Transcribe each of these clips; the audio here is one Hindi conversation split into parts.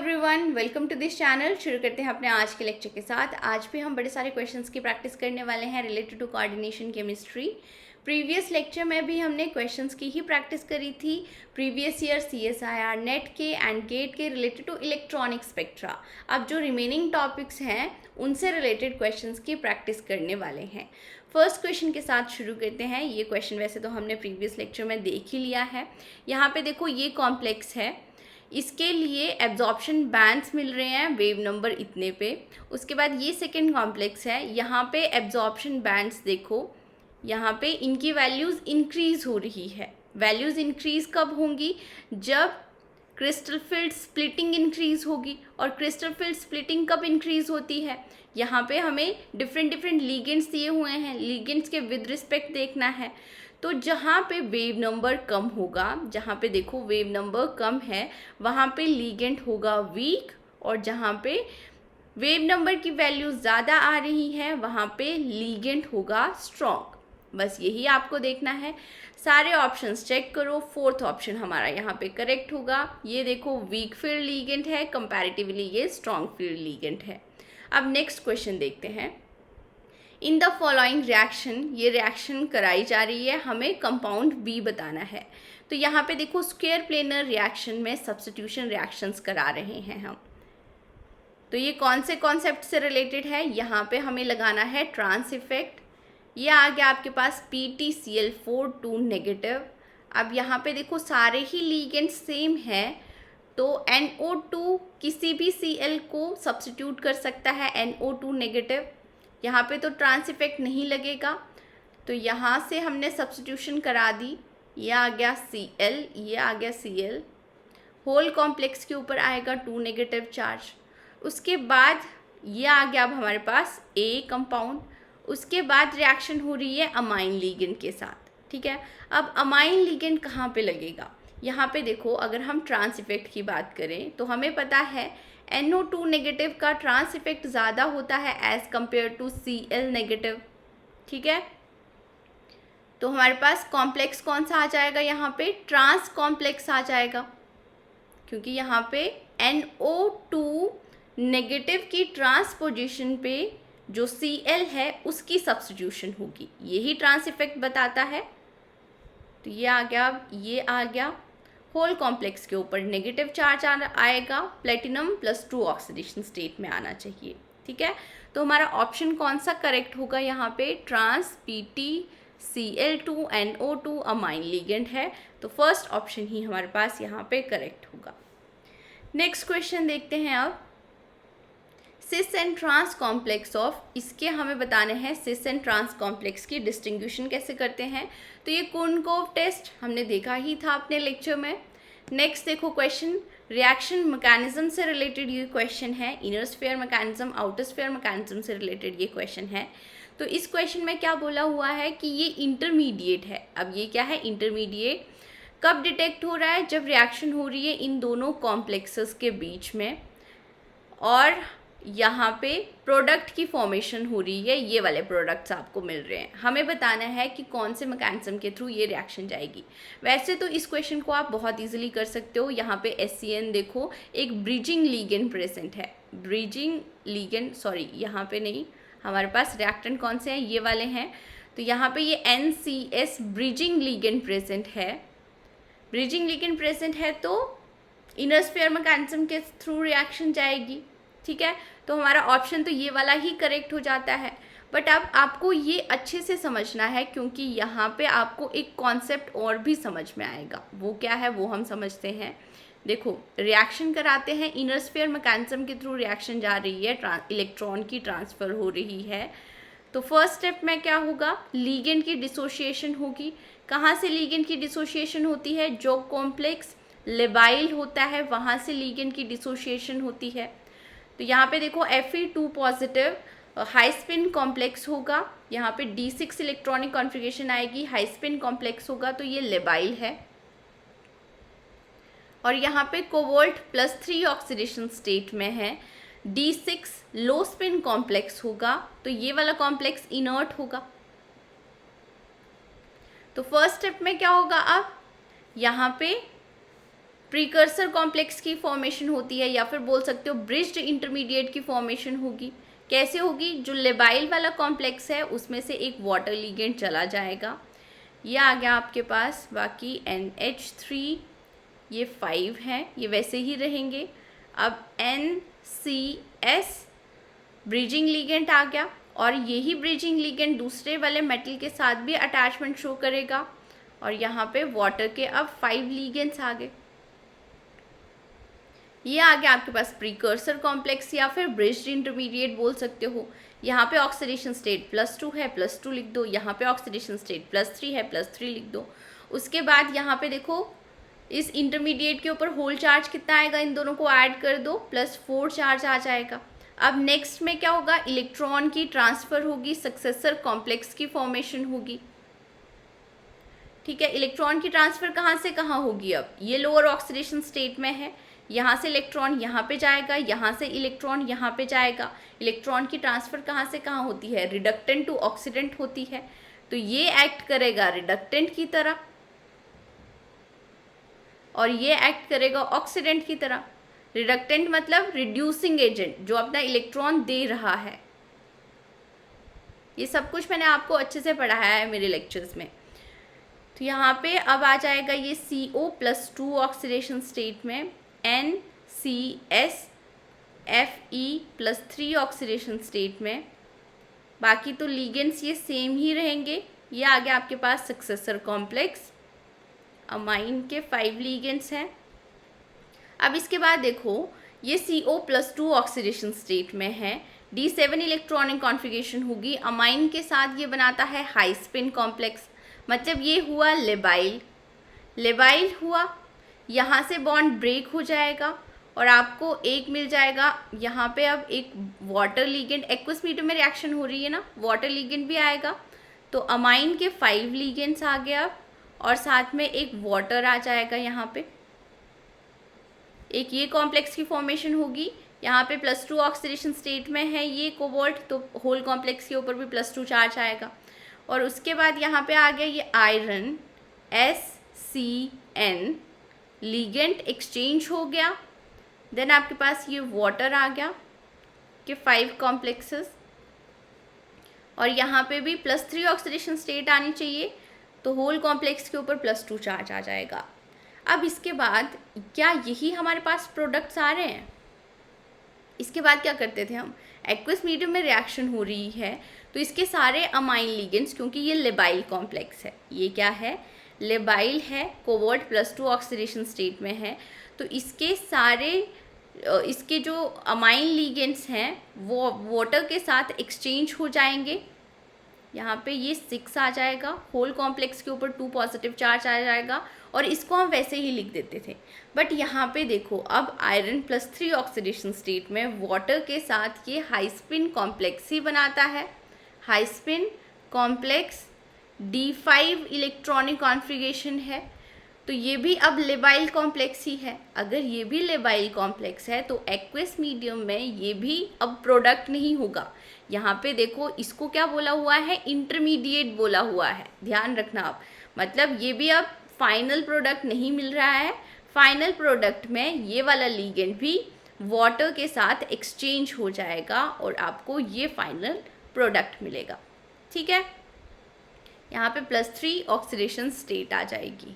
Everyone, welcome to this channel. शुरू करते हैं अपने आज के लेक्चर के साथ। आज भी हम बड़े सारे क्वेश्चंस की प्रैक्टिस करने वाले हैं related to coordination chemistry. Previous lecture में भी हमने क्वेश्चंस की ही प्रैक्टिस करी थी, प्रीवियस ईयर CSIR नेट के एंड गेट के रिलेटेड टू इलेक्ट्रॉनिक स्पेक्ट्रा। अब जो रिमेनिंग टॉपिक्स हैं उनसे रिलेटेड क्वेश्चंस की प्रैक्टिस करने वाले हैं। फर्स्ट क्वेश्चन के साथ शुरू करते हैं। ये क्वेश्चन वैसे तो हमने प्रीवियस लेक्चर में देख ही लिया है। यहाँ पे देखो, ये कॉम्प्लेक्स है, इसके लिए एब्जॉर्प्शन बैंड्स मिल रहे हैं वेव नंबर इतने पे। उसके बाद ये सेकेंड कॉम्प्लेक्स है, यहाँ पे एब्जॉर्प्शन बैंड्स देखो, यहाँ पे इनकी वैल्यूज़ इंक्रीज़ हो रही है। वैल्यूज़ इंक्रीज़ कब होंगी? जब क्रिस्टल फील्ड स्प्लिटिंग इंक्रीज़ होगी। और क्रिस्टल फील्ड स्प्लिटिंग कब इंक्रीज़ होती है? यहाँ पे हमें डिफरेंट लीगेंड्स दिए हुए हैं, लीगेंड्स के विद रिस्पेक्ट देखना है। तो जहाँ पे वेव नंबर कम होगा, जहाँ पे देखो वेव नंबर कम है, वहाँ पे लीगेंड होगा वीक, और जहाँ पे वेव नंबर की वैल्यू ज़्यादा आ रही है वहाँ पे लीगेंड होगा स्ट्रॉन्ग। बस यही आपको देखना है। सारे ऑप्शंस चेक करो, फोर्थ ऑप्शन हमारा यहाँ पे करेक्ट होगा। ये देखो वीक फील्ड लीगेंड है, कंपैरेटिवली ये स्ट्रॉन्ग फील्ड लीगेंड है। अब नेक्स्ट क्वेश्चन देखते हैं। इन द फॉलोइंग रिएक्शन, ये रिएक्शन कराई जा रही है, हमें कंपाउंड बी बताना है। तो यहाँ पे देखो, स्क्वायर प्लेनर रिएक्शन में सब्स्टिट्यूशन रिएक्शंस करा रहे हैं हम। तो ये कौन से कॉन्सेप्ट से रिलेटेड है? यहाँ पे हमें लगाना है ट्रांस इफेक्ट। ये आ गया आपके पास PtCl4 2 नेगेटिव। अब यहाँ पे देखो सारे ही लीगेंड सेम है, तो NO2 किसी भी Cl को सब्स्टिट्यूट कर सकता है NO2 नेगेटिव। यहाँ पे तो ट्रांस इफेक्ट नहीं लगेगा, तो यहाँ से हमने सब्स्टिट्यूशन करा दी। ये आ गया Cl, ये आ गया Cl, होल कॉम्प्लेक्स के ऊपर आएगा 2 नेगेटिव चार्ज। उसके बाद ये आ गया अब हमारे पास A कंपाउंड। उसके बाद रिएक्शन हो रही है अमाइन लीगेंड के साथ, ठीक है। अब अमाइन लीगेंड कहाँ पे लगेगा? यहाँ पे देखो, अगर हम ट्रांस इफेक्ट की बात करें तो हमें पता है NO2 नेगेटिव का ट्रांस इफेक्ट ज़्यादा होता है as compare to Cl negative, ठीक है। तो हमारे पास कॉम्प्लेक्स कौन सा आ जाएगा? यहाँ पे ट्रांस कॉम्प्लेक्स आ जाएगा, क्योंकि यहाँ पे NO2 नेगेटिव की ट्रांस पोजीशन पे जो Cl है उसकी सब्स्टिट्यूशन होगी, यही ट्रांस इफेक्ट बताता है। तो ये आ गया, ये आ गया, होल कॉम्प्लेक्स के ऊपर नेगेटिव चार्ज आएगा, प्लेटिनम +2 ऑक्सीडेशन स्टेट में आना चाहिए, ठीक है। तो हमारा ऑप्शन कौन सा करेक्ट होगा? यहाँ पे trans PtCl2 NO2 amine ligand है, तो फर्स्ट ऑप्शन ही हमारे पास यहाँ पे करेक्ट होगा। नेक्स्ट क्वेश्चन देखते हैं अब। Cis and trans complex of, इसके हमें बताने हैं सिस एंड ट्रांस कॉम्प्लेक्स की डिस्टिंग्विशन कैसे करते हैं। तो ये कुर्नकोव टेस्ट हमने देखा ही था अपने लेक्चर में। नेक्स्ट देखो क्वेश्चन, रिएक्शन मैकेनिज्म से रिलेटेड ये क्वेश्चन है। Inner sphere mechanism, outer sphere mechanism से रिलेटेड ये क्वेश्चन है। तो इस क्वेश्चन में क्या बोला हुआ है कि ये इंटरमीडिएट है। अब ये क्या है? इंटरमीडिएट कब डिटेक्ट हो रहा है? जब रिएक्शन हो रही है इन दोनों कॉम्प्लेक्सेस के बीच में, और यहाँ पे प्रोडक्ट की फॉर्मेशन हो रही है, ये वाले प्रोडक्ट्स आपको मिल रहे हैं। हमें बताना है कि कौन से मैकेनिज्म के थ्रू ये रिएक्शन जाएगी। वैसे तो इस क्वेश्चन को आप बहुत इजीली कर सकते हो। यहाँ पे SCN देखो, एक ब्रिजिंग लीगेंड प्रेजेंट है, ब्रिजिंग लीगेंड, सॉरी यहाँ पे नहीं, हमारे पास रिएक्टेंट कौन से हैं? ये वाले हैं। तो यहाँ पे ये NCS ब्रिजिंग लीगेंड प्रेजेंट है। ब्रिजिंग लीगेंड प्रेजेंट है तो इनर स्फीयर मैकेनिज्म के थ्रू रिएक्शन जाएगी, ठीक है। तो हमारा ऑप्शन तो ये वाला ही करेक्ट हो जाता है। बट अब आपको ये अच्छे से समझना है, क्योंकि यहाँ पे आपको एक कॉन्सेप्ट और भी समझ में आएगा। वो क्या है वो हम समझते हैं। देखो, रिएक्शन कराते हैं, इनर स्फीयर मैकेनिज्म के थ्रू रिएक्शन जा रही है, इलेक्ट्रॉन की ट्रांसफ़र हो रही है। तो फर्स्ट स्टेप में क्या होगा? लीगेंड की डिसोसिएशन होगी। कहाँ से लीगेंड की डिसोसिएशन होती है? जो कॉम्प्लेक्स लेबाइल होता है वहाँ से लीगेंड की डिसोसिएशन होती है। तो यहाँ पे देखो Fe2 positive high spin complex होगा, यहाँ पे D6 इलेक्ट्रॉनिक कॉन्फ़िगरेशन आएगी, हाई स्पिन कॉम्प्लेक्स होगा, तो ये लेबाइल है। और यहाँ पे कोबाल्ट +3 ऑक्सीडेशन स्टेट में है, D6 लो स्पिन कॉम्प्लेक्स होगा, तो ये वाला कॉम्प्लेक्स इनर्ट होगा। तो फर्स्ट स्टेप में क्या होगा? अब यहाँ पे प्रीकर्सर कॉम्प्लेक्स की फॉर्मेशन होती है, या फिर बोल सकते हो ब्रिज्ड इंटरमीडिएट की फॉर्मेशन होगी। कैसे होगी? जो लेबाइल वाला कॉम्प्लेक्स है उसमें से एक वाटर लिगेंड चला जाएगा, ये आ गया आपके पास। बाकी NH3 ये 5 हैं, ये वैसे ही रहेंगे। अब NCS ब्रिजिंग लिगेंड आ गया, और यही ब्रिजिंग लिगेंड दूसरे वाले मेटल के साथ भी अटैचमेंट शो करेगा। और यहाँ पे वाटर के अब 5 लिगेंड्स आ गए। ये आ गया आपके पास प्रीकर्सर कॉम्प्लेक्स, या फिर ब्रिज्ड इंटरमीडिएट बोल सकते हो। यहाँ पे ऑक्सीडेशन स्टेट +2 है, +2 लिख दो। यहाँ पे ऑक्सीडेशन स्टेट +3 है, +3 लिख दो। उसके बाद यहाँ पे देखो इस इंटरमीडिएट के ऊपर होल चार्ज कितना आएगा, इन दोनों को ऐड कर दो, +4 चार्ज आ जाएगा। अब नेक्स्ट में क्या होगा? इलेक्ट्रॉन की ट्रांसफ़र होगी, सक्सेसर कॉम्प्लेक्स की फॉर्मेशन होगी। ठीक है, इलेक्ट्रॉन की ट्रांसफ़र कहाँ से कहाँ होगी? अब ये लोअर ऑक्सीडेशन स्टेट में है, यहाँ से इलेक्ट्रॉन यहाँ पे जाएगा, यहाँ से इलेक्ट्रॉन यहाँ पे जाएगा। इलेक्ट्रॉन की ट्रांसफ़र कहाँ से कहाँ होती है? रिडक्टेंट टू ऑक्सीडेंट होती है, तो ये एक्ट करेगा रिडक्टेंट की तरह, और ये एक्ट करेगा ऑक्सीडेंट की तरह। रिडक्टेंट मतलब रिड्यूसिंग एजेंट, जो अपना इलेक्ट्रॉन दे रहा है। ये सब कुछ मैंने आपको अच्छे से पढ़ाया है मेरे लेक्चर्स में। तो यहाँ पे अब आ जाएगा ये CO+2 ऑक्सीडेशन स्टेट में, NCS Fe+3 ऑक्सीडेशन स्टेट में। बाकी तो लिगेंड्स ये सेम ही रहेंगे। ये आ गया आपके पास सक्सेसर कॉम्प्लेक्स, अमाइन के 5 लिगेंड्स हैं। अब इसके बाद देखो ये CO+2 ऑक्सीडेशन स्टेट में है, D7 इलेक्ट्रॉनिक कॉन्फ़िगरेशन होगी। अमाइन के साथ ये बनाता है हाई स्पिन कॉम्प्लेक्स, मतलब ये हुआ लेबाइल हुआ। यहाँ से बॉन्ड ब्रेक हो जाएगा और आपको एक मिल जाएगा यहाँ पे। अब एक वाटर लिगेंड, एक्वस मीडियम में रिएक्शन हो रही है ना, वाटर लिगेंड भी आएगा। तो अमाइन के 5 लिगेंड्स आ गया, और साथ में एक वाटर आ जाएगा। यहाँ पे एक ये कॉम्प्लेक्स की फॉर्मेशन होगी। यहाँ पे +2 ऑक्सीडेशन स्टेट में है ये कोबाल्ट, तो होल कॉम्प्लेक्स के ऊपर भी +2 चार्ज आएगा। और उसके बाद यहाँ पे आ गया ये आयरन SCN, लिगेंड एक्सचेंज हो गया। देन आपके पास ये वाटर आ गया के 5 कॉम्प्लेक्सेस, और यहाँ पे भी +3 ऑक्सीडेशन स्टेट आनी चाहिए, तो होल कॉम्प्लेक्स के ऊपर +2 चार्ज आ जाएगा। अब इसके बाद क्या यही हमारे पास प्रोडक्ट्स आ रहे हैं? इसके बाद क्या करते थे हम? एक्वस मीडियम में रिएक्शन हो रही है, तो इसके सारे अमाइन लिगेंड्स, क्योंकि ये लेबाइल कॉम्प्लेक्स है, ये क्या है? लेबाइल है, कोबाल्ट +2 ऑक्सीडेशन स्टेट में है, तो इसके सारे इसके जो अमाइन लिगेंड्स हैं वो वाटर के साथ एक्सचेंज हो जाएंगे। यहाँ पे ये 6 आ जाएगा, होल कॉम्प्लेक्स के ऊपर 2 पॉजिटिव चार्ज आ जाएगा, और इसको हम वैसे ही लिख देते थे। बट यहाँ पे देखो अब आयरन +3 ऑक्सीडेशन स्टेट में वाटर के साथ ये हाई स्पिन कॉम्प्लेक्स ही बनाता है। High spin complex D5 electronic configuration है, तो ये भी अब लेबाइल कॉम्प्लेक्स ही है। अगर ये भी लेबाइल कॉम्प्लेक्स है तो एक्वस मीडियम में ये भी अब प्रोडक्ट नहीं होगा। यहाँ पे देखो इसको क्या बोला हुआ है? इंटरमीडिएट बोला हुआ है, ध्यान रखना आप। मतलब ये भी अब फाइनल प्रोडक्ट नहीं मिल रहा है। फाइनल प्रोडक्ट में ये वाला लिगेंड भी वाटर के साथ एक्सचेंज हो जाएगा और आपको ये फाइनल प्रोडक्ट मिलेगा। ठीक है, यहाँ पे +3 ऑक्सीडेशन स्टेट आ जाएगी।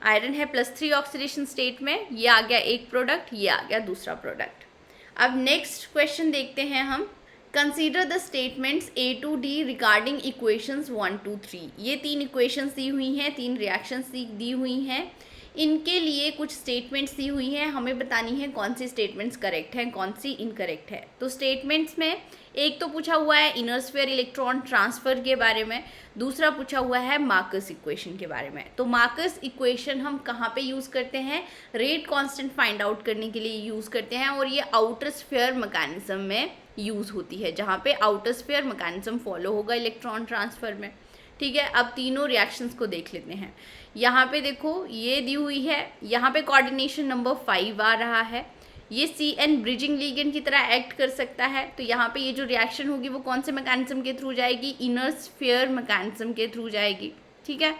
आयरन है +3 ऑक्सीडेशन स्टेट में, ये आ गया एक प्रोडक्ट, ये आ गया दूसरा प्रोडक्ट। अब नेक्स्ट क्वेश्चन देखते हैं हम। Consider the statements A to D regarding equations 1 2 3। ये 3 इक्वेशंस दी हुई हैं, 3 रिएक्शंस दी हुई हैं। इनके लिए कुछ स्टेटमेंट्स दी हुई हैं, हमें बतानी है कौन सी स्टेटमेंट्स करेक्ट हैं, कौन सी इनकरेक्ट है। तो स्टेटमेंट्स में एक तो पूछा हुआ है इनर स्फीयर इलेक्ट्रॉन ट्रांसफ़र के बारे में, दूसरा पूछा हुआ है मार्कस इक्वेशन के बारे में। तो मार्कस इक्वेशन हम कहाँ पे यूज़ करते हैं? रेट कांस्टेंट फाइंड आउट करने के लिए यूज़ करते हैं, और ये आउटर स्फीयर मैकेनिज्म में यूज़ होती है, जहाँ पे आउटर स्फीयर मैकेनिज्म फॉलो होगा इलेक्ट्रॉन ट्रांसफ़र में। ठीक है, अब तीनों रिएक्शंस को देख लेते हैं। यहाँ पे देखो ये दी हुई है, यहाँ पे कोऑर्डिनेशन नंबर 5 आ रहा है। ये CN ब्रिजिंग लिगेंड की तरह एक्ट कर सकता है, तो यहाँ पे ये जो रिएक्शन होगी वो कौन से मैकेनिज्म के थ्रू जाएगी? इनर स्फीयर मैकेनिज्म के थ्रू जाएगी। ठीक है,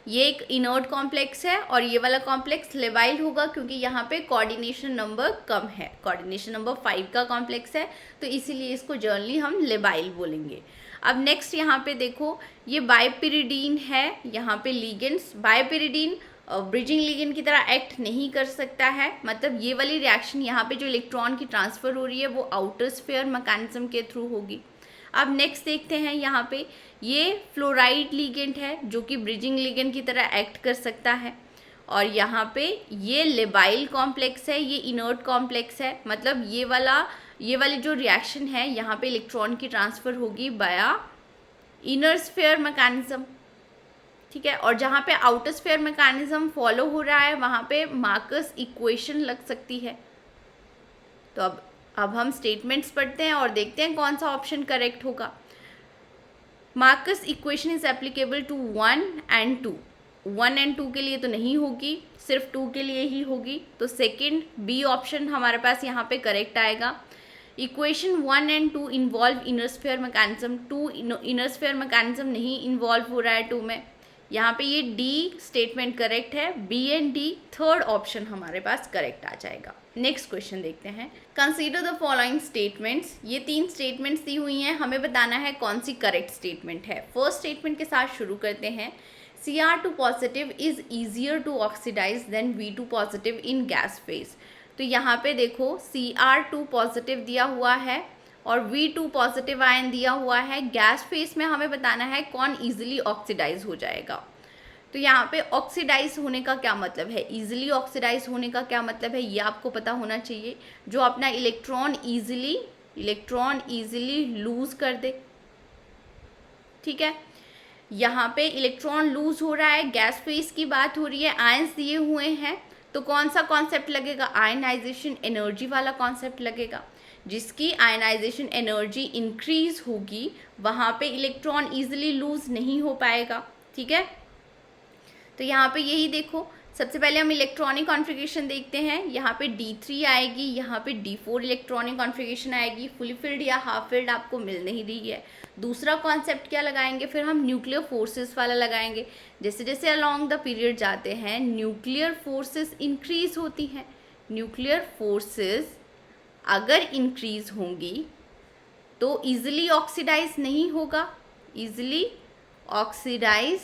ये एक इनर्ट कॉम्प्लेक्स है और ये वाला कॉम्प्लेक्स लेबाइल होगा क्योंकि यहाँ पे कोऑर्डिनेशन नंबर कम है, कोऑर्डिनेशन नंबर 5 का कॉम्प्लेक्स है, तो इसीलिए इसको जनरली हम लेबाइल बोलेंगे। अब नेक्स्ट यहाँ पे देखो, ये बाइपिरिडीन है, यहाँ पे लिगेंड्स, बाइपिरिडीन ब्रिजिंग लिगेंड की तरह एक्ट नहीं कर सकता है, मतलब ये वाली रिएक्शन यहाँ पे जो इलेक्ट्रॉन की ट्रांसफ़र हो रही है वो आउटर स्फीयर मैकेनिज्म के थ्रू होगी। अब नेक्स्ट देखते हैं, यहाँ पे ये फ्लोराइड लिगेंड है जो कि ब्रिजिंग लिगेंड की तरह एक्ट कर सकता है, और यहाँ पे ये लेबाइल कॉम्प्लेक्स है, ये इनर्ट कॉम्प्लेक्स है, मतलब ये वाली जो रिएक्शन है यहाँ पे इलेक्ट्रॉन की ट्रांसफ़र होगी बाया इनर स्फीयर मैकेनिज्म, ठीक है। और जहाँ पे आउटर स्फीयर मैकेनिज्म फॉलो हो रहा है वहाँ पे मार्कस इक्वेशन लग सकती है। तो अब हम स्टेटमेंट्स पढ़ते हैं और देखते हैं कौन सा ऑप्शन करेक्ट होगा। Marcus equation is applicable to 1 and 2, 1 and 2 के लिए तो नहीं होगी, सिर्फ 2 के लिए ही होगी, तो सेकंड बी ऑप्शन हमारे पास यहाँ पे करेक्ट आएगा। Equation 1 and 2 involve inner sphere mechanism, 2 inner sphere mechanism नहीं इन्वॉल्व हो रहा है 2 में, यहाँ पे ये डी स्टेटमेंट करेक्ट है, B and D third option हमारे पास करेक्ट आ जाएगा। नेक्स्ट क्वेश्चन देखते हैं, कंसीडर द फॉलोइंग स्टेटमेंट्स, ये 3 स्टेटमेंट्स दी हुई हैं, हमें बताना है कौन सी करेक्ट स्टेटमेंट है। फर्स्ट स्टेटमेंट के साथ शुरू करते हैं, Cr2 positive is easier to oxidise than V2 positive in gas phase. तो यहाँ पे देखो Cr2 पॉजिटिव दिया हुआ है और V2 पॉजिटिव आयन दिया हुआ है, गैस फेज में हमें बताना है कौन ईजिली ऑक्सीडाइज हो जाएगा। तो यहाँ पे ऑक्सीडाइज होने का क्या मतलब है, ईजिली ऑक्सीडाइज होने का क्या मतलब है, ये आपको पता होना चाहिए। जो अपना इलेक्ट्रॉन ईजिली लूज कर दे, ठीक है। यहाँ पे इलेक्ट्रॉन लूज हो रहा है, गैस फेज की बात हो रही है, आयंस दिए हुए हैं, तो कौन सा कॉन्सेप्ट लगेगा, आयनाइजेशन एनर्जी वाला कॉन्सेप्ट लगेगा। जिसकी आयनाइजेशन एनर्जी इंक्रीज होगी वहाँ पे इलेक्ट्रॉन ईजिली लूज नहीं हो पाएगा, ठीक है। तो यहाँ पे यही देखो, सबसे पहले हम इलेक्ट्रॉनिक कॉन्फ़िगरेशन देखते हैं, यहाँ पे D3 आएगी, यहाँ पे D4 इलेक्ट्रॉनिक कॉन्फ़िगरेशन आएगी, फुली फिल्ड या हाफ फिल्ड आपको मिल नहीं रही है। दूसरा कॉन्सेप्ट क्या लगाएंगे, फिर हम न्यूक्लियर फोर्सेस वाला लगाएंगे। जैसे जैसे अलॉन्ग द पीरियड जाते हैं न्यूक्लियर फोर्सेस इंक्रीज होती हैं, न्यूक्लियर फोर्सेस अगर इंक्रीज होंगी तो ईजिली ऑक्सीडाइज नहीं होगा, ईजिली ऑक्सीडाइज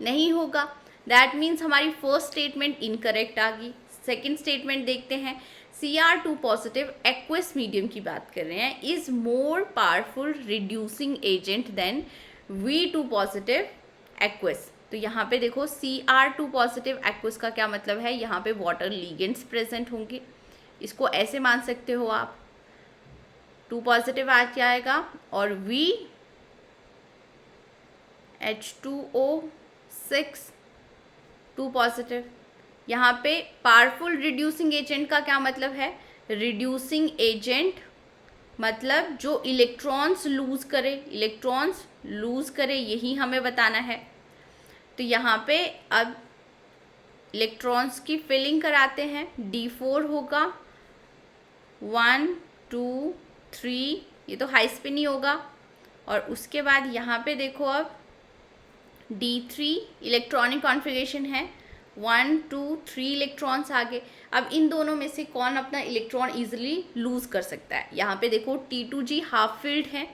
नहीं होगा। दैट मीन्स हमारी फर्स्ट स्टेटमेंट इनकरेक्ट आ गई। सेकेंड स्टेटमेंट देखते हैं, Cr2 पॉजिटिव एक्वस मीडियम की बात कर रहे हैं, is more powerful reducing agent than V2 positive aqueous. तो यहाँ पे देखो Cr2 पॉजिटिव एक्वस का क्या मतलब है, यहाँ पे वाटर लिगेंड्स प्रेजेंट होंगे, इसको ऐसे मान सकते हो आप, 2 पॉजिटिव आ जाएगा और H2O6 2 पॉजिटिव। यहाँ पे पावरफुल रिड्यूसिंग एजेंट का क्या मतलब है, रिड्यूसिंग एजेंट मतलब जो इलेक्ट्रॉन्स लूज करे, यही हमें बताना है। तो यहाँ पे अब इलेक्ट्रॉन्स की फिलिंग कराते हैं, D4 होगा, 1 2 3, ये तो हाई स्पिन ही होगा, और उसके बाद यहाँ पे देखो अब D3 इलेक्ट्रॉनिक कॉन्फ़िगरेशन है, 1 2 3 इलेक्ट्रॉन्स आगे। अब इन दोनों में से कौन अपना इलेक्ट्रॉन ईजिली लूज कर सकता है, यहाँ पे देखो T2G हाफ फील्ड है,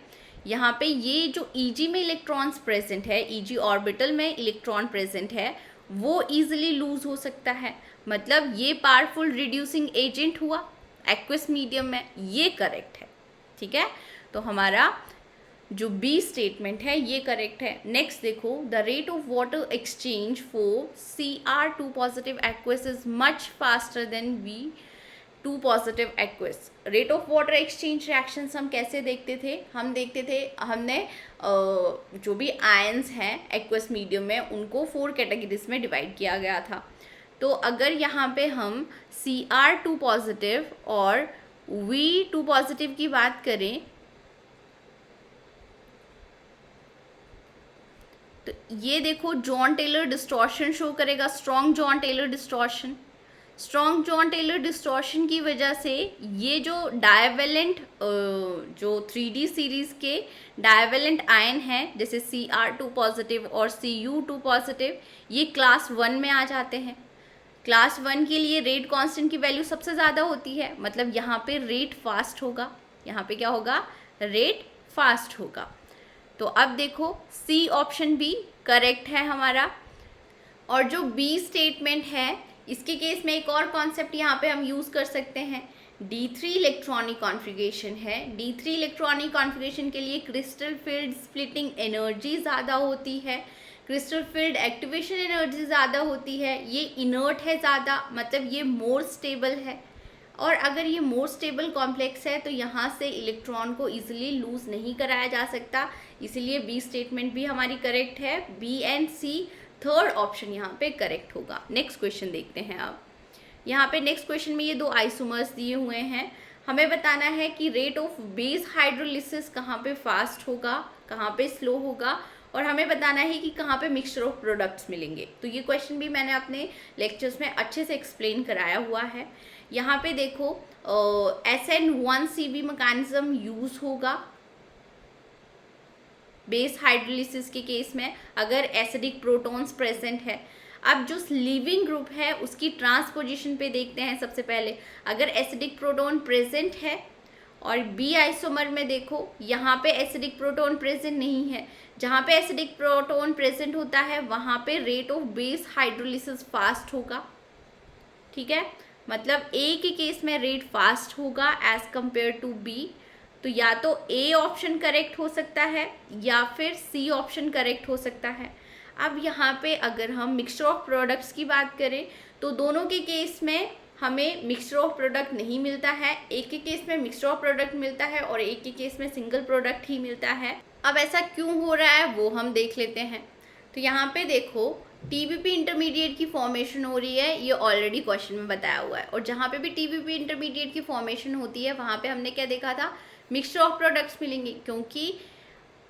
यहाँ पे ये जो Eg में इलेक्ट्रॉन्स प्रेजेंट है, Eg ऑर्बिटल में इलेक्ट्रॉन प्रेजेंट है, वो ईजिली लूज हो सकता है, मतलब ये पावरफुल रिड्यूसिंग एजेंट हुआ एक्वस मीडियम में, ये करेक्ट है, ठीक है। तो हमारा जो बी स्टेटमेंट है ये करेक्ट है। नेक्स्ट देखो, the rate of water exchange for Cr2 positive aqueous is much faster than V2 positive aqueous. Rate of water exchange reactions हम कैसे देखते थे, हमने जो भी आयंस हैं एक्वस मीडियम में उनको 4 कैटेगरीज में डिवाइड किया गया था। तो अगर यहाँ पे हम Cr2 पॉजिटिव और V2 पॉजिटिव की बात करें तो ये देखो जॉन टेलर डिस्टॉर्शन शो करेगा, strong Jahn Teller distortion. Strong Jahn Teller distortion की वजह से ये जो डायवेलेंट जो 3D सीरीज के डायवेलेंट आयन हैं जैसे Cr2 पॉजिटिव और Cu2 पॉजिटिव, ये क्लास 1 में आ जाते हैं। क्लास 1 के लिए रेट कांस्टेंट की वैल्यू सबसे ज़्यादा होती है, मतलब यहाँ पे रेट फास्ट होगा, यहाँ पे क्या होगा, रेट फास्ट होगा। तो अब देखो सी ऑप्शन भी करेक्ट है हमारा। और जो बी स्टेटमेंट है इसके केस में एक और कॉन्सेप्ट यहाँ पे हम यूज़ कर सकते हैं, D3 इलेक्ट्रॉनिक कॉन्फ़िगरेशन है। D3 इलेक्ट्रॉनिक कॉन्फ़िगरेशन के लिए क्रिस्टल फील्ड स्प्लिटिंग एनर्जी ज़्यादा होती है, क्रिस्टल फील्ड एक्टिवेशन एनर्जी ज़्यादा होती है, ये इनर्ट है ज़्यादा, मतलब ये मोर स्टेबल है। और अगर ये मोर स्टेबल कॉम्प्लेक्स है तो यहाँ से इलेक्ट्रॉन को इजीली लूज नहीं कराया जा सकता, इसलिए बी स्टेटमेंट भी हमारी करेक्ट है। B and C third option यहाँ पे करेक्ट होगा। नेक्स्ट क्वेश्चन देखते हैं अब। यहाँ पे नेक्स्ट क्वेश्चन में ये दो आइसोमर्स दिए हुए हैं, हमें बताना है कि रेट ऑफ बेस हाइड्रोलिसिस कहाँ पे फास्ट होगा, कहाँ पे स्लो होगा, और हमें बताना है कि कहाँ पे मिक्सचर ऑफ प्रोडक्ट्स मिलेंगे। तो ये क्वेश्चन भी मैंने अपने लेक्चर्स में अच्छे से एक्सप्लेन कराया हुआ है। यहाँ पे देखो SN1CB मैकेनिज्म यूज होगा बेस हाइड्रोलिसिस के केस में अगर एसिडिक प्रोटॉन्स प्रेजेंट है। अब जो लीविंग ग्रुप है उसकी ट्रांसपोजिशन पे देखते हैं सबसे पहले। अगर एसिडिक प्रोटॉन प्रेजेंट है और बी आइसोमर में देखो यहाँ पे एसिडिक प्रोटॉन प्रेजेंट नहीं है, जहाँ पे एसिडिक प्रोटॉन प्रेजेंट होता है वहाँ पे rate of base hydrolysis fast होगा। ठीक है, मतलब ए के केस में रेट फास्ट होगा एज कंपेयर टू बी। तो या तो ए ऑप्शन करेक्ट हो सकता है या फिर सी ऑप्शन करेक्ट हो सकता है। अब यहाँ पे अगर हम मिक्सचर ऑफ प्रोडक्ट्स की बात करें तो दोनों के केस में हमें मिक्सचर ऑफ प्रोडक्ट नहीं मिलता है, एक के केस में मिक्सचर ऑफ प्रोडक्ट मिलता है और एक के केस में सिंगल प्रोडक्ट ही मिलता है। अब ऐसा क्यों हो रहा है वो हम देख लेते हैं। तो यहाँ पे देखो TBP इंटरमीडिएट की फॉर्मेशन हो रही है, ये ऑलरेडी क्वेश्चन में बताया हुआ है। और जहाँ पे भी TBP इंटरमीडिएट की फॉर्मेशन होती है वहाँ पे हमने क्या देखा था, मिक्सचर ऑफ प्रोडक्ट्स मिलेंगे, क्योंकि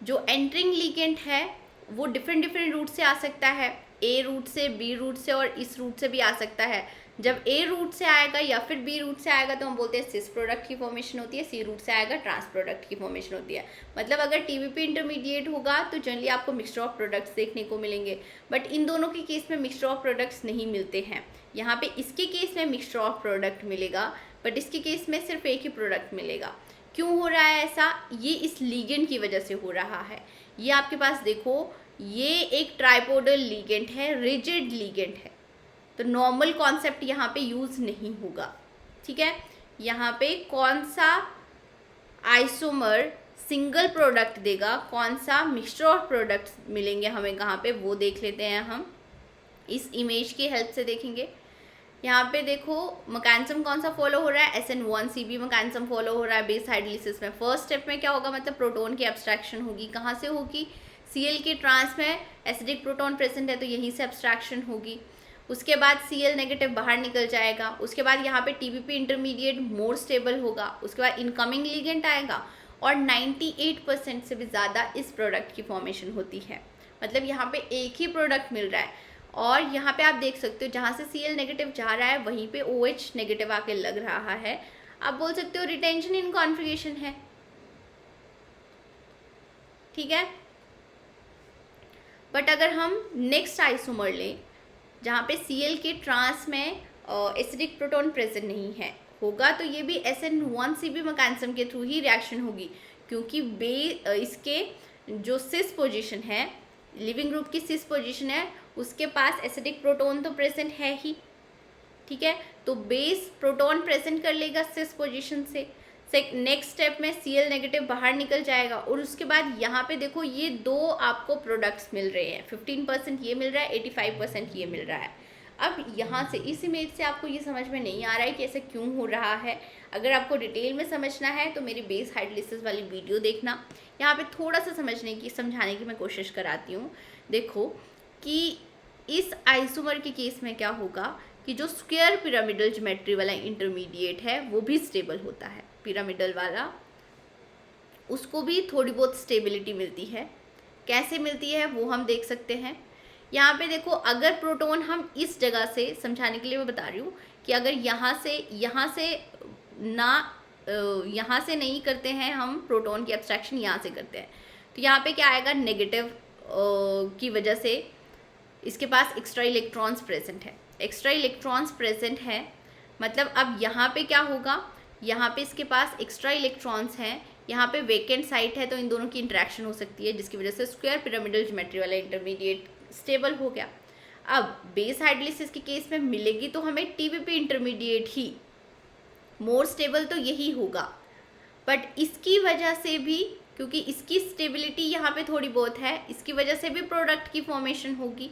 जो एंटरिंग लिगेंड है वो डिफरेंट रूट से आ सकता है, ए रूट से, बी रूट से और इस रूट से भी आ सकता है। जब ए रूट से आएगा या फिर बी रूट से आएगा तो हम बोलते हैं सिस प्रोडक्ट की फॉर्मेशन होती है, सी रूट से आएगा ट्रांस प्रोडक्ट की फॉर्मेशन होती है। मतलब अगर TBP इंटरमीडिएट होगा तो जनरली आपको मिक्सचर ऑफ प्रोडक्ट्स देखने को मिलेंगे, बट इन दोनों के केस में मिक्सचर ऑफ प्रोडक्ट्स नहीं मिलते हैं। यहाँ पे इसके केस में मिक्सचर ऑफ प्रोडक्ट मिलेगा बट इसके केस में सिर्फ एक ही प्रोडक्ट मिलेगा। क्यों हो रहा है ऐसा, ये इस लीगेंड की वजह से हो रहा है। ये आपके पास देखो ये एक ट्राइपोडल लीगेंड है, रिजिड लीगेंड है, तो नॉर्मल कॉन्सेप्ट यहाँ पे यूज नहीं होगा। ठीक है, यहाँ पे कौन सा आइसोमर सिंगल प्रोडक्ट देगा, कौन सा मिक्सचर ऑफ प्रोडक्ट्स मिलेंगे हमें कहाँ पे, वो देख लेते हैं हम इस इमेज की हेल्प से देखेंगे। यहाँ पे देखो मैकेनिज्म कौन सा फॉलो हो रहा है, SN1CB मैकेनिज्म फॉलो हो रहा है बेस हाइड्रोलिसिस में। फर्स्ट स्टेप में क्या होगा, मतलब प्रोटॉन की एब्स्ट्रैक्शन होगी, कहाँ से होगी, Cl के ट्रांस में एसिडिक प्रोटॉन प्रेजेंट है तो यहीं से एब्स्ट्रैक्शन होगी। उसके बाद Cl नेगेटिव बाहर निकल जाएगा, उसके बाद यहाँ पे TBP इंटरमीडिएट मोर स्टेबल होगा, उसके बाद इनकमिंग लिगेंड आएगा और 98% से भी ज़्यादा इस प्रोडक्ट की फॉर्मेशन होती है। मतलब यहाँ पे एक ही प्रोडक्ट मिल रहा है और यहाँ पे आप देख सकते हो जहाँ से Cl नेगेटिव जा रहा है वहीं पे OH नेगेटिव आके लग रहा है। आप बोल सकते हो रिटेंशन इन कॉन्फ़िगरेशन है। ठीक है, बट अगर हम नेक्स्ट आइसोमर लें जहाँ पे Cl के ट्रांस में एसिडिक प्रोटॉन प्रेजेंट नहीं है होगा तो ये भी SN1CB मैकेनिज्म के थ्रू ही रिएक्शन होगी, क्योंकि इसके जो सिस पोजीशन है, लिविंग ग्रुप की सिस पोजीशन है, उसके पास एसिडिक प्रोटॉन तो प्रेजेंट है ही। ठीक है, तो बेस प्रोटॉन प्रेजेंट कर लेगा सिस पोजीशन से। नेक्स्ट स्टेप में Cl नेगेटिव बाहर निकल जाएगा और उसके बाद यहाँ पे देखो ये दो आपको प्रोडक्ट्स मिल रहे हैं, 15% ये मिल रहा है, 85% ये मिल रहा है। अब यहाँ से इस इमेज से आपको ये समझ में नहीं आ रहा है कि ऐसा क्यों हो रहा है। अगर आपको डिटेल में समझना है तो मेरी बेस हाइड्रोलिसिस वाली वीडियो देखना, यहाँ पे थोड़ा सा समझाने की मैं कोशिश कराती हूँ। देखो कि इस आइसोमर के केस में क्या होगा कि जो स्क्वायर पिरामिडल ज्योमेट्री वाला इंटरमीडिएट है वो भी स्टेबल होता है, पिरामिडल वाला, उसको भी थोड़ी बहुत स्टेबिलिटी मिलती है। कैसे मिलती है वो हम देख सकते हैं। यहाँ पे देखो, अगर प्रोटॉन हम इस जगह से, समझाने के लिए मैं बता रही हूँ कि अगर यहाँ से ना यहाँ से नहीं करते हैं हम, प्रोटॉन की एब्स्ट्रैक्शन यहाँ से करते हैं, तो यहाँ पे क्या आएगा, नेगेटिव की वजह से इसके पास एक्स्ट्रा इलेक्ट्रॉन्स प्रेजेंट है। एक्स्ट्रा इलेक्ट्रॉन्स प्रेजेंट है मतलब अब यहाँ पे क्या होगा, यहाँ पे इसके पास एक्स्ट्रा इलेक्ट्रॉन्स हैं, यहाँ पे वेकेंट साइट है, तो इन दोनों की इंटरेक्शन हो सकती है, जिसकी वजह से स्क्वायर पिरामिडल ज्योमेट्री वाला इंटरमीडिएट स्टेबल हो गया। अब बेस हाइड्रोलिसिस के केस में मिलेगी तो हमें टीबीपी इंटरमीडिएट ही, मोर स्टेबल तो यही होगा, बट इसकी वजह से भी, क्योंकि इसकी स्टेबिलिटी यहाँ पे थोड़ी बहुत है, इसकी वजह से भी प्रोडक्ट की फॉर्मेशन होगी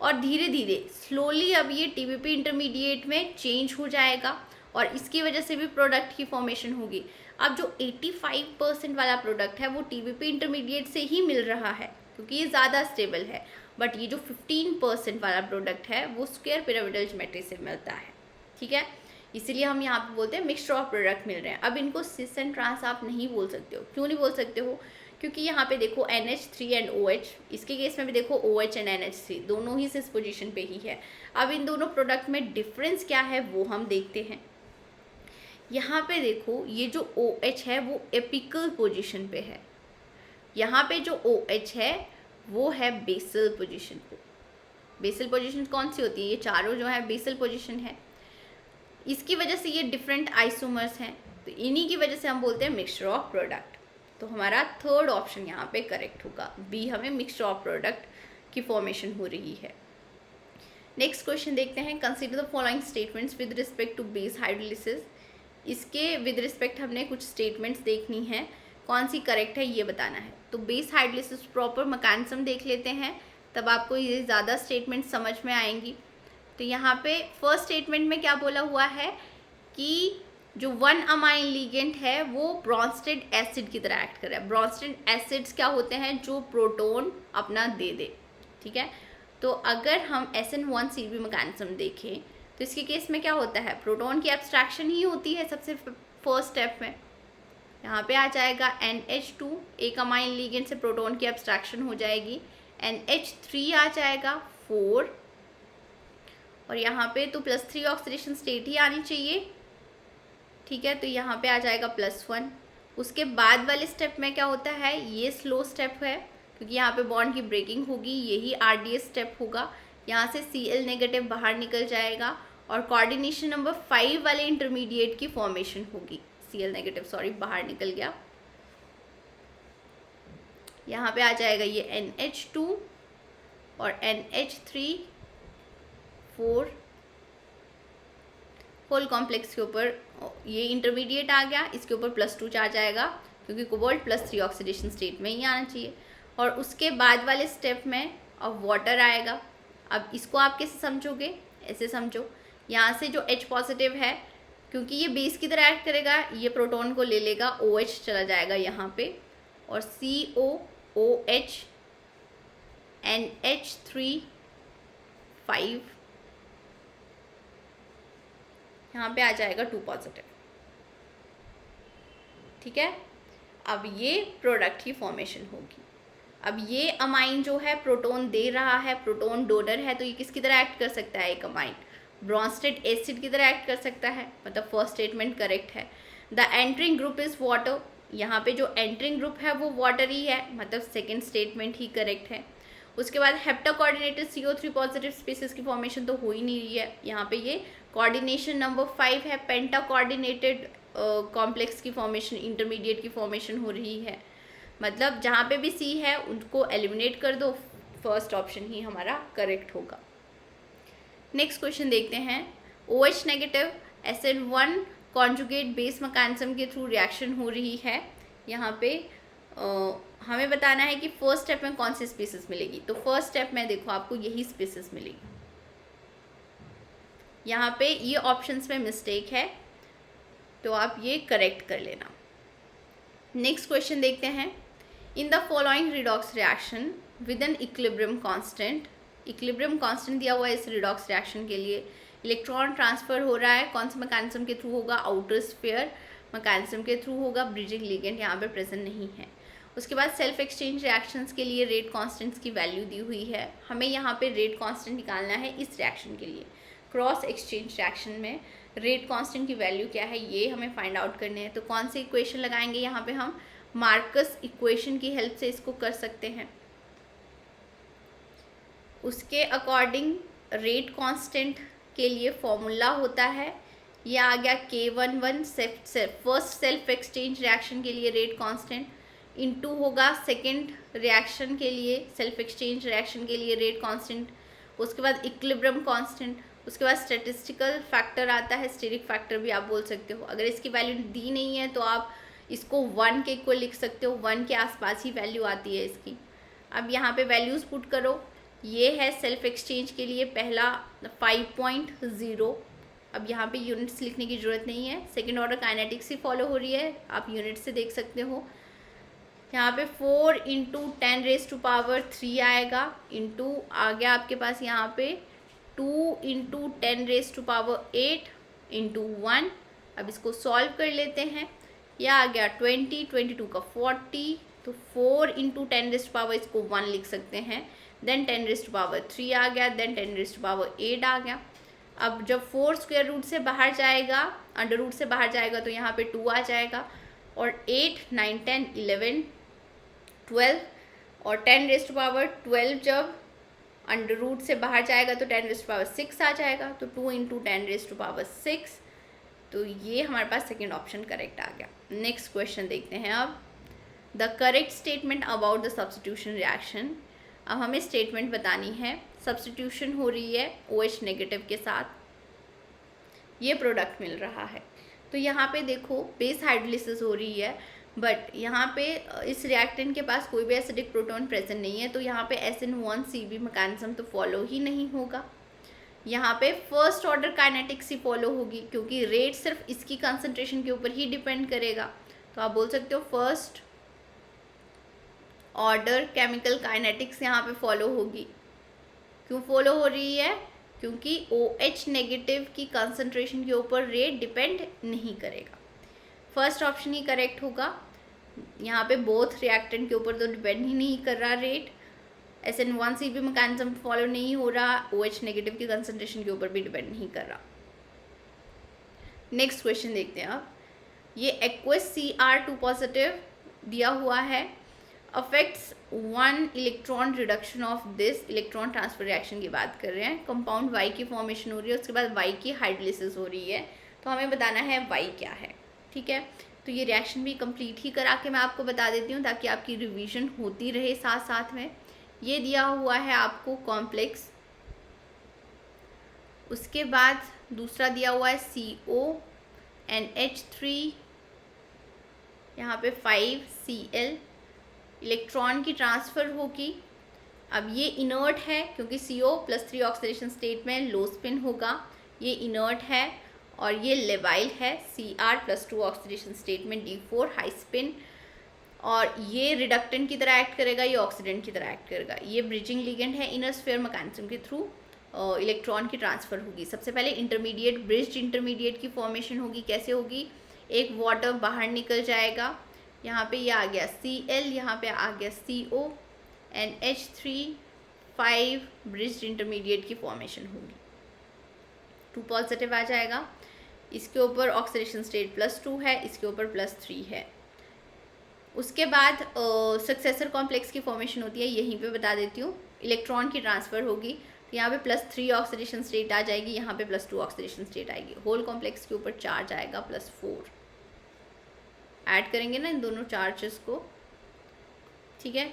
और धीरे धीरे स्लोली अब ये टीबीपी इंटरमीडिएट में चेंज हो जाएगा और इसकी वजह से भी प्रोडक्ट की फॉर्मेशन होगी। अब जो 85% वाला प्रोडक्ट है वो टीबीपी इंटरमीडिएट से ही मिल रहा है क्योंकि ये ज़्यादा स्टेबल है, बट ये जो 15% वाला प्रोडक्ट है वो स्क्वायर पिरामिडल ज्योमेट्री से मिलता है। ठीक है, इसीलिए हम यहाँ पे बोलते हैं मिक्सचर ऑफ प्रोडक्ट मिल रहे हैं। अब इनको सिस एंड ट्रांस आप नहीं बोल सकते हो। क्यों नहीं बोल सकते हो? क्योंकि यहाँ पे देखो NH3 एंड OH, इसके केस में भी देखो OH एंड NH3 दोनों ही सिस पोजीशन पे ही है। अब इन दोनों प्रोडक्ट में डिफरेंस क्या है वो हम देखते हैं। यहाँ पे देखो, ये जो OH है वो एपिकल पोजीशन पे है, यहाँ पे जो OH है वो है बेसल पोजीशन पे। बेसल पोजीशन कौन सी होती है? ये चारों जो है बेसल पोजीशन है। इसकी वजह से ये डिफरेंट आइसोमर्स हैं, तो इन्हीं की वजह से हम बोलते हैं मिक्सचर ऑफ प्रोडक्ट। तो हमारा थर्ड ऑप्शन यहाँ पे करेक्ट होगा, बी, हमें मिक्सचर ऑफ प्रोडक्ट की फॉर्मेशन हो रही है। नेक्स्ट क्वेश्चन देखते हैं, consider the following statements with respect to base hydrolysis. इसके विद रिस्पेक्ट हमने कुछ स्टेटमेंट्स देखनी है, कौन सी करेक्ट है ये बताना है। तो बेस हाइड्रोलिसिस प्रॉपर मैकेनिज्म देख लेते हैं, तब आपको ये ज़्यादा स्टेटमेंट समझ में आएंगी। तो यहाँ पे फर्स्ट स्टेटमेंट में क्या बोला हुआ है कि जो 1 अमाइन लिगेंड है वो ब्रॉन्स्टेड एसिड की तरह एक्ट कर रहा है। ब्रॉन्स्टेड एसिड्स क्या होते हैं? जो प्रोटॉन अपना दे दे। ठीक है, तो अगर हम SN1CB मैकेनिज्म देखें तो इसके केस में क्या होता है? प्रोटॉन की एब्स्ट्रैक्शन ही होती है सबसे फर्स्ट स्टेप में। यहाँ पे आ जाएगा NH2, एक अमाइन लिगेंड से प्रोटॉन की एब्स्ट्रैक्शन हो जाएगी, NH3 आ जाएगा 4, और यहाँ पे तो +3 ऑक्सीडेशन स्टेट ही आनी चाहिए। ठीक है, तो यहाँ पे आ जाएगा +1। उसके बाद वाले स्टेप में क्या होता है? ये स्लो स्टेप है क्योंकि यहाँ पे बॉन्ड की ब्रेकिंग होगी, यही RDS स्टेप होगा। यहाँ से Cl नेगेटिव बाहर निकल जाएगा और कोऑर्डिनेशन नंबर 5 वाले इंटरमीडिएट की फॉर्मेशन होगी। Cl नेगेटिव सॉरी बाहर निकल गया। यहाँ पे आ जाएगा ये NH2 और NH3 4 होल कॉम्प्लेक्स के ऊपर ये इंटरमीडिएट आ गया, इसके ऊपर +2 चार्ज आएगा क्योंकि कोबाल्ट +3 ऑक्सीडेशन स्टेट में ही आना चाहिए। और उसके बाद वाले स्टेप में अब वाटर आएगा। अब इसको आप कैसे समझोगे? ऐसे समझो, यहाँ से जो H पॉजिटिव है, क्योंकि ये बेस की तरह एक्ट करेगा, ये प्रोटॉन को ले लेगा, OH चला जाएगा यहाँ पे, और CO OH NH3 5 यहाँ पे आ जाएगा 2 पॉजिटिव। ठीक है, अब ये प्रोडक्ट की फॉर्मेशन होगी। अब ये अमाइन जो है प्रोटॉन दे रहा है, प्रोटॉन डोनर है, तो ये किसकी तरह एक्ट कर सकता है? एक अमाइन ब्रॉन्स्टेड एसिड की तरह एक्ट कर सकता है, मतलब फर्स्ट स्टेटमेंट करेक्ट है। The entering group is water, यहाँ पे जो एंटरिंग ग्रुप है वो वाटर ही है, मतलब सेकेंड स्टेटमेंट ही करेक्ट है। उसके बाद hepta coordinated CO3 positive species की फॉर्मेशन तो हो ही नहीं रही है, यहाँ पे ये कोऑर्डिनेशन नंबर 5 है, पेंटा कोऑर्डिनेटेड कॉम्प्लेक्स की फॉर्मेशन, इंटरमीडिएट की फॉर्मेशन हो रही है। मतलब जहाँ पे भी C है उनको एलिमिनेट कर दो, फर्स्ट ऑप्शन ही हमारा करेक्ट होगा। नेक्स्ट क्वेश्चन देखते हैं, OH negative SN1 conjugate base mechanism के थ्रू रिएक्शन हो रही है। यहाँ पे हमें बताना है कि फर्स्ट स्टेप में कौन सी स्पीसीज मिलेगी। तो फर्स्ट स्टेप में देखो आपको यही स्पीसीज मिलेगी। यहाँ पे ये ऑप्शंस में मिस्टेक है, तो आप ये करेक्ट कर लेना। नेक्स्ट क्वेश्चन देखते हैं, in the following redox reaction with an equilibrium constant, equilibrium constant दिया हुआ है इस रिडॉक्स रिएक्शन के लिए, इलेक्ट्रॉन ट्रांसफर हो रहा है, कौन से मैकेनिज्म के थ्रू होगा? आउटर स्फीयर मैकेनिज्म के थ्रू होगा, ब्रिजिंग लिगेंड यहाँ पे प्रेजेंट नहीं है। उसके बाद सेल्फ एक्सचेंज रिएक्शंस के लिए रेट कांस्टेंट्स की वैल्यू दी हुई है। हमें यहाँ पे रेट कांस्टेंट निकालना है इस रिएक्शन के लिए। क्रॉस एक्सचेंज रिएक्शन में रेट कांस्टेंट की वैल्यू क्या है ये हमें फाइंड आउट करने हैं। तो कौन से इक्वेशन लगाएंगे यहाँ पे? हम मार्कस इक्वेशन की हेल्प से इसको कर सकते हैं। उसके अकॉर्डिंग रेट कांस्टेंट के लिए फॉर्मूला होता है, ये आ गया K11 first self exchange reaction के लिए रेट कांस्टेंट, इनटू होगा सेकंड रिएक्शन के लिए सेल्फ एक्सचेंज रिएक्शन के लिए रेट कांस्टेंट, उसके बाद इक्विलिब्रियम कांस्टेंट, उसके बाद स्टैटिस्टिकल फैक्टर आता है, स्टेरिक फैक्टर भी आप बोल सकते हो। अगर इसकी वैल्यू दी नहीं है तो आप इसको 1 के इक्वल लिख सकते हो, 1 के आसपास ही वैल्यू आती है इसकी। अब यहाँ पे वैल्यूज़ पुट करो, ये है सेल्फ एक्सचेंज के लिए पहला 5.0। अब यहाँ पे यूनिट्स लिखने की ज़रूरत नहीं है, सेकेंड ऑर्डर काइनेटिक्स ही फॉलो हो रही है, आप यूनिट से देख सकते हो। यहाँ पे 4 × 10⁻³ आएगा, इंटू आ गया आपके पास यहाँ पे 2 × 10⁸ इंटू 1। अब इसको सॉल्व कर लेते हैं, यह आ गया 20, 22 का 40, तो 4 × 10⁻, इसको 1 लिख सकते हैं, देन 10⁻³ आ गया, देन 10⁸ आ गया। अब जब 4 स्क्वायर रूट से बाहर जाएगा, अंडर रूट से बाहर जाएगा तो यहाँ पे 2 आ जाएगा, और 8, 9, 10, 11, 12, और 10⁻12 जब अंडर रूट से बाहर जाएगा तो 10⁻6 आ जाएगा, तो 2 × 10⁻6। तो ये हमारे पास सेकेंड ऑप्शन करेक्ट आ गया। नेक्स्ट क्वेश्चन देखते हैं अब, the correct statement about the substitution reaction. अब हमें स्टेटमेंट बतानी है, सब्स्टिट्यूशन हो रही है OH नेगेटिव के साथ, ये प्रोडक्ट मिल रहा है। तो यहाँ पे देखो बेस हाइड्रोलिसिस हो रही है, बट यहाँ पे इस रिएक्टेंट के पास कोई भी एसिडिक प्रोटॉन प्रेजेंट नहीं है, तो यहाँ पे SN1CB मैकेनिज्म तो फॉलो ही नहीं होगा। यहाँ पे फर्स्ट ऑर्डर काइनेटिक्स ही फॉलो होगी, क्योंकि रेट सिर्फ इसकी कंसंट्रेशन के ऊपर ही डिपेंड करेगा। तो आप बोल सकते हो फर्स्ट ऑर्डर केमिकल काइनेटिक्स यहाँ पे फॉलो होगी। क्यों फॉलो हो रही है? क्योंकि OH नेगेटिव की कंसंट्रेशन के ऊपर रेट डिपेंड नहीं करेगा। फर्स्ट ऑप्शन ही करेक्ट होगा। यहाँ पे बोथ रिएक्टेंट के ऊपर तो डिपेंड ही नहीं कर रहा रेट, SN1CB मैकेनिज्म फॉलो नहीं हो रहा, OH नेगेटिव की कंसंट्रेशन के ऊपर भी डिपेंड नहीं कर रहा। नेक्स्ट क्वेश्चन देखते हैं अब, ये एक्वस Cr2 पॉजिटिव दिया हुआ है, affects 1 electron reduction of this, electron transfer reaction की बात कर रहे हैं। कंपाउंड Y की फॉर्मेशन हो रही है, उसके बाद Y की हाइड्रोलिसिस हो रही है, तो हमें बताना है Y क्या है। ठीक है, तो ये रिएक्शन भी कंप्लीट ही करा के मैं आपको बता देती हूँ, ताकि आपकी रिवीजन होती रहे साथ साथ में। ये दिया हुआ है आपको कॉम्प्लेक्स, उसके बाद दूसरा दिया हुआ है CONH3, यहाँ पे 5Cl, इलेक्ट्रॉन की ट्रांसफ़र होगी। अब ये इनर्ट है, क्योंकि CO+3 ऑक्सीडेशन स्टेट में लो स्पिन होगा, ये इनर्ट है, और ये लेवाइल है Cr+2 ऑक्सीडेशन स्टेट में D4 हाई स्पिन, और ये रिडक्टेंट की तरह एक्ट करेगा, ये ऑक्सीडेंट की तरह एक्ट करेगा। ये ब्रिजिंग लिगेंड है, इनर स्फीयर मैकेनिज्म के थ्रू इलेक्ट्रॉन की ट्रांसफ़र होगी। सबसे पहले इंटरमीडिएट, ब्रिज्ड इंटरमीडिएट की फॉर्मेशन होगी। कैसे होगी? एक वाटर बाहर निकल जाएगा, यहाँ पे ये आ गया Cl, यहाँ पे आ गया CO, NH3, 5 ब्रिज्ड इंटरमीडिएट की फॉर्मेशन होगी। 2 पॉजिटिव आ जाएगा, इसके ऊपर ऑक्सीडेशन स्टेट +2 है, इसके ऊपर +3 है। उसके बाद सक्सेसर कॉम्प्लेक्स की फॉर्मेशन होती है, यहीं पे बता देती हूँ। इलेक्ट्रॉन की ट्रांसफ़र होगी, तो यहाँ पे +3 ऑक्सीडेशन स्टेट आ जाएगी, यहाँ पे +2 ऑक्सीडेशन स्टेट आएगी। होल कॉम्प्लेक्स के ऊपर चार्ज आएगा +4, ऐड करेंगे ना इन दोनों चार्जेस को। ठीक है,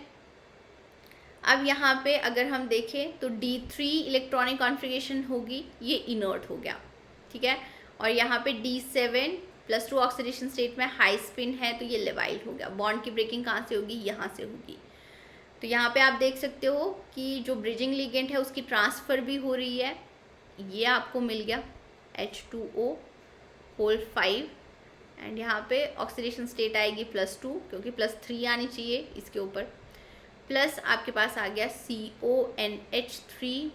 अब यहाँ पे अगर हम देखें तो D3 इलेक्ट्रॉनिक कॉन्फ़िगरेशन होगी, ये इनर्ट हो गया। ठीक है, और यहाँ पे D7 +2 ऑक्सीडेशन स्टेट में हाई स्पिन है, तो ये लेवाइल हो गया। बॉन्ड की ब्रेकिंग कहाँ से होगी? यहाँ से होगी। तो यहाँ पे आप देख सकते हो कि जो ब्रिजिंग लिगेंड है उसकी ट्रांसफ़र भी हो रही है, ये आपको मिल गया H2O होल 5, एंड यहाँ पे ऑक्सीडेशन स्टेट आएगी +2, क्योंकि +3 आनी चाहिए इसके ऊपर, प्लस आपके पास आ गया CONH3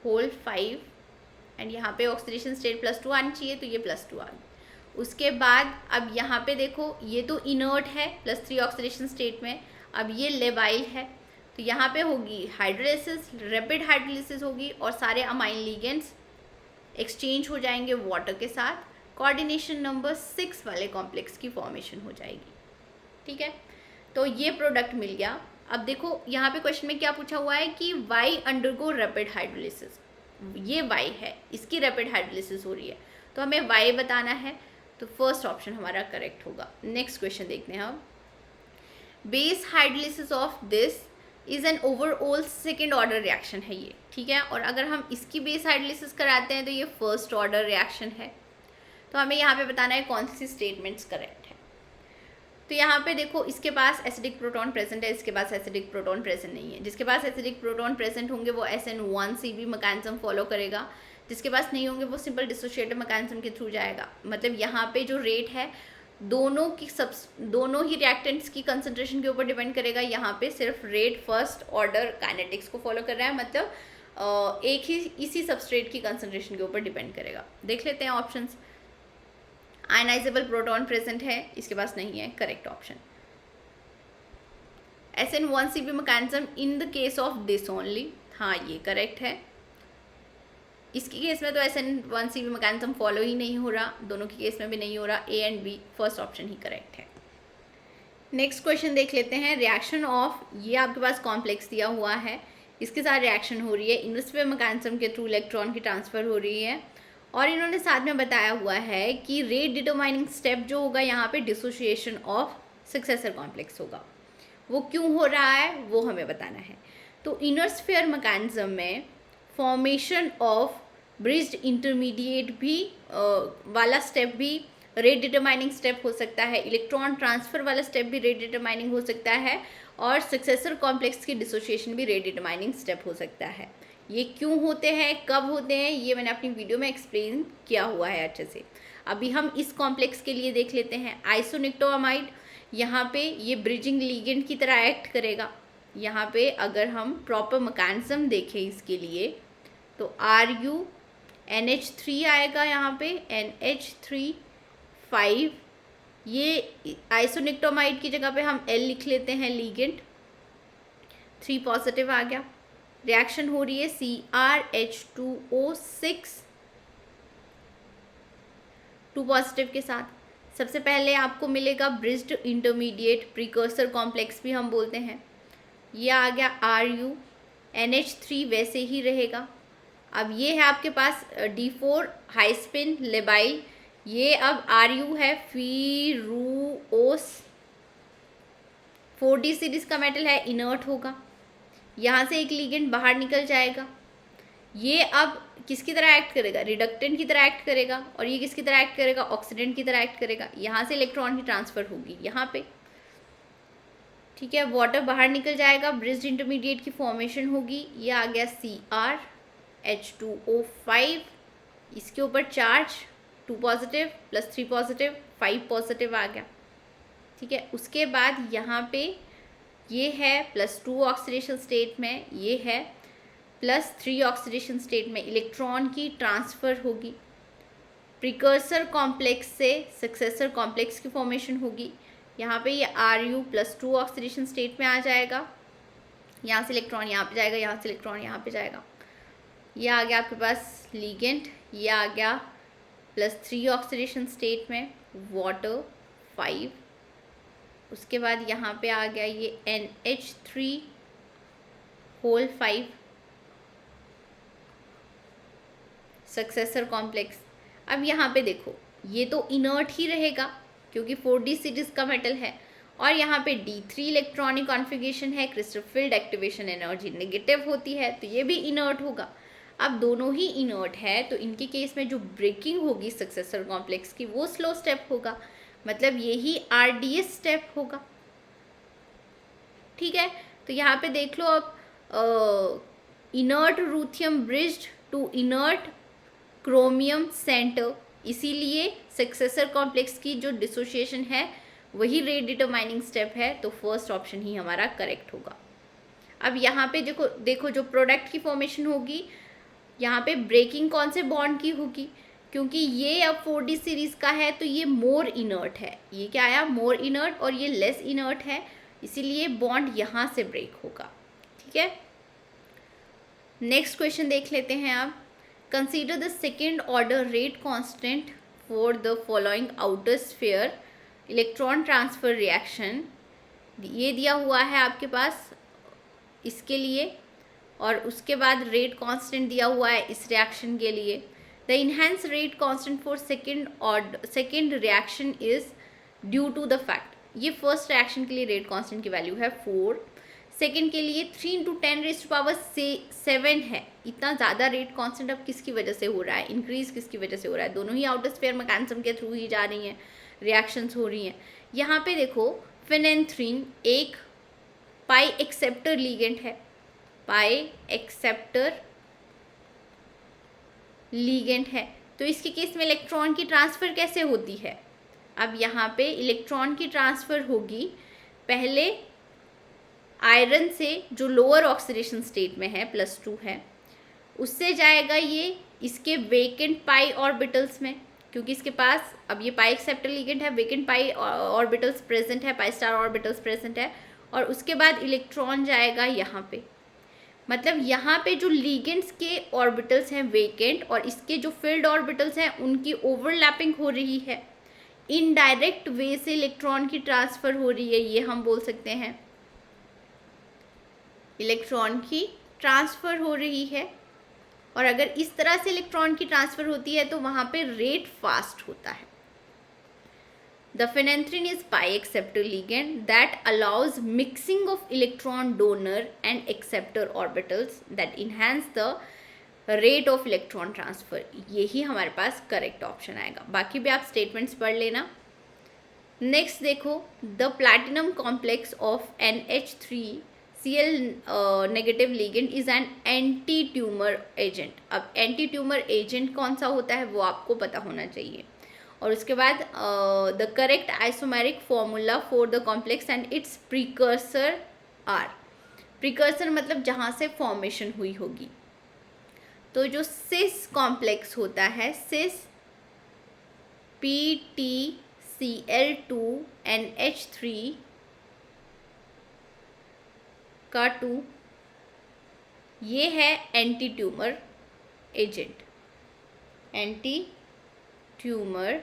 होल 5, एंड यहाँ पे ऑक्सीडेशन स्टेट +2 आनी चाहिए, तो ये +2 आ गई। उसके बाद अब यहाँ पे देखो ये तो इनर्ट है +3 ऑक्सीडेशन स्टेट में, अब ये लेबाइल है, तो यहाँ पे होगी हाइड्रोलिसिस, रैपिड हाइड्रोलिसिस होगी और सारे अमाइन लिगेंड्स एक्सचेंज हो जाएंगे वाटर के साथ, कोऑर्डिनेशन नंबर 6 वाले कॉम्प्लेक्स की फॉर्मेशन हो जाएगी। ठीक है, तो ये प्रोडक्ट मिल गया। अब देखो यहाँ पे क्वेश्चन में क्या पूछा हुआ है कि वाई अंडरगो रैपिड हाइड्रोलिसिस, ये वाई है, इसकी रैपिड हाइड्रोलिसिस हो रही है, तो हमें वाई बताना है, तो फर्स्ट ऑप्शन हमारा करेक्ट होगा। नेक्स्ट क्वेश्चन देखते हैं हम। Base hydrolysis of this is an overall second order reaction है ये, ठीक है, और अगर हम इसकी बेस हाइड्रोलिसिस कराते हैं तो ये फर्स्ट ऑर्डर रिएक्शन है। तो हमें यहाँ पे बताना है कौन सी स्टेटमेंट्स करेक्ट है। तो यहाँ पे देखो इसके पास एसिडिक प्रोटॉन प्रेजेंट है, इसके पास एसिडिक प्रोटॉन प्रेजेंट नहीं है। जिसके पास एसिडिक प्रोटॉन प्रेजेंट होंगे वो SN1CB मैकेनिज्म फॉलो करेगा, जिसके पास नहीं होंगे वो सिंपल डिसोशिएटिव मैकेनिज्म के थ्रू जाएगा। मतलब यहाँ पे जो रेट है दोनों ही रिएक्टेंट्स की कंसंट्रेशन के ऊपर डिपेंड करेगा। यहाँ पे सिर्फ रेट फर्स्ट ऑर्डर काइनेटिक्स को फॉलो कर रहा है, मतलब एक ही इसी सबस्ट्रेट की कंसंट्रेशन के ऊपर डिपेंड करेगा। देख लेते हैं ऑप्शंस। आयनाइजेबल प्रोटॉन प्रेजेंट है, इसके पास नहीं है, correct option. SN1CB mechanism in the case of this only, हाँ ये करेक्ट है। इसके केस में तो SN1CB मैकेनिज्म फॉलो ही नहीं हो रहा, दोनों के केस में भी नहीं हो रहा। A and B first option he correct है। नेक्स्ट क्वेश्चन देख लेते हैं। रिएक्शन ऑफ, ये आपके पास कॉम्प्लेक्स दिया हुआ है, इसके साथ रिएक्शन हो रही है, इन्वर्सिव मैकेनिज्म के थ्रू इलेक्ट्रॉन की ट्रांसफर हो रही है, और इन्होंने साथ में बताया हुआ है कि रेट डिटरमाइनिंग स्टेप जो होगा यहाँ पे डिसोसिएशन ऑफ सक्सेसर कॉम्प्लेक्स होगा। वो क्यों हो रहा है वो हमें बताना है। तो इनर स्फीयर मैकेनिज्म में फॉर्मेशन ऑफ ब्रिज्ड इंटरमीडिएट भी वाला स्टेप भी रेट डिटरमाइनिंग स्टेप हो सकता है, इलेक्ट्रॉन ट्रांसफर वाला स्टेप भी रेट डिटरमाइनिंग हो सकता है, और सक्सेसर कॉम्प्लेक्स की डिसोसिएशन भी रेट डिटरमाइनिंग स्टेप हो सकता है। ये क्यों होते हैं, कब होते हैं, ये मैंने अपनी वीडियो में एक्सप्लेन किया हुआ है अच्छे से। अभी हम इस कॉम्प्लेक्स के लिए देख लेते हैं। आइसोनिक्टोअमाइड, यहाँ पे ये ब्रिजिंग लिगेंड की तरह एक्ट करेगा। यहाँ पे अगर हम प्रॉपर मैकेनिज्म देखें इसके लिए तो RuNH3 आएगा, यहाँ पे NH3 ये आइसोनिक्टोमाइड की जगह पे हम L लिख लेते हैं, लिगेंड 3 पॉजिटिव आ गया। रिएक्शन हो रही है CrH2O6 2 पॉजिटिव के साथ। सबसे पहले आपको मिलेगा ब्रिज्ड इंटरमीडिएट प्रीकर्सर कॉम्प्लेक्स भी हम बोलते हैं, ये आ गया Ru, NH3 वैसे ही रहेगा। अब ये है आपके पास D4 हाई स्पिन लेबाइल, ये अब Ru है, फीरूओस 4D सीरीज का मेटल है, इनर्ट होगा। यहाँ से एक लिगेंड बाहर निकल जाएगा, ये अब किसकी तरह एक्ट करेगा, रिडक्टेंट की तरह एक्ट करेगा, और ये किसकी तरह एक्ट करेगा, ऑक्सीडेंट की तरह एक्ट करेगा। यहाँ से इलेक्ट्रॉन की ट्रांसफर होगी यहाँ पे, ठीक है, वाटर बाहर निकल जाएगा, ब्रिज्ड इंटरमीडिएट की फॉर्मेशन होगी। ये आ गया CrH2O5, इसके ऊपर चार्ज 2 पॉजिटिव + 3 पॉजिटिव 5 पॉजिटिव आ गया, ठीक है। उसके बाद यहाँ पे ये है +2 ऑक्सीडेशन स्टेट में, ये है +3 ऑक्सीडेशन स्टेट में, इलेक्ट्रॉन की ट्रांसफ़र होगी, प्रिकर्सर कॉम्प्लेक्स से सक्सेसर कॉम्प्लेक्स की फॉर्मेशन होगी। यहाँ पे ये Ru +2 ऑक्सीडेशन स्टेट में आ जाएगा, यहाँ से इलेक्ट्रॉन यहाँ पे जाएगा, यहाँ से इलेक्ट्रॉन यहाँ पे जाएगा। ये आ गया आपके पास लिगेंड, ये आ गया +3 ऑक्सीडेशन स्टेट में, वाटर 5। उसके बाद यहाँ पे आ गया ये NH3 सक्सेसर कॉम्प्लेक्स। अब यहाँ पे देखो ये तो इनर्ट ही रहेगा क्योंकि 4D सीरीज का मेटल है, और यहाँ पे D3 इलेक्ट्रॉनिक कॉन्फ़िगरेशन है, crystal field activation energy negative होती है, तो ये भी इनर्ट होगा। अब दोनों ही इनर्ट है तो इनके केस में जो ब्रेकिंग होगी सक्सेसर कॉम्प्लेक्स की वो स्लो स्टेप होगा, मतलब यही RDS स्टेप होगा, ठीक है। तो यहाँ पे देख लो अब inert ruthenium bridged to inert chromium centre, इसीलिए सक्सेसर कॉम्प्लेक्स की जो डिसोसिएशन है वही रेट डिटरमाइनिंग स्टेप है, तो फर्स्ट ऑप्शन ही हमारा करेक्ट होगा। अब यहाँ पे देखो जो प्रोडक्ट की फॉर्मेशन होगी, यहाँ पे ब्रेकिंग कौन से बॉन्ड की होगी, क्योंकि ये अब 4D सीरीज का है तो ये मोर इनर्ट है, ये क्या आया, मोर इनर्ट, और ये लेस इनर्ट है, इसीलिए बॉन्ड यहाँ से ब्रेक होगा। ठीक है, नेक्स्ट क्वेश्चन देख लेते हैं आप। Consider the second order rate constant for the following outer sphere electron transfer reaction. ये दिया हुआ है आपके पास इसके लिए, और उसके बाद रेट कांस्टेंट दिया हुआ है इस रिएक्शन के लिए। The enhance rate constant for second reaction is due to the fact, ये फर्स्ट रिएक्शन के लिए रेट कांस्टेंट की वैल्यू है 4, सेकेंड के लिए 3 × 10⁻7 है। इतना ज़्यादा रेट कांस्टेंट अब किसकी वजह से हो रहा है, इंक्रीज किसकी वजह से हो रहा है, दोनों ही आउटर स्फीयर मैकेनिज्म के थ्रू ही जा रही हैं, रिएक्शंस हो रही हैं। यहाँ पे देखो फेनेंथ्रीन एक पाई एक्सेप्टर लीगेंट है, पाई एक्सेप्टर लीगेंट है, तो इसके केस में इलेक्ट्रॉन की ट्रांसफ़र कैसे होती है। अब यहाँ पे इलेक्ट्रॉन की ट्रांसफ़र होगी पहले आयरन से जो लोअर ऑक्सीडेशन स्टेट में है +2 है, उससे जाएगा ये इसके वेकेंट पाई ऑर्बिटल्स में, क्योंकि इसके पास अब ये पाई एक्सेप्टर लिगेंड है, वेकेंट पाई ऑर्बिटल्स प्रेजेंट है, पाई स्टार ऑर्बिटल्स प्रेजेंट है, और उसके बाद इलेक्ट्रॉन जाएगा यहाँ पे। मतलब यहाँ पे जो लिगेंड्स के ऑर्बिटल्स हैं वेकेंट और इसके जो फिल्ड ऑर्बिटल्स हैं उनकी ओवरलैपिंग हो रही है, इनडायरेक्ट वे से इलेक्ट्रॉन की ट्रांसफ़र हो रही है, ये हम बोल सकते हैं इलेक्ट्रॉन की ट्रांसफ़र हो रही है। और अगर इस तरह से इलेक्ट्रॉन की ट्रांसफ़र होती है तो वहाँ पे रेट फास्ट होता है। The phenanthrene is pi acceptor ligand that allows mixing of electron donor and acceptor orbitals that enhance the rate of electron transfer. यही हमारे पास करेक्ट ऑप्शन आएगा, बाकी भी आप स्टेटमेंट्स पढ़ लेना। नेक्स्ट देखो, the platinum complex of NH3Cl negative ligand is an anti tumour agent. अब एंटी ट्यूमर एजेंट कौन सा होता है वो आपको पता होना चाहिए। और उसके बाद the correct isomeric formula for the complex and its precursor are. Precursor मतलब जहाँ से फॉर्मेशन हुई होगी। तो जो सिस कॉम्प्लेक्स होता है, सिस PTCl2NH3 का 2, ये है anti tumour agent, anti tumour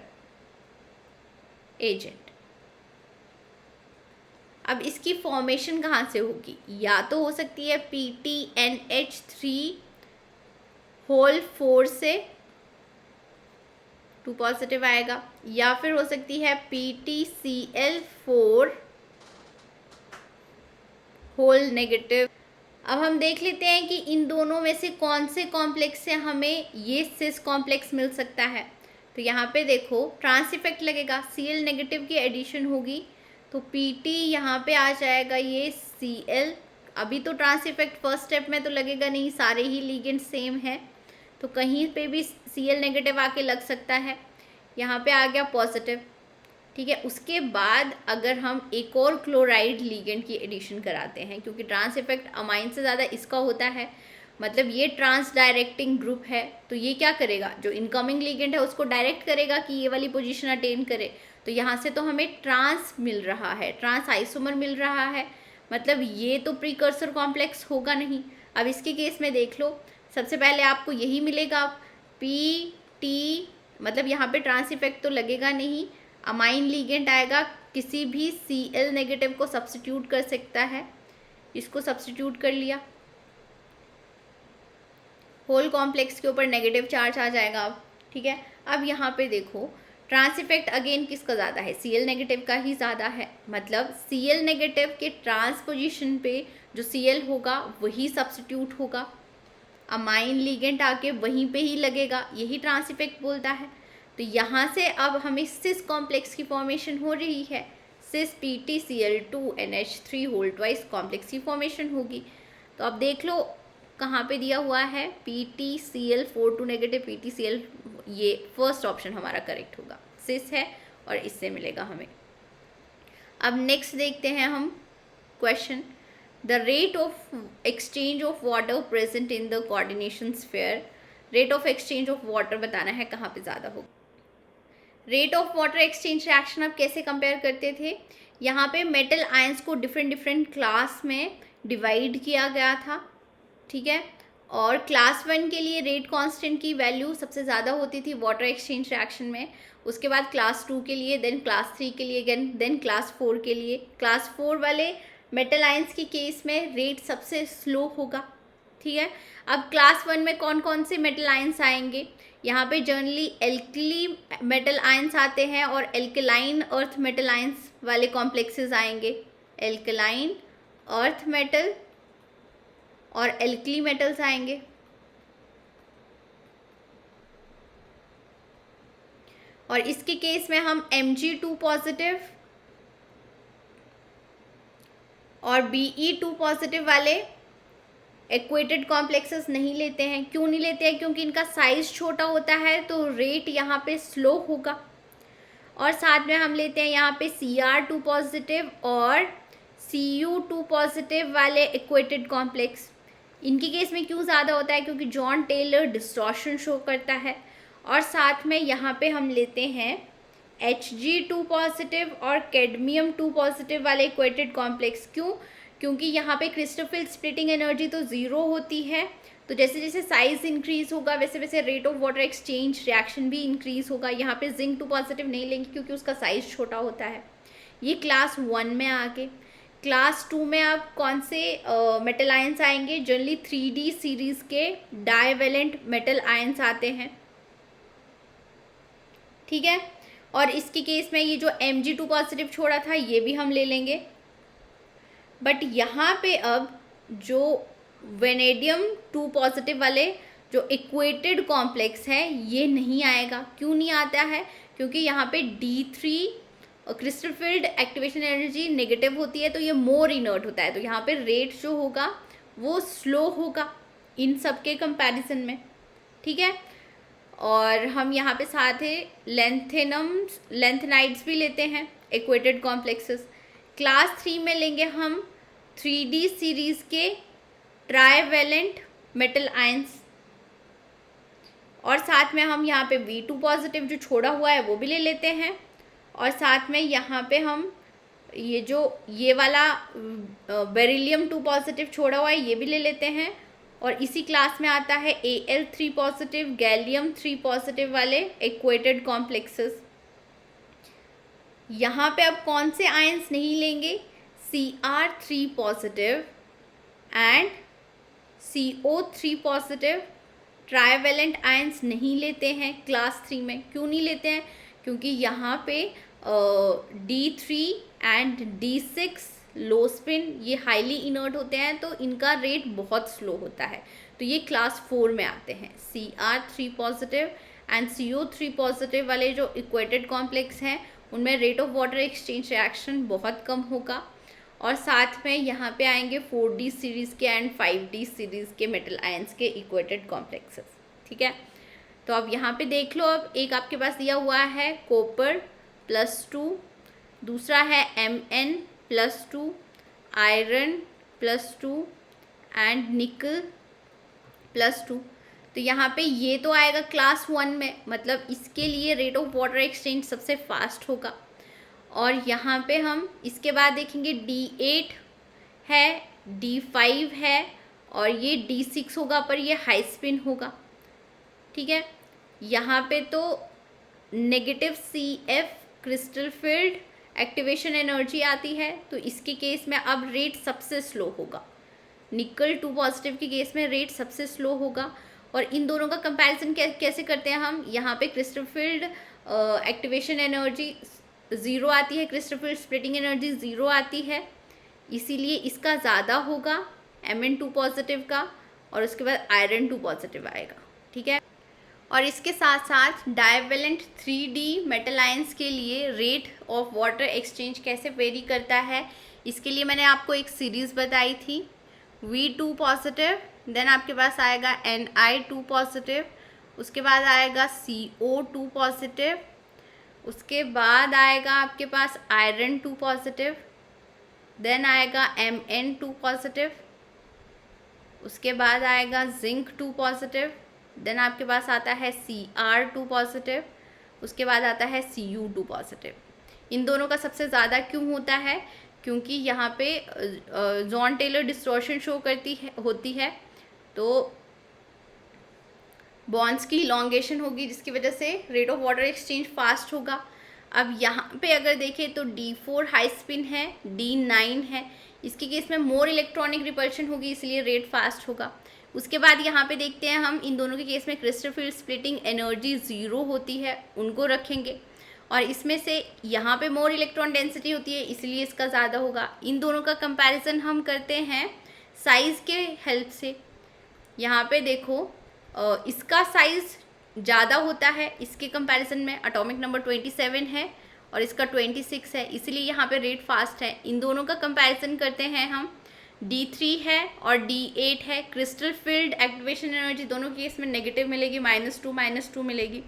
agent. अब इसकी फॉर्मेशन कहाँ से होगी, या तो हो सकती है PTNH3 से 2 पॉजिटिव आएगा, या फिर हो सकती है PTCl4 नेगेटिव। अब हम देख लेते हैं कि इन दोनों में से कौन से कॉम्प्लेक्स से हमें ये सिस कॉम्प्लेक्स मिल सकता है। तो यहाँ पे देखो ट्रांस इफेक्ट लगेगा, Cl नेगेटिव की एडिशन होगी तो PT यहाँ पे आ जाएगा ये Cl। अभी तो ट्रांस इफेक्ट फर्स्ट स्टेप में तो लगेगा नहीं, सारे ही लिगेंड सेम है, तो कहीं पे भी Cl नेगेटिव आके लग सकता है। यहाँ पे आ गया पॉजिटिव, ठीक है। उसके बाद अगर हम एक और क्लोराइड लिगेंड की एडिशन कराते हैं, क्योंकि ट्रांस इफेक्ट अमाइन से ज़्यादा इसका होता है, मतलब ये ट्रांस डायरेक्टिंग ग्रुप है, तो ये क्या करेगा, जो इनकमिंग लिगेंड है उसको डायरेक्ट करेगा कि ये वाली पोजीशन अटेन करे। तो यहाँ से तो हमें ट्रांस मिल रहा है, ट्रांस आइसोमर मिल रहा है, मतलब ये तो प्रीकर्सर कॉम्प्लेक्स होगा नहीं। अब इसके केस में देख लो, सबसे पहले आपको यही मिलेगा PT, मतलब यहाँ पे ट्रांस इफेक्ट तो लगेगा नहीं, अमाइन लिगेंड आएगा, किसी भी Cl नेगेटिव को सब्स्टिट्यूट कर सकता है, इसको सब्स्टिट्यूट कर लिया, होल कॉम्प्लेक्स के ऊपर नेगेटिव चार्ज आ जाएगा अब, ठीक है। अब यहाँ पे देखो ट्रांस इफेक्ट अगेन किसका ज़्यादा है, Cl नेगेटिव का ही ज़्यादा है, मतलब Cl नेगेटिव के ट्रांस पोजीशन पे जो Cl होगा वही सब्स्टिट्यूट होगा, अमाइन लिगेंड आके वहीं पे ही लगेगा, यही ट्रांस इफेक्ट बोलता है। तो यहाँ से अब हमें सिस कॉम्प्लेक्स की फॉर्मेशन हो रही है, सिस PTCl2NH3 होल ट्वाइस कॉम्प्लेक्स की फॉर्मेशन होगी। तो अब देख लो कहाँ पे दिया हुआ है, PTCl4 नेगेटिव PTCl, ये फर्स्ट ऑप्शन हमारा करेक्ट होगा, सिस है और इससे मिलेगा हमें। अब नेक्स्ट देखते हैं हम question, the rate of exchange of water present in the coordination sphere rate of exchange of water बताना है कहाँ पे ज़्यादा होगा। Rate of water exchange reaction आप कैसे कंपेयर करते थे, यहाँ पे मेटल आयंस को डिफरेंट डिफरेंट क्लास में डिवाइड किया गया था, ठीक है। और क्लास 1 के लिए रेट कांस्टेंट की वैल्यू सबसे ज़्यादा होती थी वाटर एक्सचेंज रिएक्शन में, उसके बाद क्लास 2 के लिए, देन क्लास 3 के लिए, देन क्लास 4 के लिए। क्लास 4 वाले मेटल आयंस के केस में रेट सबसे स्लो होगा, ठीक है। अब क्लास 1 में कौन कौन से मेटल आयंस आएंगे, यहाँ पे जनरली एल्कली मेटल आयंस आते हैं और एल्कलाइन अर्थ मेटल आयंस वाले कॉम्प्लेक्सेस आएंगे, एल्कलाइन अर्थ मेटल और एल्कली मेटल्स आएंगे। और इसके केस में हम Mg2 पॉजिटिव और Be2 पॉजिटिव वाले इक्वेटेड कॉम्प्लेक्सेस नहीं लेते हैं। क्यों नहीं लेते हैं, क्योंकि इनका साइज छोटा होता है तो रेट यहाँ पे स्लो होगा। और साथ में हम लेते हैं यहाँ पे Cr2 पॉजिटिव और Cu2 पॉजिटिव वाले इक्वेटेड कॉम्प्लेक्स। इनके केस में क्यों ज़्यादा होता है, क्योंकि जॉन टेलर डिस्टॉर्शन शो करता है। और साथ में यहाँ पे हम लेते हैं Hg2 पॉजिटिव और कैडमियम 2 पॉजिटिव वाले इक्वेटेड कॉम्प्लेक्स। क्यों, क्योंकि यहाँ पे क्रिस्टोफिल स्प्लिटिंग एनर्जी तो ज़ीरो होती है, तो जैसे जैसे साइज इंक्रीज होगा वैसे वैसे rate of water exchange reaction भी इंक्रीज होगा। यहाँ पे जिंक 2 पॉजिटिव नहीं लेंगे क्योंकि उसका साइज छोटा होता है। ये क्लास 1 में आगे। क्लास 2 में आप कौन से मेटल आयंस आएंगे, जनरली 3D सीरीज के डाइवेलेंट मेटल आयंस आते हैं, ठीक है। और इसके केस में ये जो Mg2 पॉजिटिव छोड़ा था ये भी हम ले लेंगे। बट यहाँ पे अब जो वेनेडियम 2 पॉजिटिव वाले जो इक्वेटेड कॉम्प्लेक्स है ये नहीं आएगा। क्यों नहीं आता है, क्योंकि यहाँ पे D3 crystal field activation energy negative होती है तो ये मोर इनर्ट होता है, तो यहाँ पे रेट जो होगा वो स्लो होगा इन सब के कंपैरिजन में, ठीक है। और हम यहाँ पे साथ ही लेंथेनाइड्स भी लेते हैं इक्वेटेड कॉम्प्लेक्सेस। क्लास 3 में लेंगे हम 3D सीरीज के ट्राइवेलेंट मेटल आयंस। और साथ में हम यहाँ पे B2 पॉजिटिव जो छोड़ा हुआ है वो भी ले लेते हैं। और साथ में यहाँ पे हम ये वाला बेरिलियम 2 पॉजिटिव छोड़ा हुआ है ये भी ले लेते हैं। और इसी क्लास में आता है Al3 पॉजिटिव, गैलियम 3 पॉजिटिव वाले इक्वेटेड कॉम्प्लेक्सेस। यहाँ पे अब कौन से आयंस नहीं लेंगे, Cr3 positive and CO3 positive trivalent ions नहीं लेते हैं क्लास 3 में। क्यों नहीं लेते हैं, क्योंकि यहाँ पे D3 and D6 low spin ये हाईली इनर्ट होते हैं तो इनका रेट बहुत स्लो होता है, तो ये क्लास 4 में आते हैं। Cr3 positive and CO3 positive वाले जो इक्वेटेड कॉम्प्लेक्स हैं उनमें rate of water exchange reaction बहुत कम होगा। और साथ में यहाँ पे आएंगे 4D सीरीज़ के एंड 5D सीरीज़ के मेटल आयंस के इक्वेटेड कॉम्प्लेक्सेस, ठीक है। तो अब यहाँ पे देख लो, अब एक आपके पास दिया हुआ है कॉपर +2, दूसरा है Mn+2, आयरन +2 एंड निकल +2। तो यहाँ पे ये तो आएगा क्लास 1 में, मतलब इसके लिए रेट ऑफ वाटर एक्सचेंज सबसे फास्ट होगा। और यहाँ पे हम इसके बाद देखेंगे D8 है, D5 है और ये D6 होगा, पर ये हाई स्पिन होगा, ठीक है। यहाँ पे तो negative CF crystal field activation energy आती है, तो इसके केस में अब रेट सबसे स्लो होगा। निकल 2 पॉजिटिव के केस में रेट सबसे स्लो होगा। और इन दोनों का कंपैरिजन कैसे करते हैं हम, यहाँ पे क्रिस्टल फील्ड एक्टिवेशन एनर्जी 0 आती है, क्रिस्टल फील्ड स्प्लिटिंग एनर्जी 0 आती है, इसीलिए इसका ज़्यादा होगा Mn2 पॉजिटिव का, और उसके बाद आयरन 2 पॉजिटिव आएगा, ठीक है। और इसके साथ साथ डाइवेलेंट 3D मेटल आयंस के लिए रेट ऑफ वाटर एक्सचेंज कैसे वेरी करता है, इसके लिए मैंने आपको एक सीरीज़ बताई थी। V2 पॉजिटिव, देन आपके पास आएगा Ni2 पॉजिटिव, उसके बाद आएगा CO2 पॉजिटिव, उसके बाद आएगा आपके पास आयरन 2 पॉजिटिव, देन आएगा Mn2 पॉजिटिव, उसके बाद आएगा जिंक 2 पॉजिटिव, देन आपके पास आता है Cr2 पॉजिटिव, उसके बाद आता है Cu2 पॉजिटिव। इन दोनों का सबसे ज़्यादा क्यों होता है? क्योंकि यहाँ पे जॉन टेलर डिस्टॉर्शन शो होती है, तो बॉन्ड्स की इलॉन्गेशन होगी, जिसकी वजह से rate of water exchange fast होगा। अब यहाँ पे अगर देखें तो D4 हाई स्पिन है, D9 है, इसके केस में मोर इलेक्ट्रॉनिक रिपल्शन होगी, इसलिए रेट फास्ट होगा। उसके बाद यहाँ पे देखते हैं हम इन दोनों के केस में क्रिस्टल फील्ड स्प्लिटिंग एनर्जी 0 होती है, उनको रखेंगे। और इसमें से यहाँ पे मोर इलेक्ट्रॉन डेंसिटी होती है, इसलिए इसका ज़्यादा होगा। इन दोनों का कंपैरिजन हम करते हैं साइज़ के हेल्प से। यहाँ पे देखो इसका साइज़ ज़्यादा होता है इसके कंपैरिजन में, एटॉमिक नंबर 27 है और इसका 26 है, इसलिए यहाँ पे रेट फास्ट है। इन दोनों का कंपैरिजन करते हैं हम, D3 है और D8 है। क्रिस्टल फील्ड एक्टिवेशन एनर्जी दोनों केस में नेगेटिव मिलेगी, -2 मिलेगी।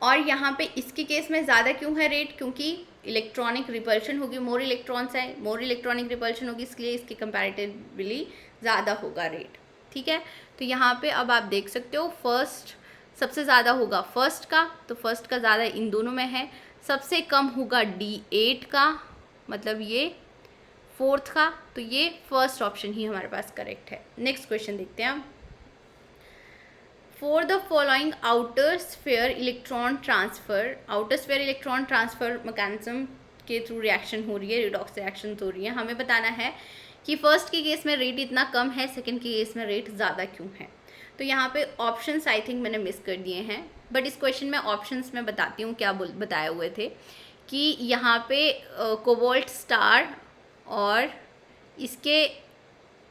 और यहाँ पे इसके केस में ज़्यादा क्यों है रेट? क्योंकि इलेक्ट्रॉनिक रिपल्शन होगी, मोर इलेक्ट्रॉन्स है, मोर इलेक्ट्रॉनिक रिपल्शन होगी, इसलिए इसकी कंपैरेटिवली ज़्यादा होगा रेट। ठीक है, तो यहाँ पे अब आप देख सकते हो फर्स्ट सबसे ज़्यादा होगा फर्स्ट का, तो फर्स्ट का ज़्यादा इन दोनों में है। सबसे कम होगा D8 का, मतलब ये फोर्थ का, तो ये फर्स्ट ऑप्शन ही हमारे पास करेक्ट है। नेक्स्ट क्वेश्चन देखते हैं हम। For the following outer sphere electron transfer mechanism के थ्रू रिएक्शन हो रही है, रिडॉक्स रिएक्शन हो रही है, हमें बताना है कि फर्स्ट के केस में रेट इतना कम है, सेकंड के केस में रेट ज़्यादा क्यों है। तो यहाँ पे ऑप्शंस आई थिंक मैंने मिस कर दिए हैं, बट इस क्वेश्चन में ऑप्शंस में बताती हूँ क्या बताए हुए थे कि यहाँ पे कोबाल्ट स्टार और इसके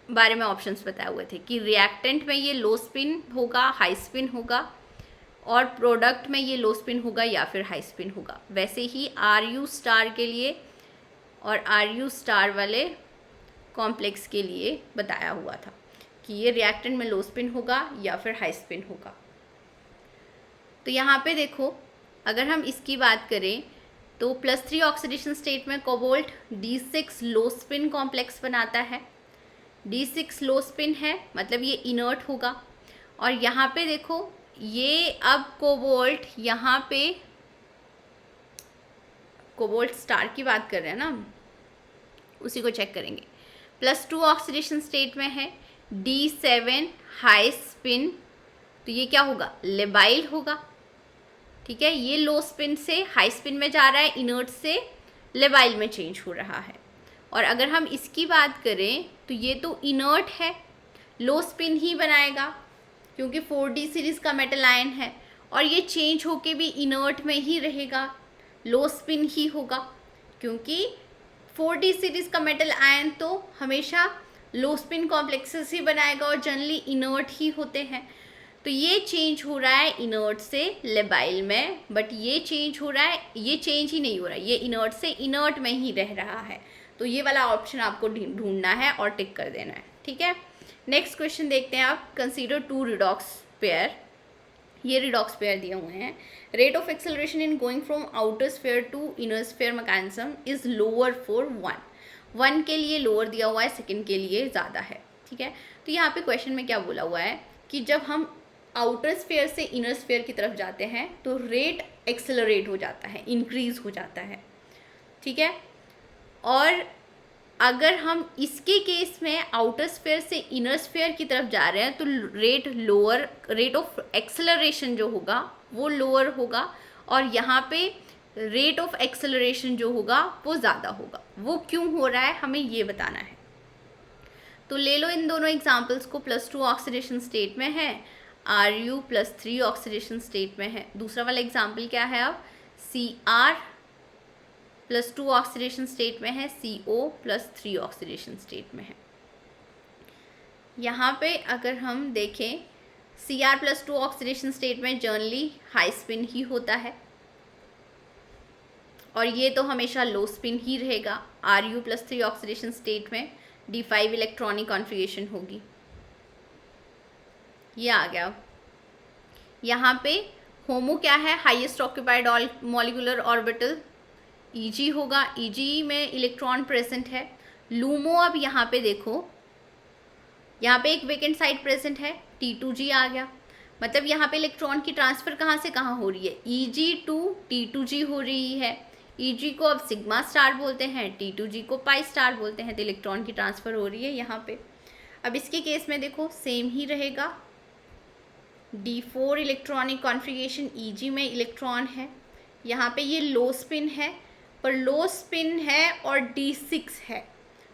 बारे में ऑप्शंस बताए हुए थे कि रिएक्टेंट में ये लो स्पिन होगा, हाई स्पिन होगा, और प्रोडक्ट में ये लो स्पिन होगा या फिर हाई स्पिन होगा। वैसे ही Ru स्टार के लिए और Ru स्टार वाले कॉम्प्लेक्स के लिए बताया हुआ था कि ये रिएक्टेंट में लो स्पिन होगा या फिर हाई स्पिन होगा। तो यहाँ पे देखो, अगर हम इसकी बात करें तो +3 ऑक्सीडेशन स्टेट में कोबाल्ट D6 लो स्पिन कॉम्प्लेक्स बनाता है। D6 लो स्पिन है, मतलब ये इनर्ट होगा। और यहाँ पे देखो, ये अब कोबाल्ट, यहाँ पे कोबाल्ट स्टार की बात कर रहे हैं ना, उसी को चेक करेंगे। +2 ऑक्सीडेशन स्टेट में है, D7 हाई स्पिन, तो ये क्या होगा? लेबाइल होगा। ठीक है, ये लो स्पिन से हाई स्पिन में जा रहा है, इनर्ट से लेबाइल में चेंज हो रहा है। और अगर हम इसकी बात करें तो ये तो इनर्ट है, लो स्पिन ही बनाएगा क्योंकि 4D सीरीज़ का मेटल आयन है, और ये चेंज होके भी इनर्ट में ही रहेगा, लो स्पिन ही होगा, क्योंकि 4D सीरीज़ का मेटल आयन तो हमेशा लो स्पिन कॉम्प्लेक्सेस ही बनाएगा और जनरली इनर्ट ही होते हैं। तो ये चेंज हो रहा है इनर्ट से लेबाइल में, बट ये चेंज हो रहा है, ये चेंज ही नहीं हो रहा है, ये इनर्ट से इनर्ट में ही रह रहा है। तो ये वाला ऑप्शन आपको ढूंढना है और टिक कर देना है। ठीक है, नेक्स्ट क्वेश्चन देखते हैं आप। कंसीडर 2 रिडॉक्स पेयर, ये रिडॉक्स पेयर दिए हुए हैं। Rate of acceleration in going from outer sphere to inner sphere mechanism is lower for 1 के लिए लोअर दिया हुआ है, सेकंड के लिए ज़्यादा है। ठीक है, तो यहाँ पे क्वेश्चन में क्या बोला हुआ है कि जब हम आउटर स्फीयर से इनर स्फीयर की तरफ जाते हैं तो रेट एक्सेलरेट हो जाता है, इंक्रीज हो जाता है। ठीक है, और अगर हम इसके केस में आउटर स्फीयर से इनर स्फीयर की तरफ जा रहे हैं तो रेट ऑफ एक्सेलरेशन जो होगा वो लोअर होगा, और यहाँ पे रेट ऑफ एक्सेलरेशन जो होगा वो ज़्यादा होगा। वो क्यों हो रहा है हमें ये बताना है। तो ले लो इन दोनों एग्जाम्पल्स को। +2 ऑक्सीडेशन स्टेट में है, Ru +3 ऑक्सीडेशन स्टेट में है। दूसरा वाला एग्जाम्पल क्या है, अब Cr +2 ऑक्सीडेशन स्टेट में है, CO +3 ऑक्सीडेशन स्टेट में है। यहाँ पे अगर हम देखें Cr +2 ऑक्सीडेशन स्टेट में जनरली हाई स्पिन ही होता है, और ये तो हमेशा लो स्पिन ही रहेगा। Ru +3 ऑक्सीडेशन स्टेट में D5 इलेक्ट्रॉनिक कॉन्फ़िगरेशन होगी। ये आ गया। यहाँ पे होमो क्या है, highest occupied molecular orbital Eg होगा, Eg में इलेक्ट्रॉन प्रेजेंट है। लूमो, अब यहाँ पे देखो, यहाँ पे एक वेकेंट साइड प्रेजेंट है, T2G आ गया। मतलब यहाँ पे इलेक्ट्रॉन की ट्रांसफ़र कहाँ से कहाँ हो रही है, Eg टू T2G हो रही है। Eg को अब सिग्मा स्टार बोलते हैं, T2G को पाई स्टार बोलते हैं। तो इलेक्ट्रॉन की ट्रांसफ़र हो रही है यहाँ पे। अब इसके केस में देखो सेम ही रहेगा, D4 इलेक्ट्रॉनिक कॉन्फ़िगरेशन, Eg में इलेक्ट्रॉन है, यहाँ पे ये लो स्पिन है, पर लो स्पिन है और D6 है।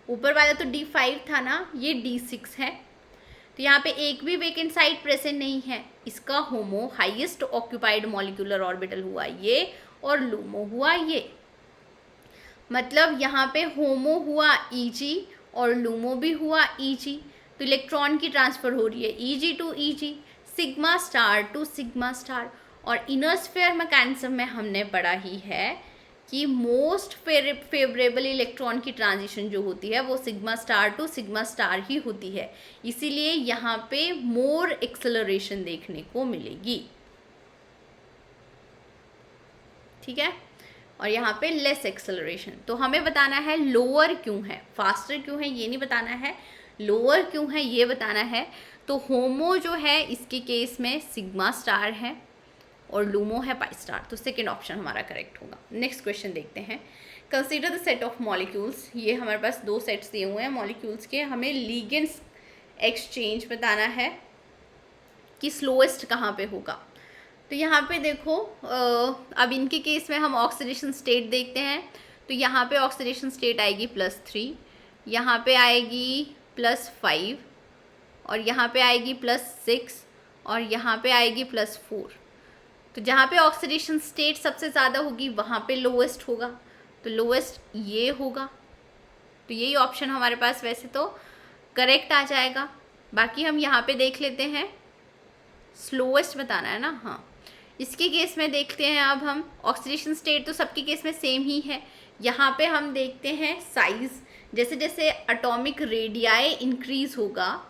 ऊपर वाला तो D5 था ना, ये D6 है। तो यहाँ पे एक भी वेकेंट साइट प्रेजेंट नहीं है। इसका होमो हाईएस्ट ऑक्यूपाइड मॉलिक्यूलर ऑर्बिटल हुआ ये, और लूमो हुआ ये। मतलब यहाँ पे होमो हुआ Eg और लूमो भी हुआ Eg। तो इलेक्ट्रॉन की ट्रांसफ़र हो रही है Eg to Eg, sigma star to sigma star. और इनर स्फीयर मैकेनिज्म में हमने पढ़ा ही है कि मोस्ट फेवरेबल इलेक्ट्रॉन की ट्रांजिशन जो होती है वो sigma star to sigma star ही होती है। इसीलिए यहाँ पे मोर एक्सेलरेशन देखने को मिलेगी, ठीक है। और यहाँ पे लेस एक्सेलरेशन। तो हमें बताना है लोअर क्यों है, फास्टर क्यों है ये नहीं बताना है, लोअर क्यों है ये बताना है। तो होमो जो है इसके केस में सिग्मा स्टार है और लूमो है पाई स्टार। तो सेकेंड ऑप्शन हमारा करेक्ट होगा। नेक्स्ट क्वेश्चन देखते हैं। Consider the set of molecules. ये हमारे पास दो सेट्स दिए हुए हैं मॉलिक्यूल्स के। हमें लिगेंड्स एक्सचेंज बताना है कि स्लोएस्ट कहाँ पे होगा। तो यहाँ पे देखो अब इनके केस में हम ऑक्सीडेशन स्टेट देखते हैं। तो यहाँ पे ऑक्सीडेशन स्टेट आएगी +3, यहाँ पे आएगी +5, और यहाँ पे आएगी +6, और यहाँ पे आएगी +4। तो जहाँ पे ऑक्सीडेशन स्टेट सबसे ज़्यादा होगी वहाँ पे लोएस्ट होगा। तो लोएस्ट ये होगा। तो यही ऑप्शन हमारे पास वैसे तो करेक्ट आ जाएगा। बाकी हम यहाँ पे देख लेते हैं, स्लोएस्ट बताना है ना। हाँ, इसके केस में देखते हैं अब हम। ऑक्सीडेशन स्टेट तो सबके केस में सेम ही है। यहाँ पे हम देखते हैं साइज़, जैसे जैसे एटॉमिक रेडियाई इंक्रीज होगा,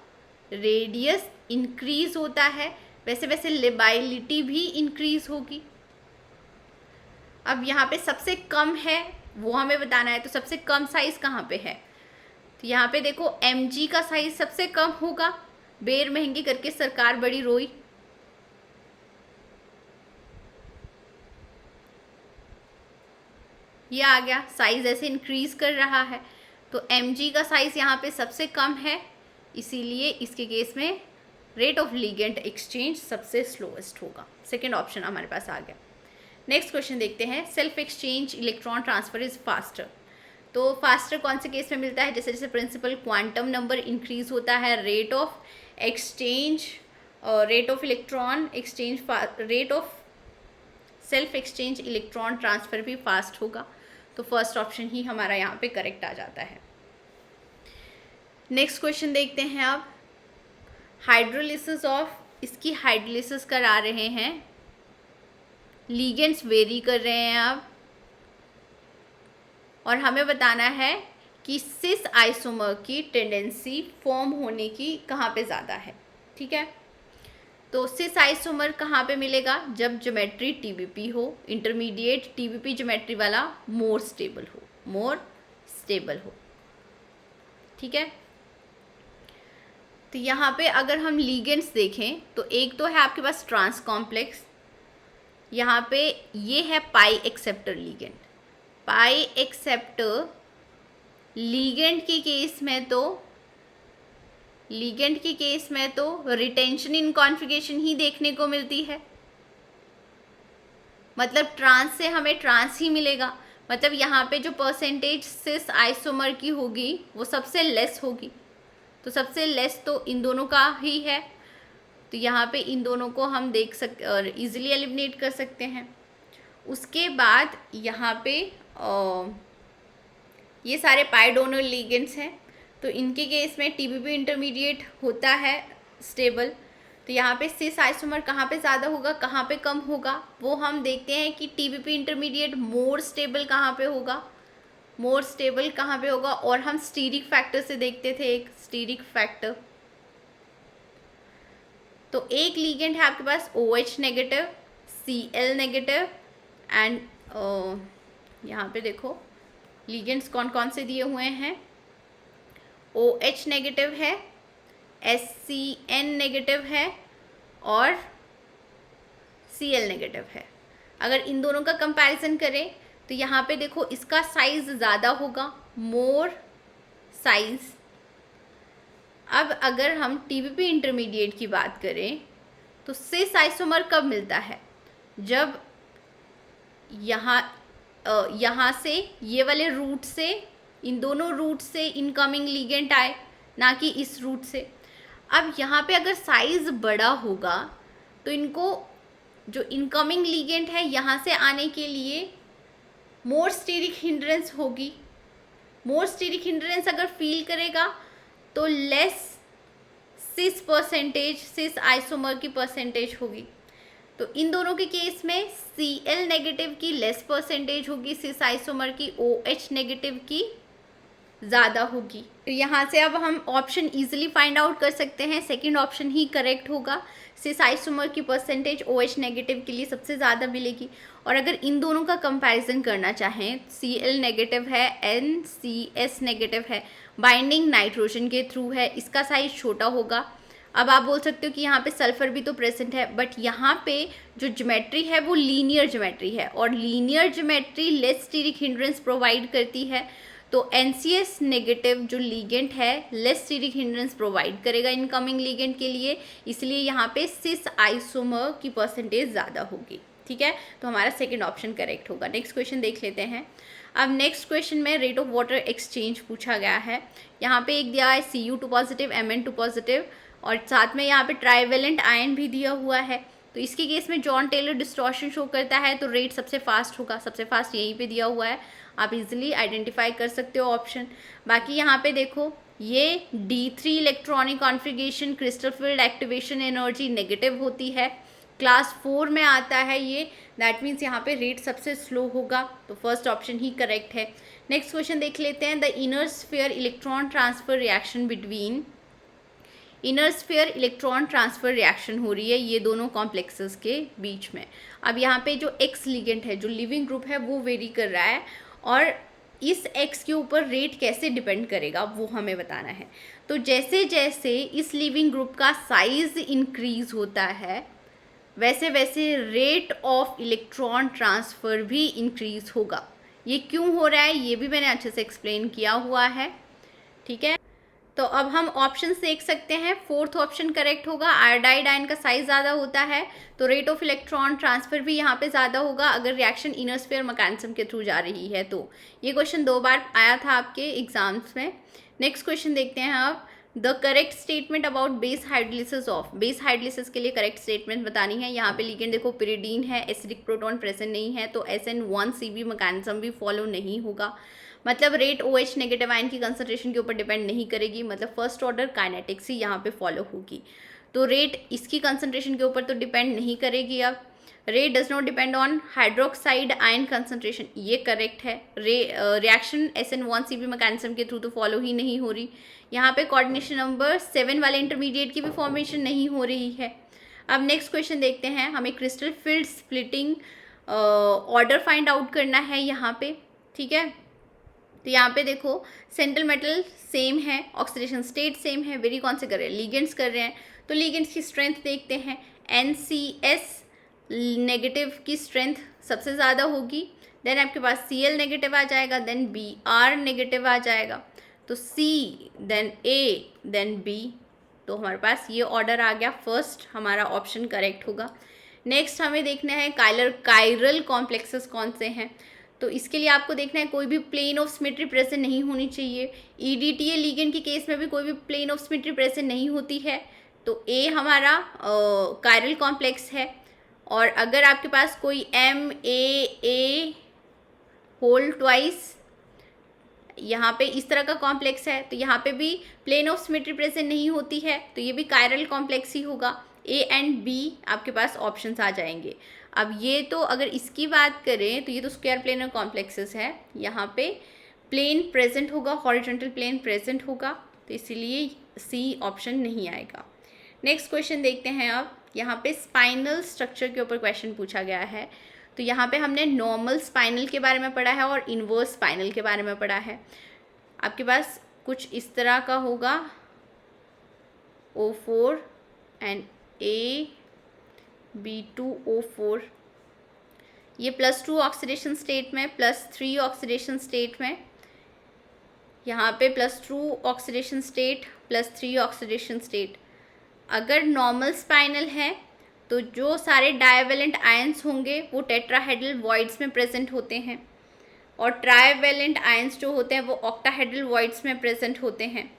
रेडियस इंक्रीज होता है, वैसे वैसे लेबाइलिटी भी इंक्रीज होगी। अब यहाँ पे सबसे कम है वो हमें बताना है। तो सबसे कम साइज़ कहाँ पे है, तो यहाँ पे देखो Mg का साइज़ सबसे कम होगा। बेर महंगी करके सरकार बड़ी रोई। ये आ गया, साइज़ ऐसे इंक्रीज कर रहा है। तो Mg का साइज़ यहाँ पे सबसे कम है, इसीलिए इसके केस में रेट ऑफ लिगेंड एक्सचेंज सबसे स्लोएस्ट होगा। सेकेंड ऑप्शन हमारे पास आ गया। नेक्स्ट क्वेश्चन देखते हैं। Self exchange electron transfer is faster. तो फास्टर कौन से केस में मिलता है, जैसे जैसे प्रिंसिपल क्वांटम नंबर इंक्रीज होता है, rate of exchange, rate of electron exchange, rate of self exchange electron transfer भी फास्ट होगा। तो फर्स्ट ऑप्शन ही हमारा यहाँ पे करेक्ट आ जाता है। नेक्स्ट क्वेश्चन देखते हैं अब। हाइड्रोलिसिस ऑफ, इसकी हाइड्रोलिसिस करा रहे हैं, लिगेंड्स वेरी कर रहे हैं अब, और हमें बताना है कि सिस आइसोमर की टेंडेंसी फॉर्म होने की कहाँ पे ज़्यादा है, ठीक है। तो सिस आइसोमर कहाँ पे मिलेगा, जब ज्योमेट्री TBP हो, इंटरमीडिएट TBP ज्योमेट्री वाला मोर स्टेबल हो, ठीक है। तो यहाँ पे अगर हम लिगेंड्स देखें तो एक तो है आपके पास ट्रांस कॉम्प्लेक्स, यहाँ पे ये है पाई एक्सेप्टर लिगेंड। पाई एक्सेप्टर लिगेंड के केस में तो रिटेंशन इन कॉन्फ़िगरेशन ही देखने को मिलती है। मतलब ट्रांस से हमें ट्रांस ही मिलेगा। मतलब यहाँ पे जो परसेंटेज सिस आइसोमर की होगी वो सबसे लेस होगी। तो सबसे लेस तो इन दोनों का ही है। तो यहाँ पे इन दोनों को हम देख सकते और इजीली एलिमिनेट कर सकते हैं। उसके बाद यहाँ पे ये सारे पाई डोनर लिगेंड्स हैं। तो इनके केस में TBP इंटरमीडिएट होता है स्टेबल। तो यहाँ पे सिस आइसोमर कहाँ पे ज़्यादा होगा, कहाँ पे कम होगा, वो हम देखते हैं कि TBP इंटरमीडिएट मोर स्टेबल कहाँ पे होगा, और हम स्टीरिक फैक्टर से देखते थे, एक स्टीरिक फैक्टर। तो एक लिगेंड है आपके पास OH negative, Cl negative, and यहाँ पे देखो लिगेंड्स कौन कौन से दिए हुए हैं। OH नेगेटिव है, SCN नेगेटिव है, और Cl नेगेटिव है। अगर इन दोनों का कंपैरिजन करें तो यहाँ पे देखो इसका साइज ज़्यादा होगा, मोर साइज। अब अगर हम TBP इंटरमीडिएट की बात करें तो सिस आइसोमर कब मिलता है? जब यहाँ से ये वाले रूट से, इन दोनों रूट से इनकमिंग लिगेंड आए, ना कि इस रूट से। अब यहाँ पे अगर साइज बड़ा होगा तो इनको जो इनकमिंग लिगेंड है यहाँ से आने के लिए मोर स्टीरिक हिंड्रेंस होगी। मोर स्टीरिक हिंड्रेंस अगर फील करेगा तो लेस सिस परसेंटेज, सिस आइसोमर की परसेंटेज होगी। तो इन दोनों के केस में Cl नेगेटिव की लेस परसेंटेज होगी, सिस आइसोमर की OH नेगेटिव की ज़्यादा होगी। तो यहाँ से अब हम ऑप्शन इजीली फाइंड आउट कर सकते हैं, सेकंड ऑप्शन ही करेक्ट होगा। सिस आइसोमर की परसेंटेज OH नेगेटिव के लिए सबसे ज़्यादा मिलेगी। और अगर इन दोनों का कंपैरिजन करना चाहें, Cl नेगेटिव है, NCS नेगेटिव है, बाइंडिंग नाइट्रोजन के थ्रू है, इसका साइज छोटा होगा। अब आप बोल सकते हो कि यहाँ पे सल्फर भी तो प्रेजेंट है, बट यहाँ पे जो ज्योमेट्री है वो लीनियर ज्योमेट्री है, और linear geometry less steric hindrance provide करती है। तो NCS नेगेटिव जो लिगेंड है लेस स्टीरिक हिंड्रेंस प्रोवाइड करेगा इनकमिंग लिगेंड के लिए, इसलिए यहाँ पे सिस आइसोमर की परसेंटेज ज़्यादा होगी। ठीक है, तो हमारा सेकंड ऑप्शन करेक्ट होगा। नेक्स्ट क्वेश्चन देख लेते हैं। अब नेक्स्ट क्वेश्चन में रेट ऑफ वाटर एक्सचेंज पूछा गया है। यहाँ पे एक दिया है Cu2 पॉजिटिव, Mn2 पॉजिटिव, और साथ में यहाँ पे ट्राइवेलेंट आयन भी दिया हुआ है। तो इसके केस में जॉन टेलर डिस्टॉर्शन शो करता है, तो रेट सबसे फास्ट होगा। सबसे फास्ट यहीं पे दिया हुआ है, आप इजीली आइडेंटिफाई कर सकते हो ऑप्शन। बाकी यहाँ पे देखो ये D3 electronic configuration crystal field activation energy negative होती है, क्लास 4 में आता है ये, दैट मीन्स यहाँ पे रेट सबसे स्लो होगा। तो फर्स्ट ऑप्शन ही करेक्ट है। नेक्स्ट क्वेश्चन देख लेते हैं। The inner sphere electron transfer reaction between, inner sphere electron transfer reaction हो रही है ये दोनों कॉम्प्लेक्सेस के बीच में। अब यहाँ पे जो एक्स लिगेंड है, जो लिविंग ग्रुप है, वो वेरी कर रहा है, और इस एक्स के ऊपर रेट कैसे डिपेंड करेगा वो हमें बताना है। तो जैसे जैसे इस लिविंग ग्रुप का साइज इंक्रीज होता है वैसे वैसे रेट ऑफ इलेक्ट्रॉन ट्रांसफ़र भी इंक्रीज होगा। ये क्यों हो रहा है ये भी मैंने अच्छे से एक्सप्लेन किया हुआ है। ठीक है, तो अब हम ऑप्शन देख सकते हैं। फोर्थ ऑप्शन करेक्ट होगा। आयोडाइड आयन का साइज ज़्यादा होता है तो रेट ऑफ इलेक्ट्रॉन ट्रांसफर भी यहाँ पे ज़्यादा होगा अगर रिएक्शन इनर स्फीयर मैकेनिज्म के थ्रू जा रही है। तो ये क्वेश्चन 2 बार आया था आपके एग्जाम्स में। नेक्स्ट क्वेश्चन देखते हैं अब। The correct statement about base hydrolysis of, base hydrolysis के लिए करेक्ट स्टेटमेंट बतानी है। यहाँ पे लिगेंड देखो पिरिडीन है, एसिडिक प्रोटॉन प्रेजेंट नहीं है, तो SN1Cb मैकेनिज्म भी फॉलो नहीं होगा। मतलब रेट OH नेगेटिव आयन की कंसंट्रेशन के ऊपर डिपेंड नहीं करेगी, मतलब फर्स्ट ऑर्डर काइनेटिक्स ही यहाँ पे फॉलो होगी। तो रेट इसकी कंसंट्रेशन के ऊपर तो डिपेंड नहीं करेगी। अब rate does not depend on hydroxide ion concentration, ये करेक्ट है। रिएक्शन SN1Cb मैकेनिज्म के थ्रू तो फॉलो ही नहीं हो रही। यहाँ पे कोऑर्डिनेशन नंबर 7 वाले इंटरमीडिएट की भी फॉर्मेशन नहीं हो रही है। अब नेक्स्ट क्वेश्चन देखते हैं। हमें crystal field splitting order find out करना है यहाँ पे। ठीक है, तो यहाँ पे देखो सेंट्रल मेटल सेम है, ऑक्सीडेशन स्टेट सेम है, वेरी कौन से कर रहे हैं, लिगेंड्स कर रहे हैं। तो लिगेंड्स की स्ट्रेंथ देखते हैं। NCS नेगेटिव की स्ट्रेंथ सबसे ज़्यादा होगी, देन आपके पास Cl नेगेटिव आ जाएगा, देन Br नेगेटिव आ जाएगा, तो C then A then B। तो हमारे पास ये ऑर्डर आ गया, फर्स्ट हमारा ऑप्शन करेक्ट होगा। नेक्स्ट हमें देखना है कायरल कॉम्प्लेक्सेस कौन से हैं। तो इसके लिए आपको देखना है कोई भी प्लेन ऑफ सिमेट्री प्रेजेंट नहीं होनी चाहिए। EDTA लिगेंड के केस में भी कोई भी प्लेन ऑफ सिमेट्री प्रेजेंट नहीं होती है, तो A हमारा कायरल कॉम्प्लेक्स है। और अगर आपके पास कोई MAA होल ट्वाइस यहाँ पे इस तरह का कॉम्प्लेक्स है तो यहाँ पे भी प्लेन ऑफ सिमेट्री प्रेजेंट नहीं होती है, तो ये भी कायरल कॉम्प्लेक्स ही होगा। A एंड B आपके पास ऑप्शंस आ जाएंगे। अब ये तो अगर इसकी बात करें तो ये तो स्क्वायर प्लेनर कॉम्प्लेक्सेस है, यहाँ पे प्लेन प्रेजेंट होगा, हॉरिजॉन्टल प्लेन प्रेजेंट होगा, तो इसीलिए C ऑप्शन नहीं आएगा। नेक्स्ट क्वेश्चन देखते हैं। अब यहाँ पे स्पाइनल स्ट्रक्चर के ऊपर क्वेश्चन पूछा गया है। तो यहाँ पे हमने नॉर्मल स्पाइनल के बारे में पढ़ा है और इन्वर्स स्पाइनल के बारे में पढ़ा है। आपके पास कुछ इस तरह का होगा, O4 एंड A B2O4, ये +2 ऑक्सीडेशन स्टेट में, +3 ऑक्सीडेशन स्टेट में, यहाँ पे +2 ऑक्सीडेशन स्टेट, +3 ऑक्सीडेशन स्टेट। अगर नॉर्मल स्पाइनल है तो जो सारे डाइवेलेंट आयंस होंगे वो टेट्राहेड्रल वॉइड्स में प्रेजेंट होते हैं, और ट्राइवेलेंट आयंस जो होते हैं वो ऑक्टाहेड्रल वॉइड्स में प्रेजेंट होते हैं,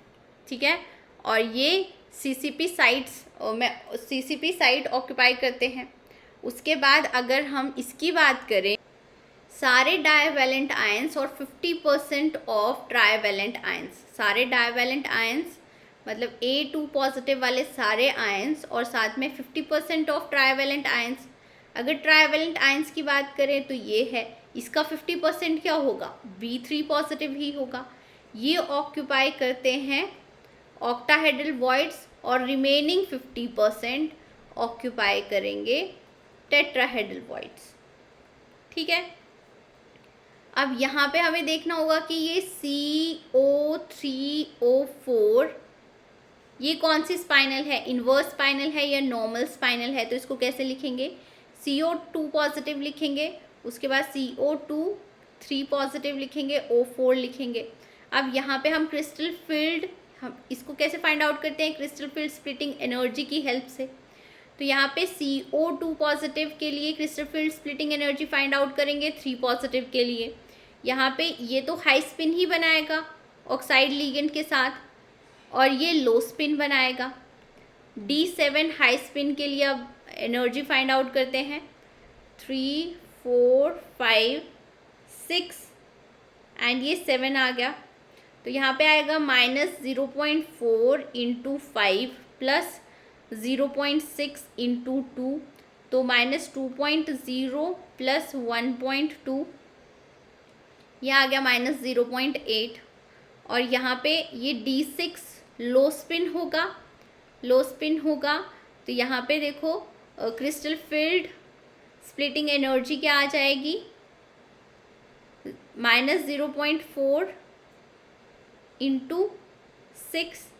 ठीक है। और ये सीसीपी साइट ऑक्यूपाई करते हैं। उसके बाद अगर हम इसकी बात करें, सारे डाइवेलेंट आयंस और 50% ऑफ ट्राइवेलेंट आयंस, सारे डाइवेलेंट आयंस मतलब A2 पॉजिटिव वाले सारे आयंस और साथ में 50% ऑफ ट्राइवेलेंट आयंस। अगर ट्राइवेलेंट आयंस की बात करें तो ये है, इसका 50% क्या होगा, B3 पॉजिटिव ही होगा। ये ऑक्यूपाई करते हैं ऑक्टाहेड्रल वॉइड्स और रिमेनिंग 50% ऑक्यूपाई करेंगे टेट्राहेड्रल वॉइड्स, ठीक है। अब यहाँ पे हमें देखना होगा कि ये CO3O4 ये कौन सी स्पाइनल है, इन्वर्स स्पाइनल है या नॉर्मल स्पाइनल है। तो इसको कैसे लिखेंगे, CO2 पॉजिटिव लिखेंगे, उसके बाद CO2 3 पॉजिटिव लिखेंगे, O4 लिखेंगे। अब यहाँ पे हम क्रिस्टल फील्ड, हम इसको कैसे फाइंड आउट करते हैं, क्रिस्टल फील्ड स्प्लिटिंग एनर्जी की हेल्प से। तो यहाँ पे CO2 पॉजिटिव के लिए crystal field splitting energy find out करेंगे 3 पॉजिटिव के लिए। यहाँ पे ये तो हाई स्पिन ही बनाएगा ऑक्साइड लिगेंड के साथ, और ये लो स्पिन बनाएगा। D7 हाई स्पिन के लिए अब एनर्जी फाइंड आउट करते हैं, 3 4 5 6 एंड ये 7 आ गया। तो यहाँ पे आएगा -0.4 इंटू 5 प्लस 0.6 इंटू 2, तो -2.0 प्लस 1.2, यह आ गया -0.8। और यहाँ पे ये D6 लो स्पिन होगा, लो स्पिन होगा। तो यहाँ पे देखो क्रिस्टल फील्ड स्प्लिटिंग एनर्जी क्या आ जाएगी, -0.4 इंटू 6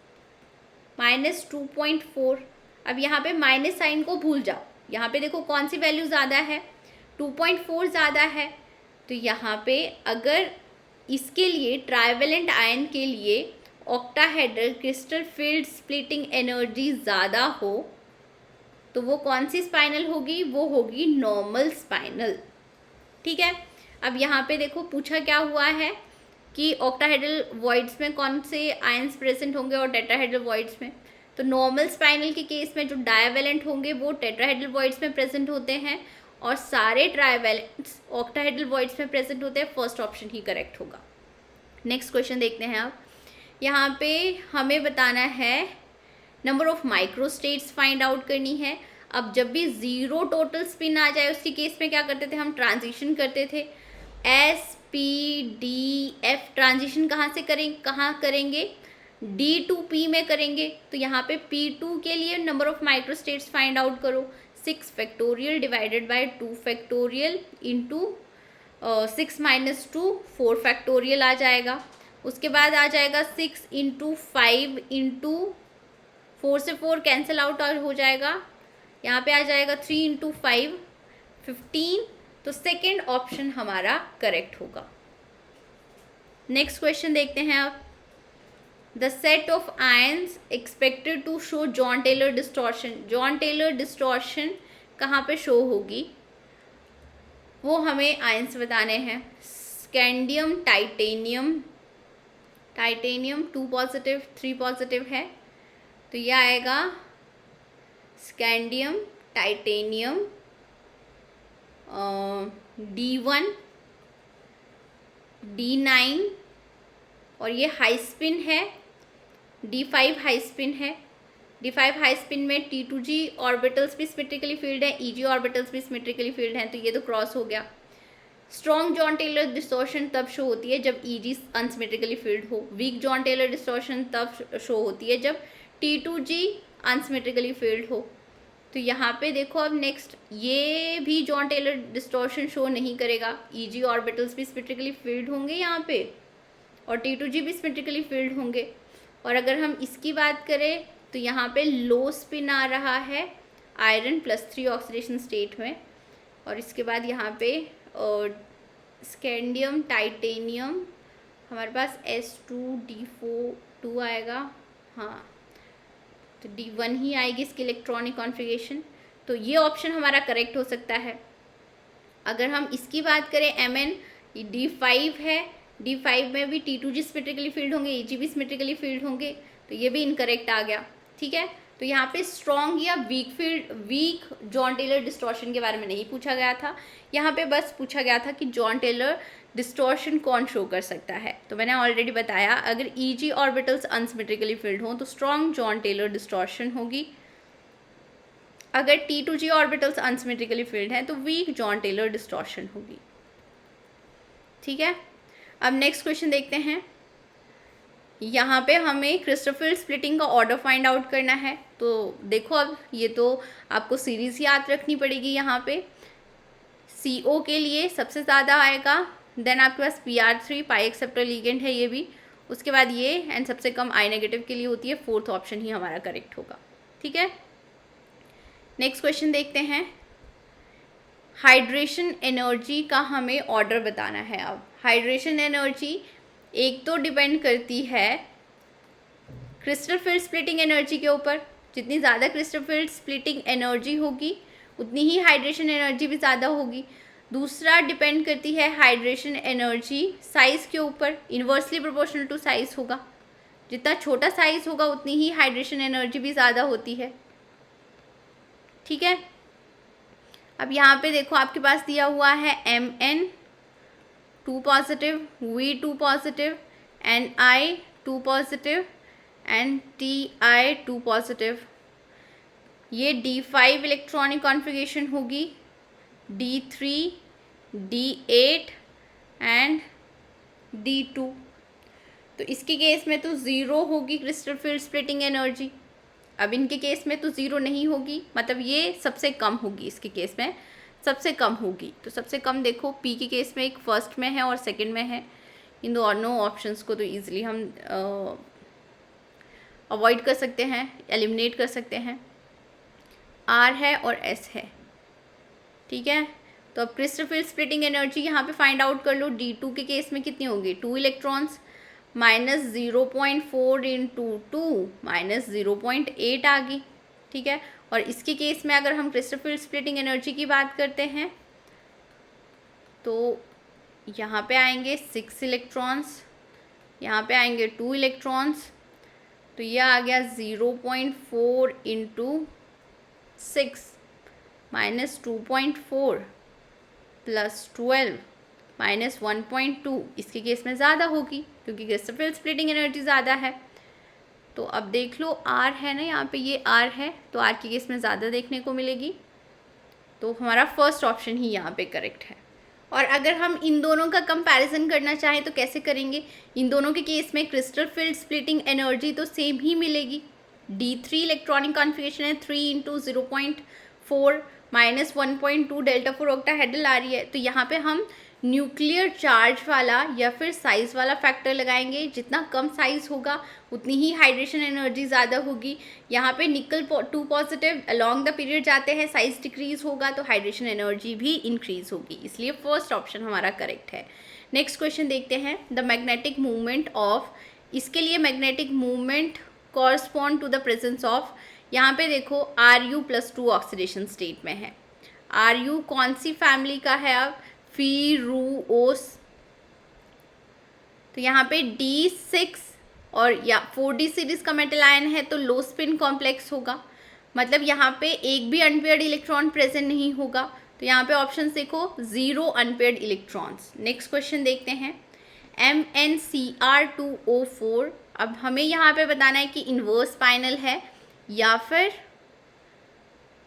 -2.4। अब यहाँ पे माइनस साइन को भूल जाओ, यहाँ पे देखो कौन सी वैल्यू ज़्यादा है, 2.4 ज़्यादा है। तो यहाँ पे अगर इसके लिए ट्राइवेलेंट आयन के लिए octahedral crystal field splitting energy ज़्यादा हो तो वो कौन सी स्पाइनल होगी, वो होगी नॉर्मल स्पाइनल, ठीक है। अब यहाँ पे देखो पूछा क्या हुआ है कि ऑक्टाहेड्रल वॉइड्स में कौन से आयंस प्रेजेंट होंगे और टेट्राहेड्रल वॉइड्स में। तो नॉर्मल स्पाइनल के केस में जो डाइवेलेंट होंगे वो टेट्राहेड्रल वॉइड्स में प्रेजेंट होते हैं, और सारे ट्राइवेलेंट्स ऑक्टाहेड्रल वॉइड्स में प्रेजेंट होते हैं। फर्स्ट ऑप्शन ही करेक्ट होगा। नेक्स्ट क्वेश्चन देखते हैं। अब यहाँ पे हमें बताना है number of microstates find out करनी है। अब जब भी 0 टोटल स्पिन आ जाए उसके केस में क्या करते थे, हम ट्रांजिशन करते थे, SPDF ट्रांजिशन कहाँ करेंगे, D to P में करेंगे। तो यहाँ पे P2 के लिए number of microstates find out करो, 6 factorial divided by 2 factorial into 6 - 2 4 factorial आ जाएगा। उसके बाद आ जाएगा 6 इंटू 5 इंटू 4 से 4 कैंसिल आउट हो जाएगा, यहाँ पे आ जाएगा 3 इंटू 5 15। तो सेकेंड ऑप्शन हमारा करेक्ट होगा। नेक्स्ट क्वेश्चन देखते हैं। अब the set of ions expected to show Jahn Teller distortion, Jahn Teller distortion कहाँ पे शो होगी वो हमें आयंस बताने हैं। Scandium titanium, titanium 2 positive 3 positive है, तो यह आएगा स्कैंडियम टाइटेनियम D1 D9, और ये हाई स्पिन है, D5 हाई स्पिन है। D5 हाई स्पिन में T2G ऑर्बिटल्स भी सिमेट्रिकली फील्ड है, EG ऑर्बिटल्स भी सिमेट्रिकली फील्ड हैं, तो ये तो क्रॉस हो गया। स्ट्रॉन्ग जॉन टेलर डिस्टॉर्शन तब शो होती है जब EG अनसिमेट्रिकली फील्ड हो, वीक जॉन टेलर डिस्टॉर्शन तब शो होती है जब T2G अनसिमेट्रिकली फील्ड हो। तो यहाँ पे देखो अब नेक्स्ट ये भी जॉन टेलर डिस्टॉर्शन शो नहीं करेगा, EG ऑर्बिटल्स भी सिमेट्रिकली फील्ड होंगे यहाँ पे, और T2G भी सिमेट्रिकली फील्ड होंगे। और अगर हम इसकी बात करें तो यहाँ पे लो स्पिन आ रहा है, आयरन +3 ऑक्सीडेशन स्टेट में, और इसके बाद यहाँ पे स्कैंडियम टाइटेनियम हमारे पास S2D4 आएगा, हाँ तो D1 ही आएगी इसकी इलेक्ट्रॉनिक कॉन्फ़िगरेशन। तो ये ऑप्शन हमारा करेक्ट हो सकता है। अगर हम इसकी बात करें Mn, D5 है, D5 में भी T2G सिमेट्रिकली फील्ड होंगे, Eg भी सिमेट्रिकली फील्ड होंगे, तो ये भी इनकरेक्ट आ गया। ठीक है, तो यहाँ पे स्ट्रॉन्ग या वीक जॉन टेलर डिस्टॉर्शन के बारे में नहीं पूछा गया था, यहाँ पे बस पूछा गया था कि जॉन टेलर डिस्टॉर्शन कौन शो कर सकता है। तो मैंने ऑलरेडी बताया, अगर Eg ऑर्बिटल्स अनसिमेट्रिकली फील्ड हों तो स्ट्रॉन्ग जॉन टेलर डिस्टॉर्शन होगी, अगर T2G ऑर्बिटल्स अनसिमेट्रिकली फील्ड हैं तो वीक जॉन टेलर डिस्टॉर्शन होगी। ठीक है, अब नेक्स्ट क्वेश्चन देखते हैं। यहाँ पे हमें क्रिस्टोफर स्प्लिटिंग का ऑर्डर फाइंड आउट करना है। तो देखो, अब ये तो आपको सीरीज याद रखनी पड़ेगी। यहाँ पे CO के लिए सबसे ज़्यादा आएगा, देन आपके पास PR3 पाई एक्सेप्टर लिगेंड है ये भी, उसके बाद ये, एंड सबसे कम I नेगेटिव के लिए होती है। फोर्थ ऑप्शन ही हमारा करेक्ट होगा। ठीक है, नेक्स्ट क्वेश्चन देखते हैं। हाइड्रेशन एनर्जी का हमें ऑर्डर बताना है। अब हाइड्रेशन एनर्जी एक तो डिपेंड करती है क्रिस्टल फील्ड स्प्लिटिंग एनर्जी के ऊपर, जितनी ज़्यादा क्रिस्टल फील्ड स्प्लिटिंग एनर्जी होगी उतनी ही हाइड्रेशन एनर्जी भी ज़्यादा होगी। दूसरा डिपेंड करती है हाइड्रेशन एनर्जी साइज़ के ऊपर, इन्वर्सली प्रोपोर्शनल टू साइज़ होगा, जितना छोटा साइज़ होगा उतनी ही हाइड्रेशन एनर्जी भी ज़्यादा होती है। ठीक है, अब यहाँ पे देखो आपके पास दिया हुआ है Mn 2 positive, V2 positive, Ni 2 positive and Ti 2 positive. ये D5 इलेक्ट्रॉनिक कॉन्फ़िगरेशन होगी, D3, D8 एंड D2। तो इसके केस में तो 0 होगी क्रिस्टल फील्ड स्प्लिटिंग एनर्जी। अब इनके केस में तो 0 नहीं होगी, मतलब ये सबसे कम होगी, इसके केस में सबसे कम होगी। तो सबसे कम देखो P के केस में एक फर्स्ट में है और सेकंड में है। इन दोनों ऑप्शंस को तो ईजिली हम अवॉइड कर सकते हैं, एलिमिनेट कर सकते हैं। R है और S है। ठीक है, तो अब क्रिस्टल फील्ड स्प्लिटिंग एनर्जी यहाँ पे फाइंड आउट कर लो। D2 के केस में कितनी होगी, 2 इलेक्ट्रॉन्स, -0.4 इंटू 2 -0.8 आ गई। ठीक है, और इसके केस में अगर हम क्रिस्टल फील्ड स्प्लिटिंग एनर्जी की बात करते हैं तो यहाँ पे आएंगे 6 इलेक्ट्रॉन्स, यहाँ पे आएंगे 2 इलेक्ट्रॉन्स, तो ये आ गया 0.4 इंटू 6 -2.4 प्लस 12 -1.2। इसके केस में ज़्यादा होगी क्योंकि क्रिस्टल फील्ड स्प्लिटिंग एनर्जी ज़्यादा है। तो अब देख लो R है ना, यहाँ पे ये R है, तो R के केस में ज़्यादा देखने को मिलेगी। तो हमारा फर्स्ट ऑप्शन ही यहाँ पे करेक्ट है। और अगर हम इन दोनों का कंपैरिजन करना चाहें तो कैसे करेंगे, इन दोनों के केस में क्रिस्टल फील्ड स्प्लिटिंग एनर्जी तो सेम ही मिलेगी। D3 इलेक्ट्रॉनिक कॉन्फ़िगरेशन है, 3 इंटू 0.4 -1.2 डेल्टा 4 ऑक्टाहेड्रल आ रही है। तो यहाँ पे हम न्यूक्लियर चार्ज वाला या फिर साइज़ वाला फैक्टर लगाएंगे। जितना कम साइज़ होगा उतनी ही हाइड्रेशन एनर्जी ज़्यादा होगी। यहाँ पे निकल 2 पॉजिटिव अलॉन्ग द पीरियड जाते हैं, साइज़ डिक्रीज़ होगा तो हाइड्रेशन एनर्जी भी इंक्रीज़ होगी, इसलिए फर्स्ट ऑप्शन हमारा करेक्ट है। नेक्स्ट क्वेश्चन देखते हैं। द मैग्नेटिक मूवमेंट ऑफ, इसके लिए magnetic movement correspond to the presence of, यहाँ पे देखो Ru+2 ऑक्सीडेशन स्टेट में है। Ru कौन सी फैमिली का है, अब फीरूओस। तो यहाँ पे D6 और या 4D सीरीज का मेटल आयन है तो लो स्पिन कॉम्प्लेक्स होगा, मतलब यहाँ पे एक भी अनपेयर्ड इलेक्ट्रॉन प्रेजेंट नहीं होगा। तो यहाँ पे ऑप्शन देखो 0 अनपेयर्ड इलेक्ट्रॉन्स। नेक्स्ट क्वेश्चन देखते हैं। MnCr2O4। अब हमें यहाँ पे बताना है कि इन्वर्स स्पाइनल है या फिर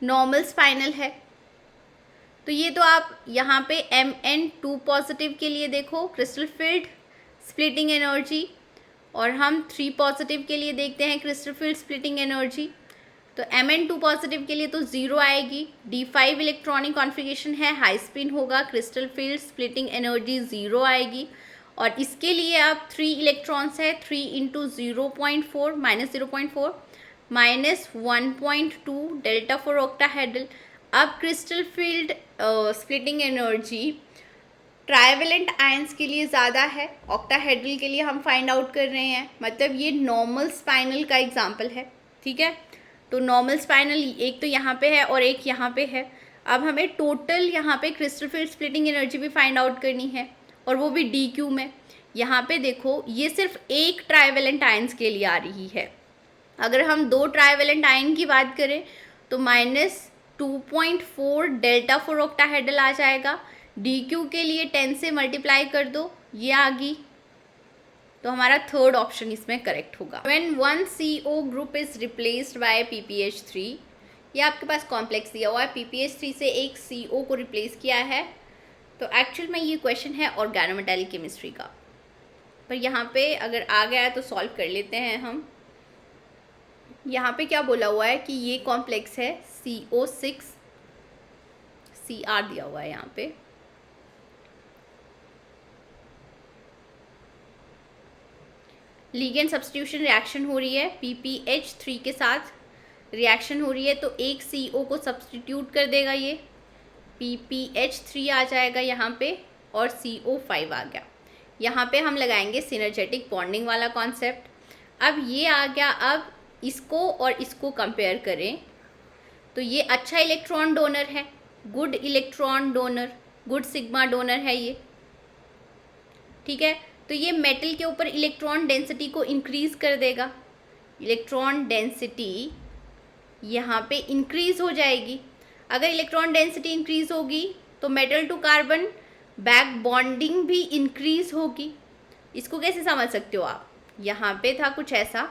नॉर्मल स्पाइनल है। तो ये तो आप यहाँ पे Mn2 पॉजिटिव के लिए देखो क्रिस्टल फील्ड स्प्लिटिंग एनर्जी, और हम 3 पॉजिटिव के लिए देखते हैं क्रिस्टल फील्ड स्प्लिटिंग एनर्जी। तो Mn2 पॉजिटिव के लिए तो 0 आएगी। D5 इलेक्ट्रॉनिक कॉन्फ़िगरेशन है, हाई स्पिन होगा, क्रिस्टल फील्ड स्प्लिटिंग एनर्जी 0 आएगी। और इसके लिए अब 3 इलेक्ट्रॉन्स है, 3 इंटू 0.4 -0.4 -1.2 डेल्टा फॉर ऑक्टाहेड्रल। अब crystal field splitting energy trivalent ions के लिए ज़्यादा है, ऑक्टाहेड्रल के लिए हम फाइंड आउट कर रहे हैं, मतलब ये नॉर्मल स्पाइनल का एग्जांपल है, ठीक है। तो नॉर्मल स्पाइनल एक तो यहाँ पे है और एक यहाँ पे है। अब हमें टोटल यहाँ पे क्रिस्टल फील्ड स्प्लिटिंग एनर्जी भी फाइंड आउट करनी है, और वो भी DQ में। यहाँ पे देखो ये सिर्फ एक ट्राइवेलेंट आयंस के लिए आ रही है। अगर हम 2 ट्राइवेलेंट आयन की बात करें तो -2.4 डेल्टा फॉर ऑक्टाहेड्रल आ जाएगा। DQ के लिए 10 से मल्टीप्लाई कर दो, ये आ गई। तो हमारा थर्ड ऑप्शन इसमें करेक्ट होगा। When one CO group is replaced by PPH3, ये आपके पास कॉम्प्लेक्स दिया हुआ है, PPH3 से एक CO को रिप्लेस किया है। तो एक्चुअल में ये क्वेश्चन है ऑर्गेनोमेटालिक केमिस्ट्री का, पर यहाँ पे अगर आ गया है तो सॉल्व कर लेते हैं हम। यहाँ पे क्या बोला हुआ है कि ये कॉम्प्लेक्स है CO6 Cr दिया हुआ है यहाँ पे। लिगेंड सब्स्टिट्यूशन रिएक्शन हो रही है, PPH3 के साथ रिएक्शन हो रही है, तो एक CO को सब्स्टिट्यूट कर देगा, ये PPH3 आ जाएगा यहाँ पे और CO5 आ गया। यहाँ पे हम लगाएंगे सिनर्जेटिक बॉन्डिंग वाला कॉन्सेप्ट। अब ये आ गया, अब इसको और इसको कंपेयर करें तो ये अच्छा इलेक्ट्रॉन डोनर है, good electron donor, good sigma donor है ये, ठीक है। तो ये मेटल के ऊपर इलेक्ट्रॉन डेंसिटी को इंक्रीज कर देगा, इलेक्ट्रॉन डेंसिटी यहाँ पे इंक्रीज हो जाएगी। अगर इलेक्ट्रॉन डेंसिटी इंक्रीज होगी तो metal to carbon back bonding भी इंक्रीज होगी। इसको कैसे समझ सकते हो आप, यहाँ पे था कुछ ऐसा।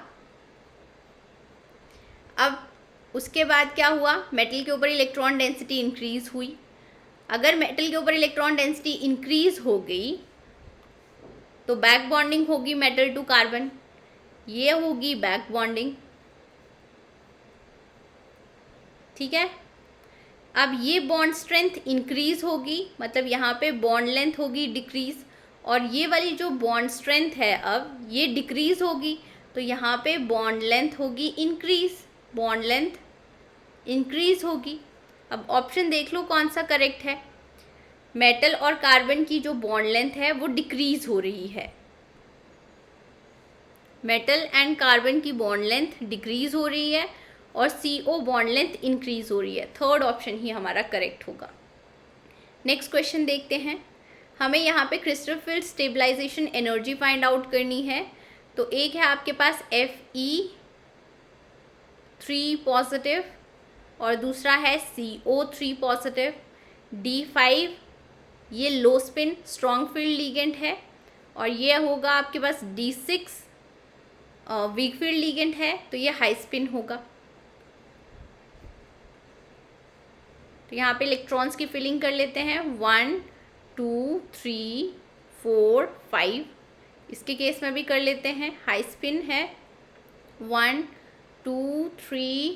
अब उसके बाद क्या हुआ, मेटल के ऊपर इलेक्ट्रॉन डेंसिटी इंक्रीज हुई। अगर मेटल के ऊपर इलेक्ट्रॉन डेंसिटी इंक्रीज हो गई तो बैक बॉन्डिंग होगी मेटल टू कार्बन, ये होगी बैक बॉन्डिंग, ठीक है। अब ये बॉन्ड स्ट्रेंथ इंक्रीज होगी, मतलब यहाँ पे बॉन्ड लेंथ होगी डिक्रीज, और ये वाली जो बॉन्ड स्ट्रेंथ है अब ये डिक्रीज होगी, तो यहाँ पे बॉन्ड लेंथ होगी इंक्रीज, बॉन्ड लेंथ इंक्रीज होगी। अब ऑप्शन देख लो कौन सा करेक्ट है। मेटल और कार्बन की जो बॉन्ड लेंथ है वो डिक्रीज हो रही है, मेटल एंड कार्बन की बॉन्ड लेंथ डिक्रीज हो रही है और CO बॉन्ड लेंथ इंक्रीज हो रही है। थर्ड ऑप्शन ही हमारा करेक्ट होगा। नेक्स्ट क्वेश्चन देखते हैं। हमें यहाँ पे crystal field stabilisation energy find out करनी है। तो एक है आपके पास Fe3 पॉजिटिव और दूसरा है CO3 पॉजिटिव। D5 ये लो स्पिन स्ट्रॉन्ग फील्ड लिगेंड है, और ये होगा आपके पास D6 वीक फील्ड लिगेंड है, तो ये हाई स्पिन होगा। तो यहाँ पे इलेक्ट्रॉन्स की फिलिंग कर लेते हैं, 1 2 3 4 5। इसके केस में भी कर लेते हैं, हाई स्पिन है 1 2 3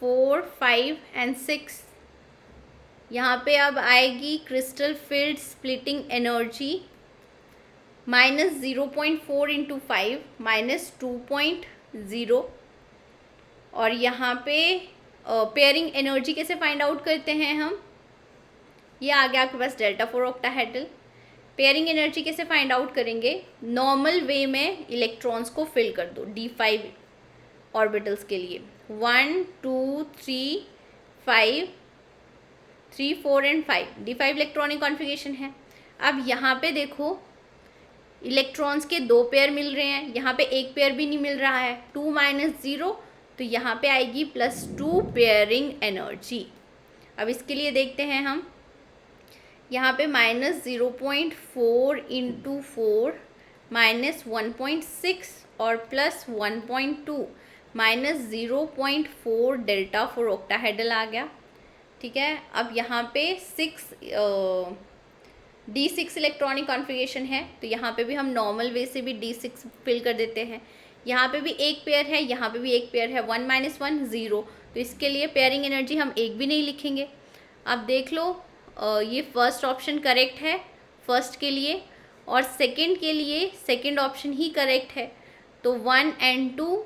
4 5 एंड 6। यहाँ पे अब आएगी क्रिस्टल फील्ड स्प्लिटिंग एनर्जी -0.4 × 5 -2.0, और यहाँ पे पेयरिंग एनर्जी कैसे फाइंड आउट करते हैं हम, ये आ गया आपके पास delta for octahedral. Pairing energy कैसे फाइंड आउट करेंगे, नॉर्मल वे में इलेक्ट्रॉन्स को फिल कर दो D5 ऑर्बिटल्स के लिए, 1 2 3 5 3 4 एंड 5, D5 इलेक्ट्रॉनिक कॉन्फ़िगरेशन है। अब यहाँ पे देखो इलेक्ट्रॉन्स के 2 पेयर मिल रहे हैं, यहाँ पे एक पेयर भी नहीं मिल रहा है, 2 - 0, तो यहाँ पे आएगी +2 पेयरिंग एनर्जी। अब इसके लिए देखते हैं हम, यहाँ पे -0.4 × 4 -1.6 और +1.2 -0.4 डेल्टा फॉर ऑक्टाहेड्रल आ गया, ठीक है। अब यहाँ पे D6 इलेक्ट्रॉनिक कॉन्फ़िगरेशन है, तो यहाँ पे भी हम नॉर्मल वे से भी D6 फिल कर देते हैं। यहाँ पे भी एक पेयर है, यहाँ पे भी एक पेयर है, 1 - 1 0, तो इसके लिए पेयरिंग एनर्जी हम एक भी नहीं लिखेंगे। अब देख लो ये फर्स्ट ऑप्शन करेक्ट है फर्स्ट के लिए, और सेकंड के लिए सेकंड ऑप्शन ही करेक्ट है। तो 1 and 2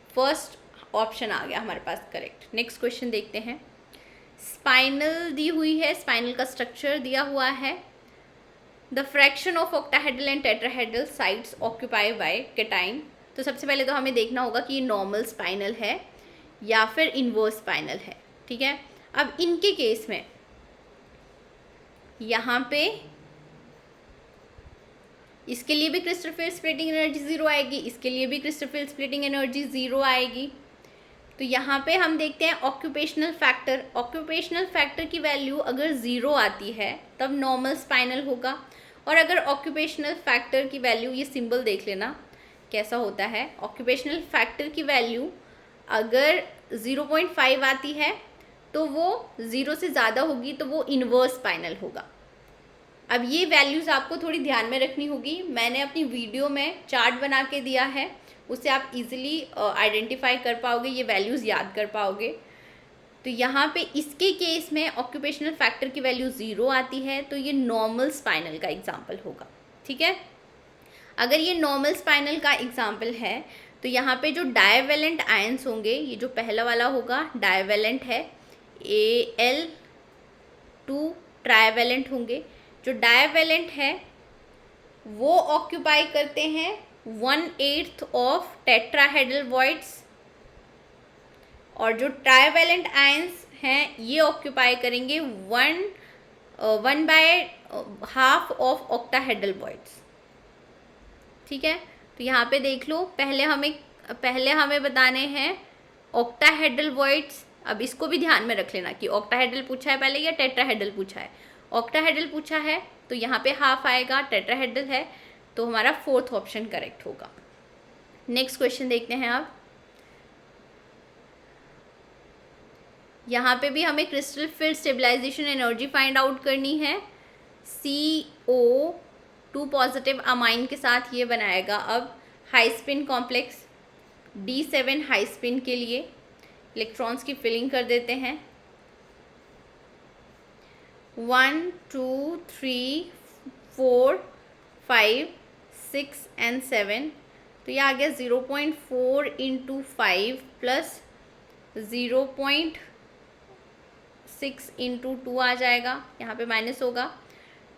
फर्स्ट ऑप्शन आ गया हमारे पास करेक्ट। नेक्स्ट क्वेश्चन देखते हैं। स्पाइनल दी हुई है, स्पाइनल का स्ट्रक्चर दिया हुआ है। The fraction of octahedral and tetrahedral sites occupy by cation. तो सबसे पहले तो हमें देखना होगा कि ये नॉर्मल स्पाइनल है या फिर इन्वर्स स्पाइनल है, ठीक है। अब इनके केस में यहाँ पे इसके लिए भी क्रिस्टोफर स्प्लिटिंग एनर्जी 0 आएगी, इसके लिए भी क्रिस्टोफर स्प्लिटिंग एनर्जी 0 आएगी। तो यहाँ पे हम देखते हैं ऑक्यूपेशनल फैक्टर। ऑक्यूपेशनल फैक्टर की वैल्यू अगर 0 आती है तब नॉर्मल स्पाइनल होगा, और अगर ऑक्यूपेशनल फैक्टर की वैल्यू, ये सिंबल देख लेना कैसा होता है, ऑक्यूपेशनल फैक्टर की वैल्यू अगर 0.5 आती है तो वो 0 से ज़्यादा होगी तो वो इन्वर्स स्पाइनल होगा। अब ये वैल्यूज़ आपको थोड़ी ध्यान में रखनी होगी। मैंने अपनी वीडियो में चार्ट बना के दिया है, उससे आप इजीली आइडेंटिफाई कर पाओगे, ये वैल्यूज़ याद कर पाओगे। तो यहाँ पे इसके केस में ऑक्यूपेशनल फैक्टर की वैल्यू 0 आती है तो ये नॉर्मल स्पाइनल का एग्जाम्पल होगा, ठीक है। अगर ये नॉर्मल स्पाइनल का एग्जाम्पल है तो यहाँ पे जो डायवेलेंट आयंस होंगे, ये जो पहला वाला होगा डायवेलेंट है, Al2 ट्राइवेलेंट होंगे। जो डायवेलेंट है वो ऑक्यूपाई करते हैं 1/8 ऑफ टेट्राहेड्रल वॉइड्स, और जो ट्राइवेलेंट आयंस हैं ये ऑक्यूपाई करेंगे 1/2 ऑफ ऑक्टाहेड्रल वॉइड्स, ठीक है। तो यहाँ पे देख लो, पहले हमें बताने हैं ऑक्टाहेड्रल वॉइड्स। अब इसको भी ध्यान में रख लेना कि ऑक्टाहेड्रल पूछा है पहले या टेट्राहेड्रल पूछा है। ऑक्टाहेड्रल पूछा है तो यहाँ पे हाफ आएगा, टेट्राहेड्रल है तो हमारा 4th ऑप्शन करेक्ट होगा। नेक्स्ट क्वेश्चन देखते हैं। अब यहाँ पे भी हमें crystal field stabilisation energy find out करनी है। CO2 पॉजिटिव अमाइन के साथ ये बनाएगा अब high spin complex. D7 high spin के लिए इलेक्ट्रॉन्स की फिलिंग कर देते हैं। 1 2 3 4 5 6 and 7, तो ये आ गया 0.4 × 5 प्लस 0.6 × 2 आ जाएगा, यहाँ पे माइनस होगा,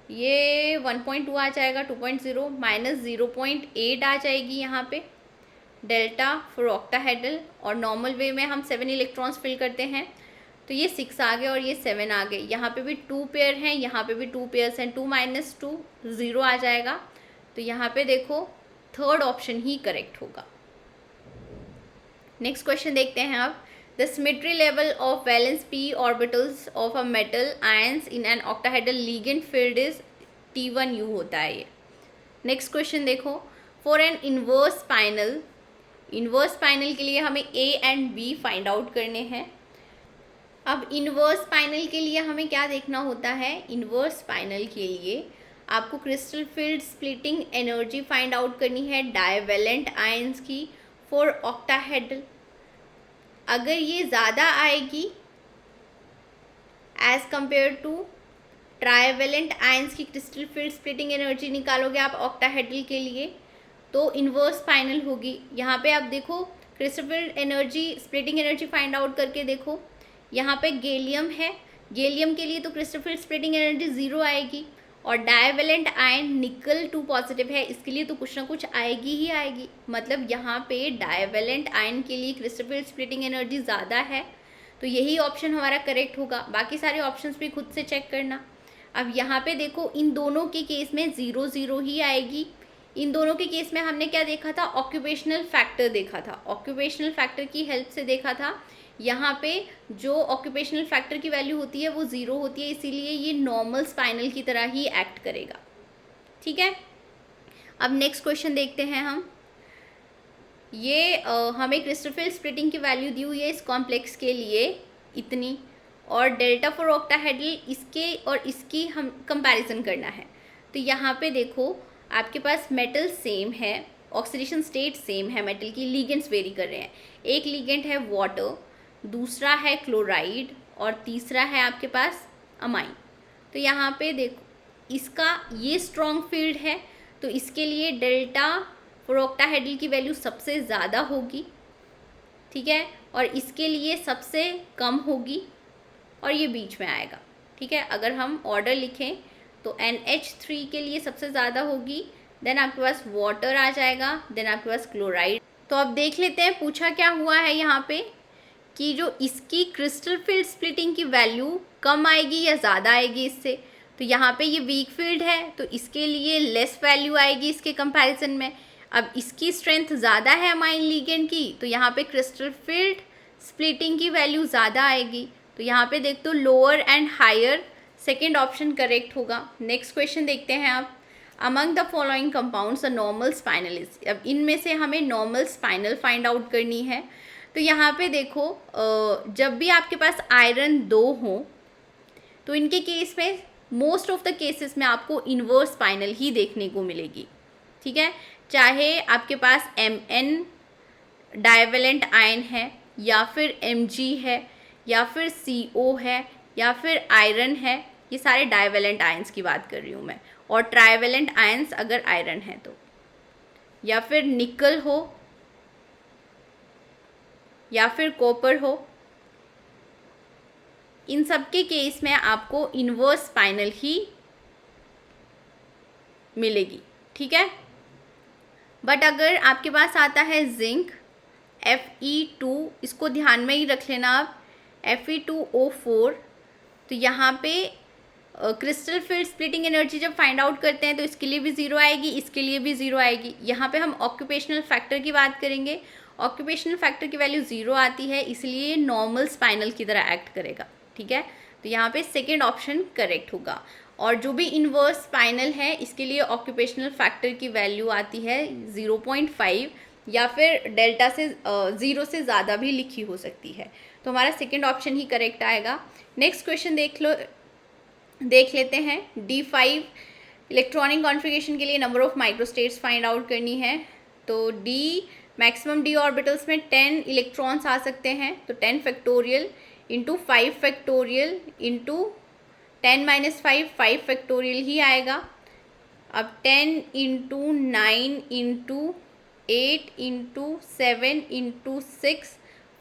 ये 1.2 आ जाएगा, 2.0 माइनस 0.8 आ जाएगी यहाँ पे डेल्टा फॉर ऑक्टाहेड्रल। और नॉर्मल वे में हम 7 इलेक्ट्रॉन्स फिल करते हैं तो ये 6 आ गए और ये 7 आ गए। यहाँ पे भी 2 पेयर हैं, यहाँ पे भी 2 पेयर्स हैं, 2 - 2 0 आ जाएगा। तो यहाँ पे देखो 3rd ऑप्शन ही करेक्ट होगा। नेक्स्ट क्वेश्चन देखते हैं अब। The symmetry level of valence p orbitals of a metal ions in an octahedral ligand field is T1U होता है ये। नेक्स्ट क्वेश्चन देखो। फॉर एन इन्वर्स स्पाइनल के लिए हमें A and B find out करने हैं। अब इन्वर्स स्पाइनल के लिए हमें क्या देखना होता है? इन्वर्स स्पाइनल के लिए आपको crystal field splitting energy find out करनी है डायवेलेंट आयंस की फॉर ऑक्टाहेड्रल। अगर ये ज़्यादा आएगी as compare to trivalent ions की क्रिस्टल फील्ड स्प्लिटिंग एनर्जी निकालोगे आप ऑक्टाहेड्रल के लिए तो इन्वर्स स्पाइनल होगी। यहाँ पे आप देखो crystal field energy splitting energy find out करके देखो, यहाँ पे गैलियम है, गैलियम के लिए तो क्रिस्टल फील्ड स्प्लिटिंग एनर्जी 0 आएगी, और डायवेलेंट आयन निकल 2 पॉजिटिव है, इसके लिए तो कुछ ना कुछ आएगी ही आएगी। मतलब यहाँ पे डायवेलेंट आयन के लिए क्रिस्टल फील्ड स्प्लिटिंग एनर्जी ज़्यादा है, तो यही ऑप्शन हमारा करेक्ट होगा। बाकी सारे ऑप्शंस भी खुद से चेक करना। अब यहाँ पे देखो इन दोनों के केस में 0 0 ही आएगी। इन दोनों के केस में हमने क्या देखा था? ऑक्यूपेशनल फैक्टर देखा था, ऑक्यूपेशनल फैक्टर की हेल्प से देखा था। यहाँ पे जो ऑक्यूपेशनल फैक्टर की वैल्यू होती है वो 0 होती है, इसीलिए ये नॉर्मल स्पाइनल की तरह ही एक्ट करेगा। ठीक है, अब नेक्स्ट क्वेश्चन देखते हैं हम। ये हमें क्रिस्टल फील्ड स्प्लिटिंग की वैल्यू दी हुई है इस कॉम्प्लेक्स के लिए इतनी, और डेल्टा फॉर ऑक्टाहेड्रल इसके और इसकी हम कंपैरिजन करना है। तो यहाँ पे देखो आपके पास मेटल सेम है, ऑक्सीडेशन स्टेट सेम है, मेटल की लीगेंड्स वेरी कर रहे हैं। एक लीगेंड है वाटर, दूसरा है क्लोराइड और तीसरा है आपके पास अमाइन। तो यहाँ पे देखो इसका ये स्ट्रॉन्ग फील्ड है, तो इसके लिए डेल्टा फॉर ऑक्टाहेड्रल की वैल्यू सबसे ज़्यादा होगी। ठीक है, और इसके लिए सबसे कम होगी और ये बीच में आएगा। ठीक है, अगर हम ऑर्डर लिखें तो NH3 के लिए सबसे ज़्यादा होगी, देन आपके पास वाटर आ जाएगा, देन आपके पास क्लोराइड। तो अब देख लेते हैं पूछा क्या हुआ है यहाँ पे कि जो इसकी क्रिस्टल फील्ड स्प्लिटिंग की वैल्यू कम आएगी या ज़्यादा आएगी इससे। तो यहाँ पे ये वीक फील्ड है तो इसके लिए लेस वैल्यू आएगी इसके कंपैरिजन में। अब इसकी स्ट्रेंथ ज़्यादा है अमाइन लिगेंड की, तो यहाँ पे क्रिस्टल फील्ड स्प्लिटिंग की वैल्यू ज़्यादा आएगी। तो यहाँ पे देख तो lower and higher, second option correct होगा। नेक्स्ट क्वेश्चन देखते हैं आप। Among the following compounds a normal spinel is. अब इनमें से हमें नॉर्मल स्पाइनल फाइंड आउट करनी है। तो यहाँ पे देखो जब भी आपके पास आयरन 2 हो तो इनके केस में मोस्ट ऑफ द केसेस में आपको इन्वर्स स्पाइनल ही देखने को मिलेगी। ठीक है, चाहे आपके पास Mn डाइवेलेंट आयन है या फिर Mg है या फिर CO है या फिर आयरन है, ये सारे डाइवेलेंट आयंस की बात कर रही हूँ मैं। और ट्राइवेलेंट आयंस अगर आयरन है तो, या फिर निकल हो या फिर कॉपर हो, इन सब के केस में आपको इन्वर्स स्पाइनल ही मिलेगी। ठीक है, बट अगर आपके पास आता है जिंक Fe2, इसको ध्यान में ही रख लेना आप, Fe2O4, तो यहाँ पे क्रिस्टल फील्ड स्प्लिटिंग एनर्जी जब फाइंड आउट करते हैं तो इसके लिए भी ज़ीरो आएगी, इसके लिए भी ज़ीरो आएगी। यहाँ पे हम ऑक्यूपेशनल फैक्टर की बात करेंगे, ऑक्यूपेशनल फैक्टर की वैल्यू ज़ीरो आती है, इसलिए ये नॉर्मल स्पाइनल की तरह एक्ट करेगा। ठीक है, तो यहाँ पे सेकेंड ऑप्शन करेक्ट होगा। और जो भी इन्वर्स स्पाइनल है इसके लिए ऑक्यूपेशनल फैक्टर की वैल्यू आती है 0.5 या फिर डेल्टा से 0 से ज़्यादा भी लिखी हो सकती है। तो हमारा सेकेंड ऑप्शन ही करेक्ट आएगा। नेक्स्ट क्वेश्चन देख लेते हैं। D5 इलेक्ट्रॉनिक कॉन्फ़िगरेशन के लिए number of microstates find out करनी है। तो मैक्सिमम D ऑर्बिटल्स में 10 इलेक्ट्रॉन्स आ सकते हैं, तो 10 factorial into 5 factorial into 10 - 5 factorial ही आएगा। अब 10 into 9 into 8 into 7 into 6,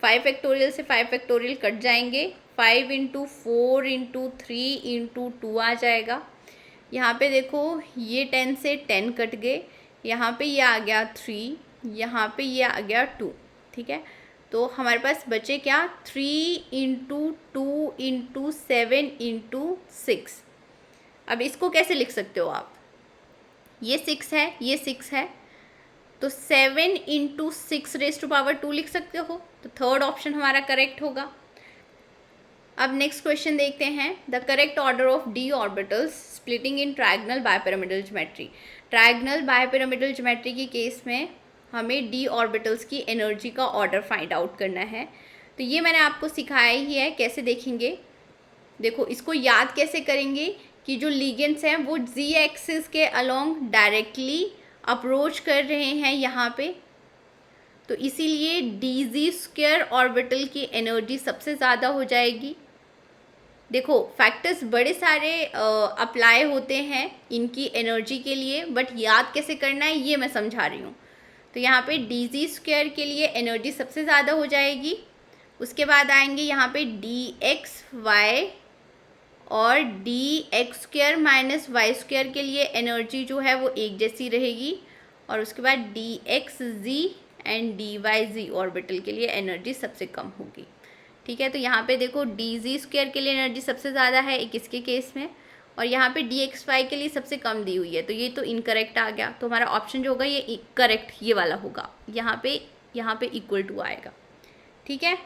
5 factorial से 5 फैक्टोरियल कट जाएंगे, 5 इंटू 4 इंटू 3 इंटू 2 आ जाएगा। यहाँ पे देखो ये 10 से 10 कट गए, यहाँ पे ये आ गया 3, यहाँ पे ये आ गया 2। ठीक है, तो हमारे पास बचे क्या, 3 इंटू 2 इंटू 7 इंटू 6। अब इसको कैसे लिख सकते हो आप, ये 6 है, ये 6 है, तो 7 इंटू 6⁻² लिख सकते हो। तो थर्ड ऑप्शन हमारा करेक्ट होगा। अब नेक्स्ट क्वेश्चन देखते हैं। The correct order of D orbitals splitting in trigonal bipyramidal geometry. Trigonal bipyramidal geometry के केस में हमें D ऑर्बिटल्स की एनर्जी का ऑर्डर फाइंड आउट करना है। तो ये मैंने आपको सिखाया ही है, कैसे देखेंगे। देखो इसको याद कैसे करेंगे कि जो लिगेंड्स हैं वो Z एक्सिस के अलोंग डायरेक्टली अप्रोच कर रहे हैं यहाँ पे, तो इसीलिए DZ² ऑर्बिटल की एनर्जी सबसे ज़्यादा हो जाएगी। देखो फैक्टर्स बड़े सारे अप्लाई होते हैं इनकी एनर्जी के लिए, बट याद कैसे करना है ये मैं समझा रही हूँ। तो यहाँ पे DZ² के लिए एनर्जी सबसे ज़्यादा हो जाएगी। उसके बाद आएंगे यहाँ पे DXY और DX² - Y² के लिए एनर्जी जो है वो एक जैसी रहेगी। और उसके बाद DXZ एंड DYZ ऑर्बिटल के लिए एनर्जी सबसे कम होगी। ठीक है, तो यहाँ पे देखो DZ² के लिए एनर्जी सबसे ज़्यादा है एक इसके केस में, और यहाँ पे DXY के लिए सबसे कम दी हुई है, तो ये तो इनकरेक्ट आ गया। तो हमारा ऑप्शन जो होगा ये करेक्ट ये वाला होगा, यहाँ पे इक्वल टू आएगा। ठीक है,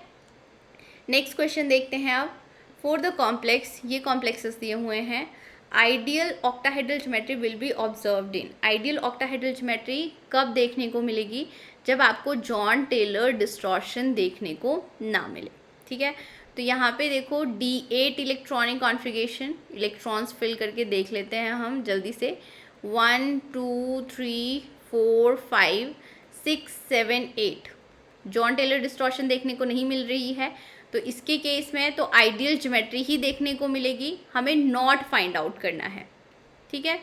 नेक्स्ट क्वेश्चन देखते हैं अब। फॉर द कॉम्प्लेक्स, ये कॉम्प्लेक्सेस दिए हुए हैं, ideal octahedral geometry will be observed in. Ideal octahedral geometry कब देखने को मिलेगी, जब आपको जॉन टेलर डिस्टॉर्शन देखने को ना मिले। ठीक है, तो यहाँ पे देखो D8 electronic configuration, electrons fill करके देख लेते हैं हम जल्दी से। 1 2 3 4 5 6 7 8 जॉन टेलर डिस्टॉर्शन देखने को नहीं मिल रही है, तो इसके केस में तो आइडियल ज्योमेट्री ही देखने को मिलेगी, हमें नॉट फाइंड आउट करना है। ठीक है,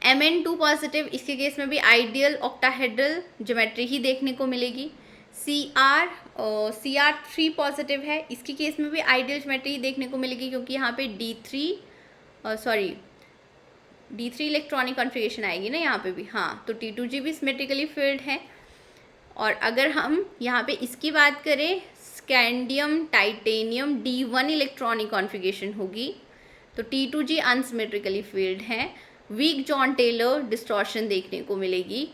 Mn2 पॉजिटिव, इसके केस में भी आइडियल ऑक्टाहेड्रल ज्योमेट्री ही देखने को मिलेगी। Cr3 पॉजिटिव है, इसकी केस में भी आइडियल ज्योमेट्री देखने को मिलेगी क्योंकि यहाँ पे D3 इलेक्ट्रॉनिक कॉन्फ़िगरेशन आएगी ना यहाँ पे भी, हाँ, तो T2G भी सिमेट्रिकली फिल्ड है। और अगर हम यहाँ पे इसकी बात करें, scandium titanium D1 electronic configuration होगी, तो T2G अनसिमेट्रिकली फील्ड है, वीक जॉन टेलर डिस्टॉर्शन देखने को मिलेगी।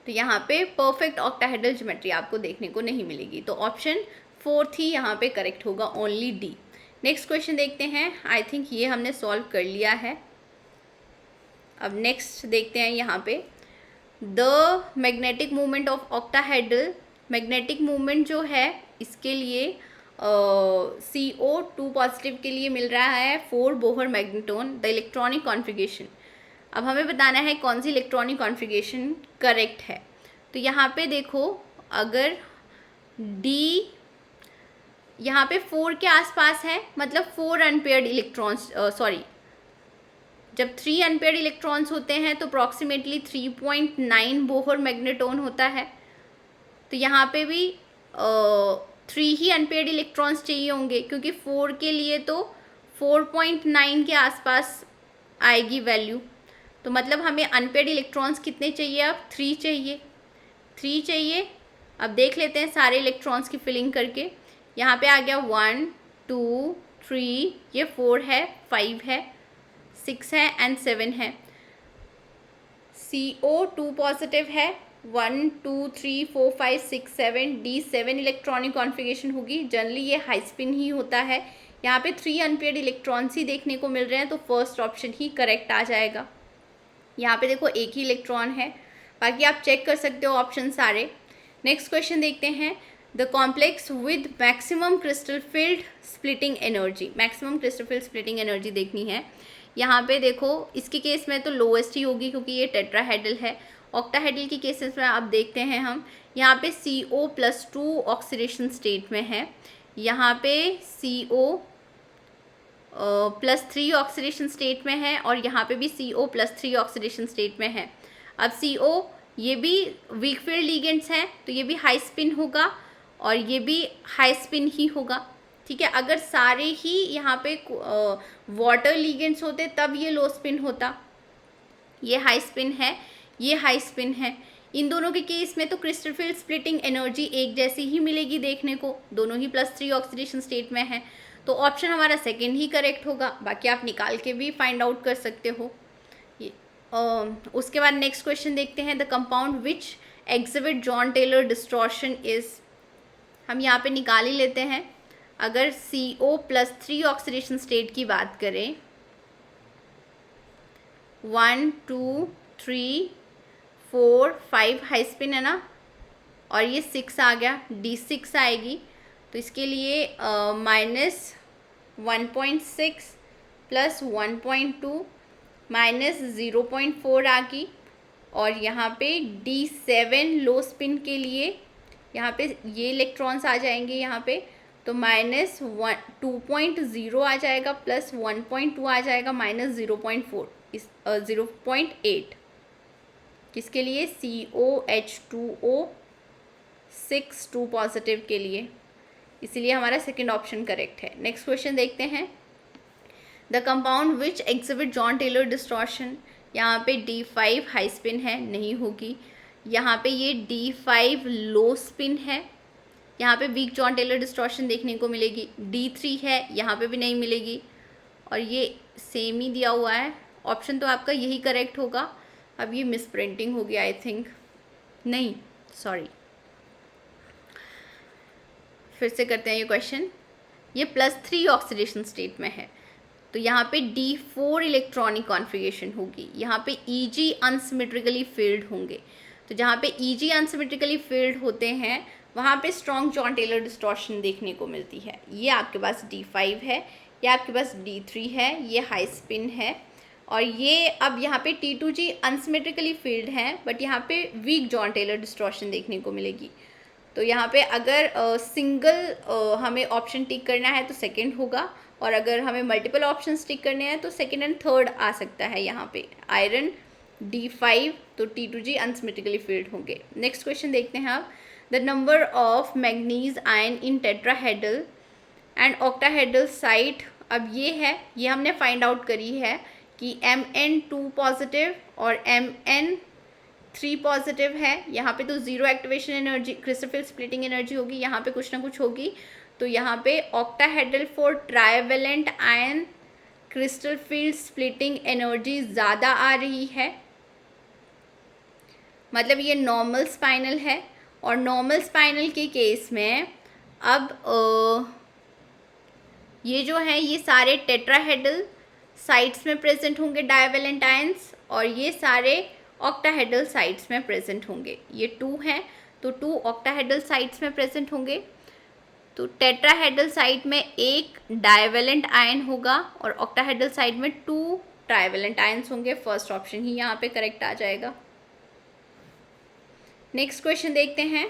तो यहाँ पे परफेक्ट ऑक्टाहेड्रल ज्योमेट्री आपको देखने को नहीं मिलेगी, तो ऑप्शन 4 ही यहाँ पे करेक्ट होगा, ओनली डी। नेक्स्ट क्वेश्चन देखते हैं, आई थिंक ये हमने सॉल्व कर लिया है। अब नेक्स्ट देखते हैं यहाँ पे, the magnetic movement of octahedral, magnetic movement जो है इसके लिए CO2 पॉजिटिव के लिए मिल रहा है 4 Bohr magneton, the electronic configuration. अब हमें बताना है कौन सी इलेक्ट्रॉनिक कॉन्फ़िगरेशन करेक्ट है। तो यहाँ पे देखो, अगर डी यहाँ पे 4 के आसपास है, मतलब 4 अनपेयर्ड इलेक्ट्रॉन्स, जब 3 अनपेयर्ड इलेक्ट्रॉन्स होते हैं तो अप्रॉक्सीमेटली 3.9 बोहर मैग्नेटोन होता है। तो यहाँ पे भी 3 ही अनपेयर्ड इलेक्ट्रॉन्स चाहिए होंगे, क्योंकि 4 के लिए तो 4.9 के आसपास आएगी वैल्यू। तो मतलब हमें अनपेयर्ड इलेक्ट्रॉन्स कितने चाहिए, अब 3 चाहिए। अब देख लेते हैं सारे इलेक्ट्रॉन्स की फिलिंग करके। यहाँ पे आ गया 1 2 3, ये 4 है, 5 है, 6 है एंड 7 है। CO2 पॉजिटिव है, 1 2 3 4 5 6 7, D7 इलेक्ट्रॉनिक कॉन्फ़िगरेशन होगी। जनरली ये हाई स्पिन ही होता है। यहाँ पे 3 अनपेयर्ड इलेक्ट्रॉन्स ही देखने को मिल रहे हैं, तो फर्स्ट ऑप्शन ही करेक्ट आ जाएगा। यहाँ पे देखो एक ही इलेक्ट्रॉन है, बाकी आप चेक कर सकते हो ऑप्शन सारे। नेक्स्ट क्वेश्चन देखते हैं, the complex with maximum crystal field splitting energy, maximum crystal field splitting energy देखनी है। यहाँ पे देखो इसके केस में तो लोएस्ट ही होगी क्योंकि ये टेट्राहेड्रल है। ऑक्टाहेड्रल की केसेस में आप देखते हैं हम, यहाँ पे CO+2 ऑक्सीडेशन स्टेट में है, यहाँ पे CO+3 ऑक्सीडेशन स्टेट में है, और यहाँ पे भी CO+3 ऑक्सीडेशन स्टेट में है। अब CO ये भी वीक फील्ड लिगेंड्स हैं, तो ये भी हाई स्पिन होगा और ये भी हाई स्पिन ही होगा, ठीक है। अगर सारे ही यहाँ पे वाटर लिगेंड्स होते तब ये लो स्पिन होता। ये हाई स्पिन है, ये हाई स्पिन है। इन दोनों के केस में तो क्रिस्टल फील्ड स्प्लिटिंग एनर्जी एक जैसी ही मिलेगी देखने को, दोनों ही +3 ऑक्सीडेशन स्टेट में है, तो ऑप्शन हमारा सेकंड ही करेक्ट होगा। बाकी आप निकाल के भी फाइंड आउट कर सकते हो। उसके बाद नेक्स्ट क्वेश्चन देखते हैं, the compound which exhibit Jahn Teller distortion is, हम यहाँ पे निकाल ही लेते हैं। अगर CO+3 ऑक्सीडेशन स्टेट की बात करें, 1 2 3 4 5 हाई स्पिन है ना, और ये 6 आ गया, D6 आएगी, तो इसके लिए -1.6 + 1.2 -0.4 आ गई। और यहाँ पे D7 लो स्पिन के लिए यहाँ पे ये इलेक्ट्रॉन्स आ जाएंगे यहाँ पे, तो -2.0 आ जाएगा, +1.2 आ जाएगा, -0.4, 0.8 किसके लिए, COH2O6 2 पॉजिटिव के लिए, इसीलिए हमारा सेकंड ऑप्शन करेक्ट है। नेक्स्ट क्वेश्चन देखते हैं, the compound which exhibit Jahn Teller distortion, यहाँ पे D5 हाई स्पिन है, नहीं होगी। यहाँ पे ये D5 लो स्पिन है, यहाँ पे वीक जॉन टेलर डिस्टॉर्शन देखने को मिलेगी। D3 है, यहाँ पे भी नहीं मिलेगी, और ये सेम ही दिया हुआ है। ऑप्शन तो आपका यही करेक्ट होगा। अब ये मिस प्रिंटिंग होगी आई थिंक, नहीं सॉरी, फिर से करते हैं ये क्वेश्चन। ये +3 ऑक्सीडेशन स्टेट में है, तो यहाँ पे D4 इलेक्ट्रॉनिक कॉन्फ़िगरेशन होगी, यहाँ पे EG अनसिमेट्रिकली फील्ड होंगे। तो जहाँ पे EG अनसिमेट्रिकली फील्ड होते हैं वहाँ पे स्ट्रॉन्ग जॉन टेलर डिस्टॉर्शन देखने को मिलती है। ये आपके पास D5 है, ये आपके पास D3 है, ये हाई स्पिन है, और ये अब यहाँ पे T2G अनसिमेट्रिकली फील्ड है, बट यहाँ पे वीक जॉन टेलर डिस्टॉर्शन देखने को मिलेगी। तो यहाँ पे अगर सिंगल हमें ऑप्शन टिक करना है तो सेकंड होगा, और अगर हमें मल्टीपल ऑप्शंस टिक करने हैं तो सेकंड एंड थर्ड आ सकता है। यहाँ पे आयरन D5, तो T2G अनसिमेट्रिकली फील्ड होंगे। नेक्स्ट क्वेश्चन देखते हैं आप। The number of manganese ion in tetrahedral and octahedral site, अब ये हमने फाइंड आउट करी है कि Mn2 पॉजिटिव और Mn3 पॉजिटिव है। यहाँ पे तो zero activation energy, crystal splitting energy होगी, यहाँ पे कुछ ना कुछ होगी। तो यहाँ पे octahedral for trivalent ion crystal field splitting energy ज़्यादा आ रही है, मतलब ये नॉर्मल स्पाइनल है। और नॉर्मल स्पाइनल के केस में अब ये जो है ये सारे टेट्राहेड्रल साइट्स में प्रेजेंट होंगे डाइवेलेंट आयंस, और ये सारे ऑक्टाहेड्रल साइट्स में प्रेजेंट होंगे। ये 2 हैं तो 2 ऑक्टाहेड्रल साइट्स में प्रेजेंट होंगे। तो टेट्राहेड्रल साइट में एक डाइवेलेंट आयन होगा और ऑक्टाहेड्रल साइट में 2 ट्राइवेलेंट आयंस होंगे। फर्स्ट ऑप्शन ही यहाँ पे करेक्ट आ जाएगा। नेक्स्ट क्वेश्चन देखते हैं।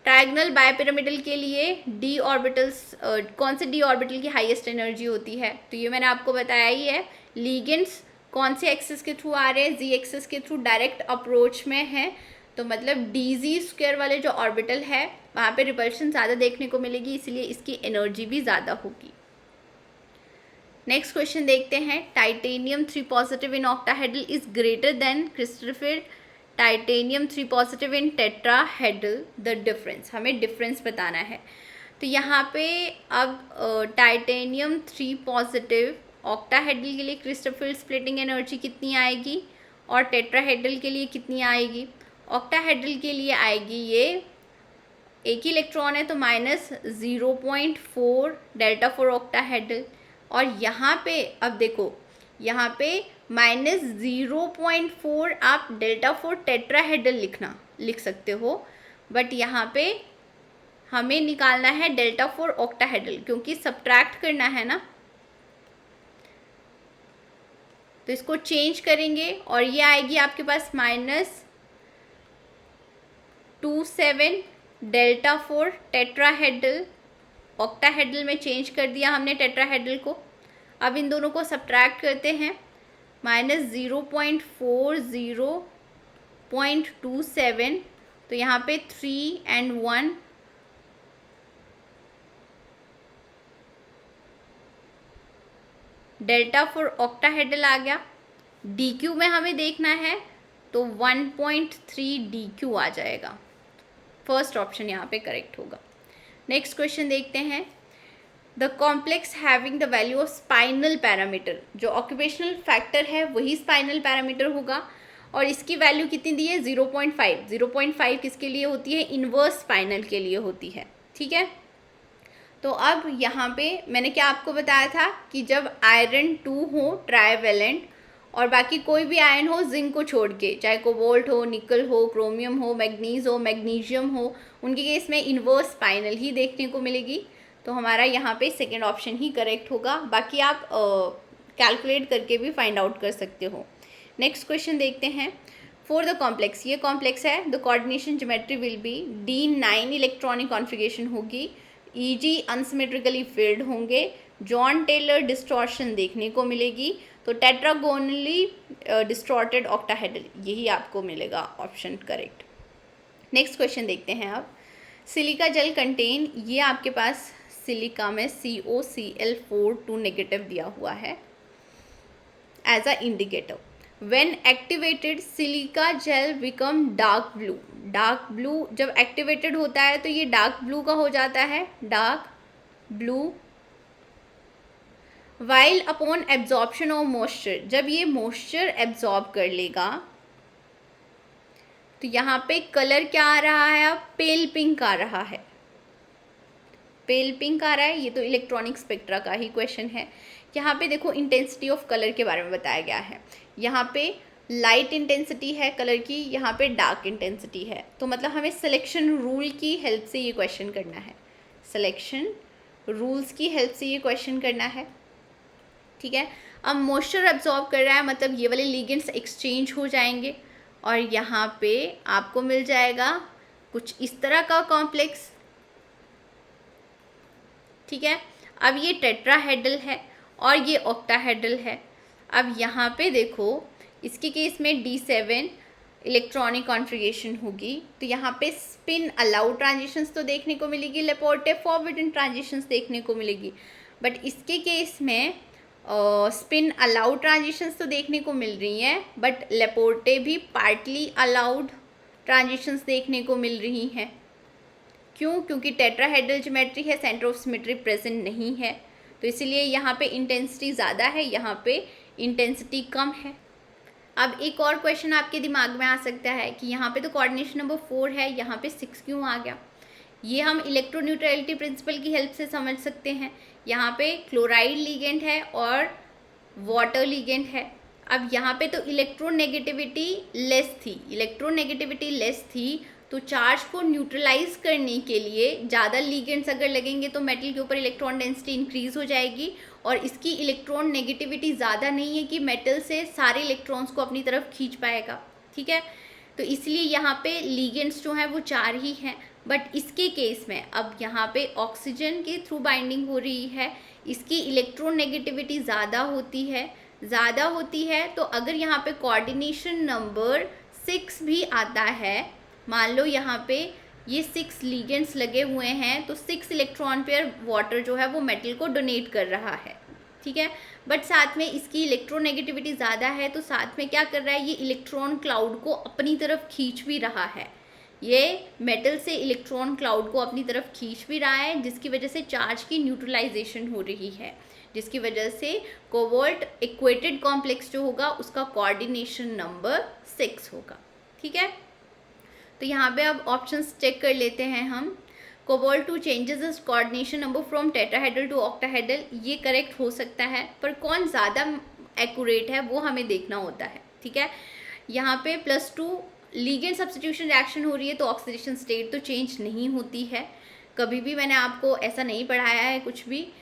ट्रायगोनल बायपिरामिडल के लिए डी ऑर्बिटल्स, कौन से डी ऑर्बिटल की हाईएस्ट एनर्जी होती है? तो ये मैंने आपको बताया ही है। लिगेंड्स कौन से एक्सिस के थ्रू आ रहे हैं? जी एक्सिस के थ्रू डायरेक्ट अप्रोच में है, तो मतलब डीजी स्क्वायर वाले जो ऑर्बिटल है वहाँ पे रिपल्शन ज़्यादा देखने को मिलेगी, इसलिए इसकी एनर्जी भी ज़्यादा होगी। नेक्स्ट क्वेश्चन देखते हैं। Titanium 3 positive in octahedral is greater than crystal titanium 3 positive in tetrahedral, the difference, हमें डिफरेंस बताना है। तो यहाँ पे अब टाइटेनियम 3 पॉजिटिव ऑक्टाहेड्रल के लिए क्रिस्टल फील्ड स्प्लिटिंग एनर्जी कितनी आएगी और टेट्राहेड्रल के लिए कितनी आएगी? ऑक्टाहेड्रल के लिए आएगी, ये एक ही इलेक्ट्रॉन है तो -0.4 डेल्टा फॉर ऑक्टाहेड्रल, और यहाँ पे अब देखो यहाँ पे -0.4 आप डेल्टा फॉर टेट्राहेड्रल लिख सकते हो, बट यहाँ पे हमें निकालना है डेल्टा फॉर ऑक्टाहेड्रल, क्योंकि सब्ट्रैक्ट करना है ना। तो इसको चेंज करेंगे और ये आएगी आपके पास -27 डेल्टा फॉर टेट्राहेड्रल। ऑक्टाहेड्रल में चेंज कर दिया हमने टेट्राहेड्रल को। अब इन दोनों को सब्ट्रैक्ट करते हैं। -0.40.27, तो यहाँ पे 3 और 1 डेल्टा फॉर ऑक्टाहेड्रल आ गया। DQ में हमें देखना है तो 1.3 DQ आ जाएगा। फर्स्ट ऑप्शन यहाँ पे करेक्ट होगा। नेक्स्ट क्वेश्चन देखते हैं। The complex having the value of spinal parameter, जो ऑक्यूपेशनल फैक्टर है वही स्पाइनल पैरामीटर होगा, और इसकी वैल्यू कितनी दी है? 0.5। 0.5 किसके लिए होती है? इन्वर्स स्पाइनल के लिए होती है, ठीक है। तो अब यहाँ पे मैंने क्या आपको बताया था कि जब आयरन 2 हो ट्राइवेलेंट और बाकी कोई भी आयन हो जिंक को छोड़ के, चाहे कोबाल्ट हो, निकल हो, क्रोमियम हो, मैग्नीज हो, मैग्नीशियम हो, उनके केस में इन्वर्स स्पाइनल ही देखने को मिलेगी। तो हमारा यहाँ पे सेकेंड ऑप्शन ही करेक्ट होगा। बाकी आप कैलकुलेट करके भी फाइंड आउट कर सकते हो। नेक्स्ट क्वेश्चन देखते हैं। फॉर द कॉम्प्लेक्स, ये कॉम्प्लेक्स है, the coordination geometry will be D9 electronic configuration होगी, EG अनसिमेट्रिकली फील्ड होंगे, जॉन टेलर डिस्टॉर्शन देखने को मिलेगी, तो टेट्रागोनली डिस्टॉर्टेड ऑक्टाहेड्रल, यही आपको मिलेगा ऑप्शन करेक्ट। नेक्स्ट क्वेश्चन देखते हैं आप। सिलिका जेल कंटेन, ये आपके पास सिलिका में COCl4 2 नेगेटिव दिया हुआ है as a indicator. When activated silica gel become dark blue. Dark blue जब एक्टिवेटेड होता है तो ये डार्क ब्लू का हो जाता है, dark blue. While upon absorption of moisture, जब ये मॉइस्चर एब्जॉर्ब कर लेगा तो यहाँ पे कलर क्या आ रहा है? अब पेल पिंक आ रहा है, पेल पिंक आ रहा है। ये तो इलेक्ट्रॉनिक स्पेक्ट्रा का ही क्वेश्चन है। यहाँ पे देखो इंटेंसिटी ऑफ कलर के बारे में बताया गया है। यहाँ पे लाइट इंटेंसिटी है कलर की, यहाँ पे डार्क इंटेंसिटी है। तो मतलब हमें सिलेक्शन रूल की हेल्प से ये क्वेश्चन करना है, सिलेक्शन रूल्स की हेल्प से ये क्वेश्चन करना है, ठीक है। अब मॉइस्चर एब्जॉर्ब कर रहा है, मतलब ये वाले लिगेंड्स एक्सचेंज हो जाएंगे और यहाँ पे आपको मिल जाएगा कुछ इस तरह का कॉम्प्लेक्स, ठीक है। अब ये टेट्राहेड्रल है और ये ऑक्टाहेड्रल है। अब यहाँ पे देखो इसके केस में D7 इलेक्ट्रॉनिक कॉन्फ़िगरेशन होगी। तो यहाँ पे स्पिन अलाउड ट्रांजिशंस तो देखने को मिलेगी, लेपोर्टे फॉरवर्डिंग ट्रांजिशंस देखने को मिलेगी। बट इसके केस में स्पिन अलाउड ट्रांजिशंस तो देखने को मिल रही हैं, बट लेपोर्टे भी पार्टली अलाउड ट्रांजिशंस देखने को मिल रही हैं। क्यों? क्योंकि टेट्राहेड्रल ज्योमेट्री है, सेंटर ऑफ सिमेट्री प्रेजेंट नहीं है, तो इसलिए यहाँ पे इंटेंसिटी ज़्यादा है, यहाँ पे इंटेंसिटी कम है। अब एक और क्वेश्चन आपके दिमाग में आ सकता है कि यहाँ पे तो कोऑर्डिनेशन नंबर 4 है, यहाँ पे 6 क्यों आ गया? ये हम इलेक्ट्रोन्यूट्रलिटी प्रिंसिपल की हेल्प से समझ सकते हैं। यहाँ पे क्लोराइड लिगेंड है और वाटर लिगेंड है। अब यहाँ पे तो इलेक्ट्रोनेगेटिविटी लेस थी, तो चार्ज को न्यूट्रलाइज करने के लिए ज़्यादा लिगेंड्स अगर लगेंगे तो मेटल के ऊपर इलेक्ट्रॉन डेंसिटी इंक्रीज हो जाएगी, और इसकी इलेक्ट्रॉन नेगेटिविटी ज़्यादा नहीं है कि मेटल से सारे इलेक्ट्रॉन्स को अपनी तरफ खींच पाएगा। ठीक है, तो इसलिए यहाँ पे लिगेंड्स जो हैं वो 4 ही हैं। बट इसके केस में अब यहाँ पे ऑक्सीजन के थ्रू बाइंडिंग हो रही है, इसकी इलेक्ट्रॉन नेगेटिविटी ज़्यादा होती है। तो अगर यहाँ पे कोऑर्डिनेशन नंबर 6 भी आता है, मान लो यहाँ पे ये 6 लिगेंड्स लगे हुए हैं, तो 6 इलेक्ट्रॉन पेयर वाटर जो है वो मेटल को डोनेट कर रहा है। ठीक है, बट साथ में इसकी इलेक्ट्रोनेगेटिविटी ज़्यादा है, तो साथ में क्या कर रहा है, ये इलेक्ट्रॉन क्लाउड को अपनी तरफ खींच भी रहा है। ये मेटल से इलेक्ट्रॉन क्लाउड को अपनी तरफ खींच भी रहा है, जिसकी वजह से चार्ज की न्यूट्रलाइजेशन हो रही है, जिसकी वजह से कोबाल्ट इक्वेटेड कॉम्प्लेक्स जो होगा उसका कोऑर्डिनेशन नंबर 6 होगा। ठीक है, तो यहाँ पे अब ऑप्शंस चेक कर लेते हैं हम। Cobalt 2 changes is coordination number from tetrahedral to octahedral, ये करेक्ट हो सकता है, पर कौन ज़्यादा एक्यूरेट है वो हमें देखना होता है। ठीक है, यहाँ पे +2 लिगेंड सब्स्टिट्यूशन रिएक्शन हो रही है, तो ऑक्सीडेशन स्टेट तो चेंज नहीं होती है। कभी भी मैंने आपको ऐसा नहीं पढ़ाया है कुछ भी,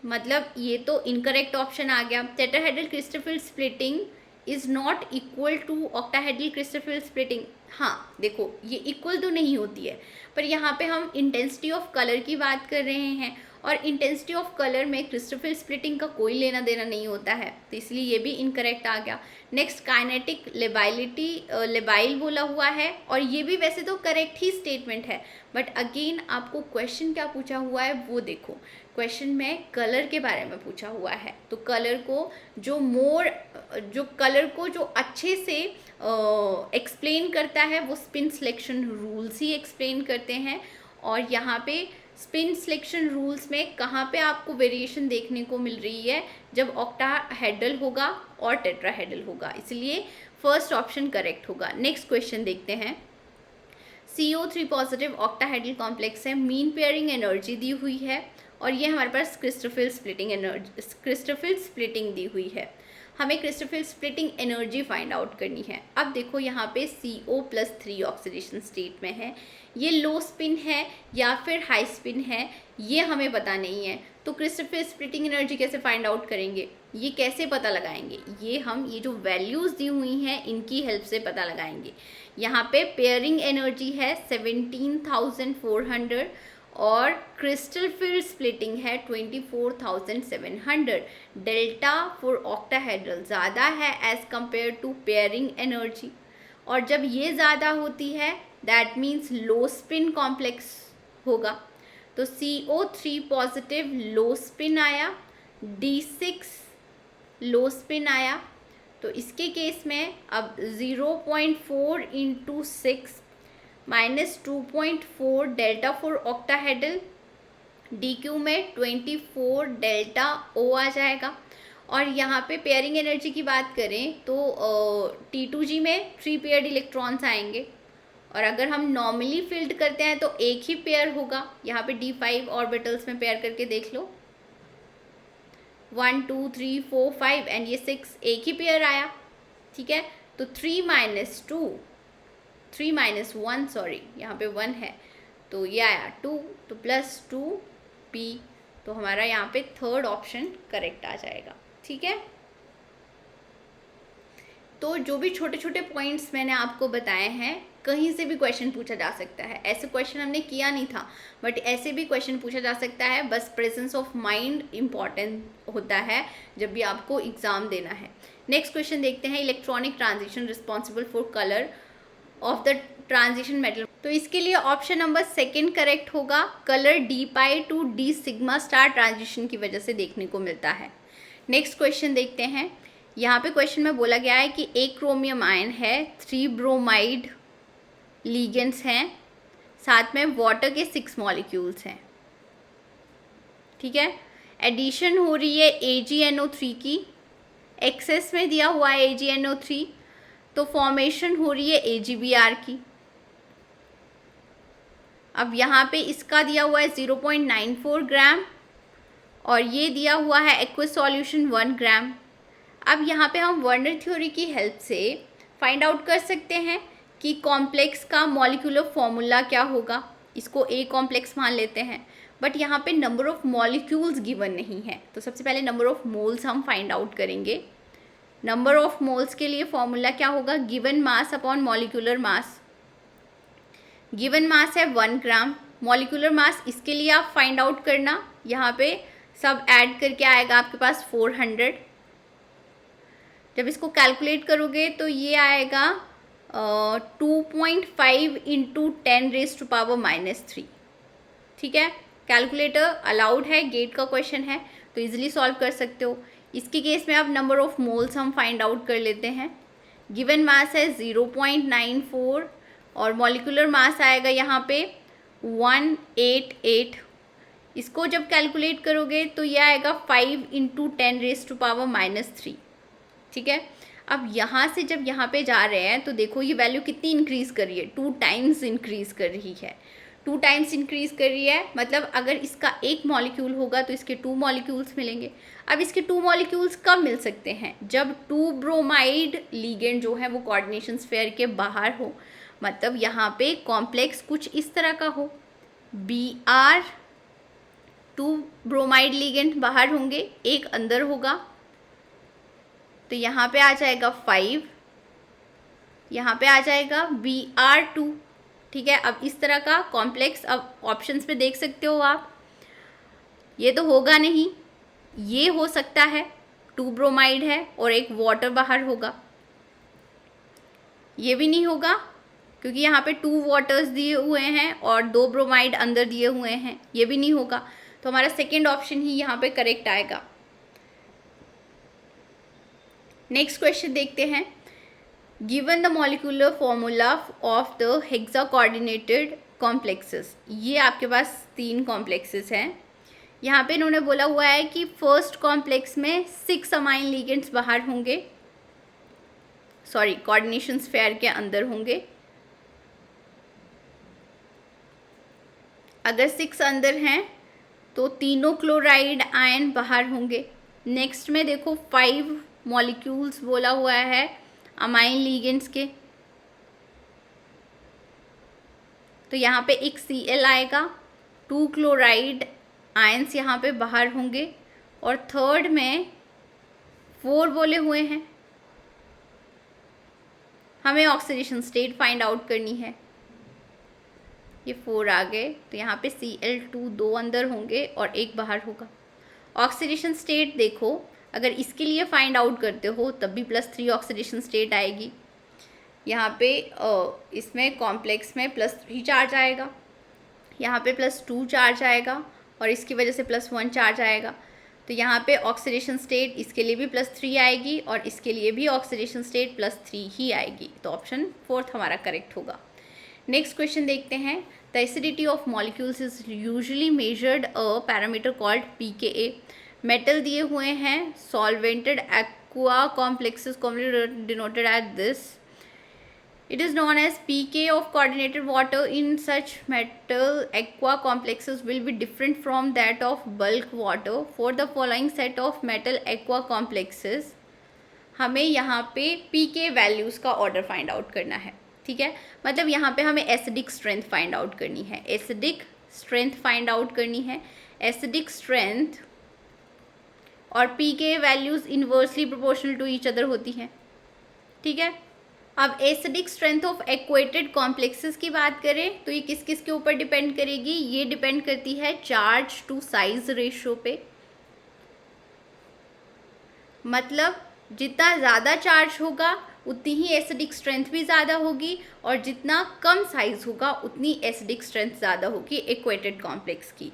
मतलब ये तो इनकरेक्ट ऑप्शन आ गया। Tetrahedral crystal splitting is not equal to octahedral crystal splitting. हाँ देखो, ये इक्वल तो नहीं होती है, पर यहाँ पे हम इंटेंसिटी ऑफ कलर की बात कर रहे हैं, और इंटेंसिटी ऑफ कलर में क्रिस्टल स्प्लिटिंग का कोई लेना देना नहीं होता है, तो इसलिए ये भी इनकरेक्ट आ गया। नेक्स्ट काइनेटिक लेबाइलिटी, लेबाइल बोला हुआ है, और ये भी वैसे तो करेक्ट ही स्टेटमेंट है, बट अगेन आपको क्वेश्चन क्या पूछा हुआ है वो देखो। क्वेश्चन में कलर के बारे में पूछा हुआ है, तो कलर को जो अच्छे से एक्सप्लेन करता है वो स्पिन सिलेक्शन रूल्स ही एक्सप्लेन करते हैं। और यहाँ पे स्पिन सिलेक्शन रूल्स में कहाँ पे आपको वेरिएशन देखने को मिल रही है, जब ऑक्टाहेड्रल होगा और टेट्राहेड्रल होगा, इसलिए फर्स्ट ऑप्शन करेक्ट होगा। नेक्स्ट क्वेश्चन देखते हैं। CO3 पॉजिटिव ऑक्टाहेड्रल कॉम्प्लेक्स है, मीन पेयरिंग एनर्जी दी हुई है, और ये हमारे पास क्रिस्टोफिल स्प्लिटिंग दी हुई है। हमें क्रिस्टोफिल स्प्लिटिंग एनर्जी फाइंड आउट करनी है। अब देखो यहाँ पे CO+3 ऑक्सीडेशन स्टेट में है, ये लो स्पिन है या फिर हाई स्पिन है ये हमें पता नहीं है, तो क्रिस्टोफिल स्प्लिटिंग एनर्जी कैसे फाइंड आउट करेंगे, ये कैसे पता लगाएंगे, ये जो वैल्यूज़ दी हुई हैं इनकी हेल्प से पता लगाएंगे। यहाँ पे पेयरिंग एनर्जी है 17,400 और क्रिस्टल फील्ड स्प्लिटिंग है 24,700। डेल्टा फॉर ऑक्टाहेड्रल ज़्यादा है as compare to pairing energy, और जब ये ज़्यादा होती है that means low spin complex होगा। तो CO3 पॉजिटिव लो स्पिन आया, D6 लो स्पिन आया, तो इसके केस में अब 0.4 × 6 -2.4 डेल्टा फॉर ऑक्टाहेड्रल, DQ में 24 डेल्टा O आ जाएगा। और यहाँ पे पेयरिंग एनर्जी की बात करें तो T2G में 3 पेयर्ड इलेक्ट्रॉन्स आएंगे, और अगर हम नॉर्मली फिल्ड करते हैं तो एक ही पेयर होगा। यहाँ पे D5 ऑर्बिटल्स में पेयर करके देख लो, 1 2 3 4 5 एंड ये 6, एक ही पेयर आया। ठीक है, तो 3 - 1 सॉरी, यहाँ पे 1 है तो ये आया 2, तो +2p, तो हमारा यहाँ पे थर्ड ऑप्शन करेक्ट आ जाएगा। ठीक है, तो जो भी छोटे छोटे पॉइंट्स मैंने आपको बताए हैं कहीं से भी क्वेश्चन पूछा जा सकता है। ऐसे क्वेश्चन हमने किया नहीं था, बट ऐसे भी क्वेश्चन पूछा जा सकता है। बस प्रेजेंस ऑफ माइंड इम्पॉर्टेंट होता है जब भी आपको एग्जाम देना है। नेक्स्ट क्वेश्चन देखते हैं, electronic transition responsible for colour of the transition metal. तो इसके लिए ऑप्शन नंबर सेकंड करेक्ट होगा। Colour d pi to d sigma star transition की वजह से देखने को मिलता है। नेक्स्ट क्वेश्चन देखते हैं। यहाँ पे क्वेश्चन में बोला गया है कि एक क्रोमियम आयन है, 3 ब्रोमाइड लिगेंड्स हैं, साथ में वाटर के 6 मॉलिक्यूल्स हैं। ठीक है, एडिशन हो रही है AgNO3 की, एक्सेस में दिया हुआ है AgNO3, तो फॉर्मेशन हो रही है AgBr की। अब यहाँ पे इसका दिया हुआ है 0.94 ग्राम और ये दिया हुआ है एक्वस सॉल्यूशन 1 ग्राम। अब यहाँ पे हम वर्नर थ्योरी की हेल्प से फाइंड आउट कर सकते हैं कि कॉम्प्लेक्स का मॉलिक्यूलर फॉर्मूला क्या होगा। इसको A कॉम्प्लेक्स मान लेते हैं, बट यहाँ पे नंबर ऑफ मॉलिक्यूल्स गिवन नहीं है। तो सबसे पहले नंबर ऑफ मोल्स हम फाइंड आउट करेंगे। नंबर ऑफ मोल्स के लिए फॉर्मूला क्या होगा, given mass upon molecular mass. Given mass है 1 ग्राम, मॉलिक्यूलर मास इसके लिए आप फाइंड आउट करना, यहाँ पे सब ऐड करके आएगा आपके पास 400। जब इसको कैलकुलेट करोगे तो ये आएगा 2.5 इंटू 10⁻⁻3। ठीक है, कैलकुलेटर अलाउड है, गेट का क्वेश्चन है तो इजीली सॉल्व कर सकते हो। इसके केस में अब नंबर ऑफ मोल्स हम फाइंड आउट कर लेते हैं। गिवन मास है 0.94 और मॉलिक्यूलर मास आएगा यहाँ पे 188। इसको जब कैलकुलेट करोगे तो ये आएगा 5 इंटू 10⁻⁻3। ठीक है, अब यहाँ से जब यहाँ पे जा रहे हैं तो देखो ये वैल्यू कितनी इंक्रीज़ कर रही है, 2 टाइम्स इंक्रीज़ कर रही है। 2 टाइम्स इंक्रीज़ कर रही है, मतलब अगर इसका एक मॉलिक्यूल होगा तो इसके 2 मॉलिक्यूल्स मिलेंगे। अब इसके 2 मॉलिक्यूल्स कब मिल सकते हैं, जब 2 ब्रोमाइड लिगेंड जो है वो कोऑर्डिनेशन स्फीयर के बाहर हो। मतलब यहाँ पे कॉम्प्लेक्स कुछ इस तरह का हो, Br 2 ब्रोमाइड लिगेंड बाहर होंगे, एक अंदर होगा, तो यहाँ पे आ जाएगा 5, यहाँ पे आ जाएगा Br2। ठीक है, अब इस तरह का कॉम्प्लेक्स अब ऑप्शंस पे देख सकते हो आप। ये तो होगा नहीं, ये हो सकता है 2 ब्रोमाइड है और एक वाटर बाहर होगा। ये भी नहीं होगा क्योंकि यहाँ पे 2 वाटर्स दिए हुए हैं और 2 ब्रोमाइड अंदर दिए हुए हैं, ये भी नहीं होगा। तो हमारा सेकेंड ऑप्शन ही यहाँ पे करेक्ट आएगा। नेक्स्ट क्वेश्चन देखते हैं। Given the molecular formula of the hexa coordinated complexes. ये आपके पास 3 कॉम्प्लेक्सेस हैं। यहाँ पे इन्होंने बोला हुआ है कि फर्स्ट कॉम्प्लेक्स में 6 अमाइन लिगेंड्स बाहर होंगे, सॉरी कोऑर्डिनेशन स्फीयर के अंदर होंगे। अगर 6 अंदर हैं तो तीनों क्लोराइड आयन बाहर होंगे। नेक्स्ट में देखो 5 मॉलिक्यूल्स बोला हुआ है अमाइन लिगेंड्स के, तो यहाँ पे एक Cl आएगा, 2 क्लोराइड आयंस यहाँ पे बाहर होंगे और थर्ड में 4 बोले हुए हैं। हमें ऑक्सीडेशन स्टेट फाइंड आउट करनी है। ये 4 आ गए तो यहाँ पे Cl2 2 अंदर होंगे और एक बाहर होगा। ऑक्सीडेशन स्टेट देखो, अगर इसके लिए फाइंड आउट करते हो तब भी +3 ऑक्सीडेशन स्टेट आएगी। यहाँ पे इसमें कॉम्प्लेक्स में +3 चार्ज आएगा, यहाँ पे +2 चार्ज आएगा और इसकी वजह से +1 चार्ज आएगा। तो यहाँ पे ऑक्सीडेशन स्टेट इसके लिए भी +3 आएगी और इसके लिए भी ऑक्सीडेशन स्टेट +3 ही आएगी। तो ऑप्शन 4 हमारा करेक्ट होगा। नेक्स्ट क्वेश्चन देखते हैं। The acidity of molecules is usually measured a parameter called pKa। Metal दिए हुए हैं, solvated aqua complexes commonly denoted as this. It is known as pK of coordinated water. In such metal aqua complexes will be different from that of bulk water. For the following set of metal aqua complexes, हमें यहाँ पे pK वैल्यूज़ का ऑर्डर फाइंड आउट करना है। ठीक है, मतलब यहाँ पे हमें एसिडिक स्ट्रेंथ फाइंड आउट करनी है, एसिडिक स्ट्रेंथ फाइंड आउट करनी है। एसिडिक स्ट्रेंथ और pK values inversely proportional to each other होती हैं। ठीक है, अब acidic strength of aquated complexes की बात करें तो ये किस किस के ऊपर डिपेंड करेगी, ये डिपेंड करती है चार्ज टू साइज रेशियो पे। मतलब जितना ज़्यादा चार्ज होगा उतनी ही एसिडिक स्ट्रेंथ भी ज़्यादा होगी, और जितना कम साइज होगा उतनी एसिडिक स्ट्रेंथ ज़्यादा होगी एक्वेटेड कॉम्प्लेक्स की।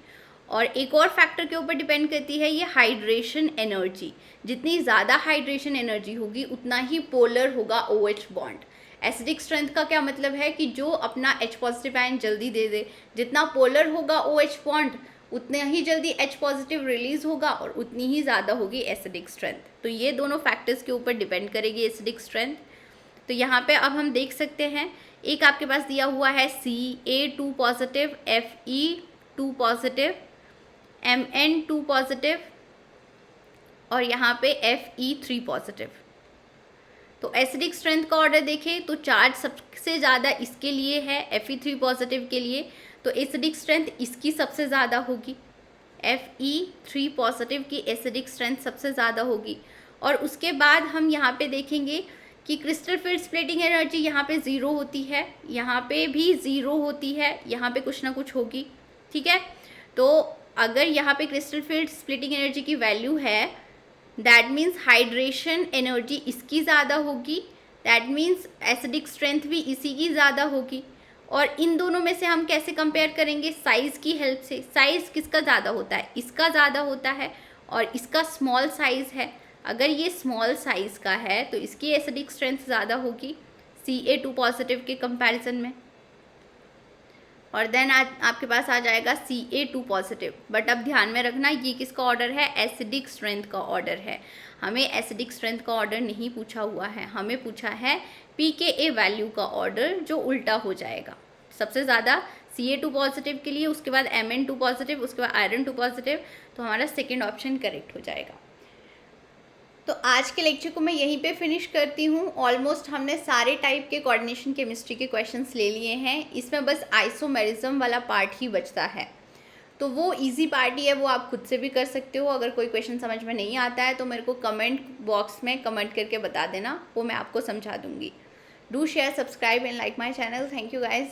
और एक और फैक्टर के ऊपर डिपेंड करती है ये हाइड्रेशन एनर्जी। जितनी ज़्यादा हाइड्रेशन एनर्जी होगी उतना ही पोलर होगा OH बॉन्ड। एसिडिक स्ट्रेंथ का क्या मतलब है कि जो अपना H पॉजिटिव आयन जल्दी दे दे, जितना पोलर होगा OH बॉन्ड उतना ही जल्दी H पॉजिटिव रिलीज होगा और उतनी ही ज़्यादा होगी एसिडिक स्ट्रेंथ। तो ये दोनों फैक्टर्स के ऊपर डिपेंड करेगी एसिडिक स्ट्रेंथ। तो यहाँ पे अब हम देख सकते हैं, एक आपके पास दिया हुआ है Ca2 positive, Fe2 positive, Mn2 positive और यहाँ पे Fe3 पॉजिटिव। तो एसिडिक स्ट्रेंथ का ऑर्डर देखें तो चार्ज सबसे ज़्यादा इसके लिए है, Fe3 पॉजिटिव के लिए, तो एसिडिक स्ट्रेंथ इसकी सबसे ज़्यादा होगी। Fe3 पॉजिटिव की एसिडिक स्ट्रेंथ सबसे ज़्यादा होगी। और उसके बाद हम यहाँ पे देखेंगे कि क्रिस्टल फील्ड स्प्लिटिंग एनर्जी यहाँ पे 0 होती है, यहाँ पे भी 0 होती है, यहाँ पे कुछ ना कुछ होगी, ठीक है। तो अगर यहाँ पे क्रिस्टल फील्ड स्प्लिटिंग एनर्जी की वैल्यू है, दैट मीन्स हाइड्रेशन एनर्जी इसकी ज़्यादा होगी, दैट मीन्स एसिडिक स्ट्रेंथ भी इसी की ज़्यादा होगी। और इन दोनों में से हम कैसे कंपेयर करेंगे, साइज़ की हेल्प से। साइज़ किसका ज़्यादा होता है, इसका ज़्यादा होता है और इसका स्मॉल साइज़ है। अगर ये स्मॉल साइज़ का है तो इसकी एसिडिक स्ट्रेंथ ज़्यादा होगी Ca2 पॉजिटिव के कंपैरिजन में। और देन आपके पास आ जाएगा Ca2 पॉजिटिव। बट अब ध्यान में रखना ये किसका ऑर्डर है, एसिडिक स्ट्रेंथ का ऑर्डर है। हमें एसिडिक स्ट्रेंथ का ऑर्डर नहीं पूछा हुआ है, हमें पूछा है pKa वैल्यू का ऑर्डर, जो उल्टा हो जाएगा। सबसे ज़्यादा Ca2 पॉजिटिव के लिए, उसके बाद Mn2 पॉजिटिव, उसके बाद आयरन 2 पॉजिटिव, तो हमारा सेकेंड ऑप्शन करेक्ट हो जाएगा। तो आज के लेक्चर को मैं यहीं पे फिनिश करती हूँ। ऑलमोस्ट हमने सारे टाइप के कोऑर्डिनेशन केमिस्ट्री के क्वेश्चंस ले लिए हैं, इसमें बस आइसोमेरिज्म वाला पार्ट ही बचता है। तो वो इजी पार्ट ही है, वो आप खुद से भी कर सकते हो। अगर कोई क्वेश्चन समझ में नहीं आता है तो मेरे को कमेंट बॉक्स में कमेंट करके बता देना, वो मैं आपको समझा दूँगी। Do share, subscribe and like my channel. Thank you guys.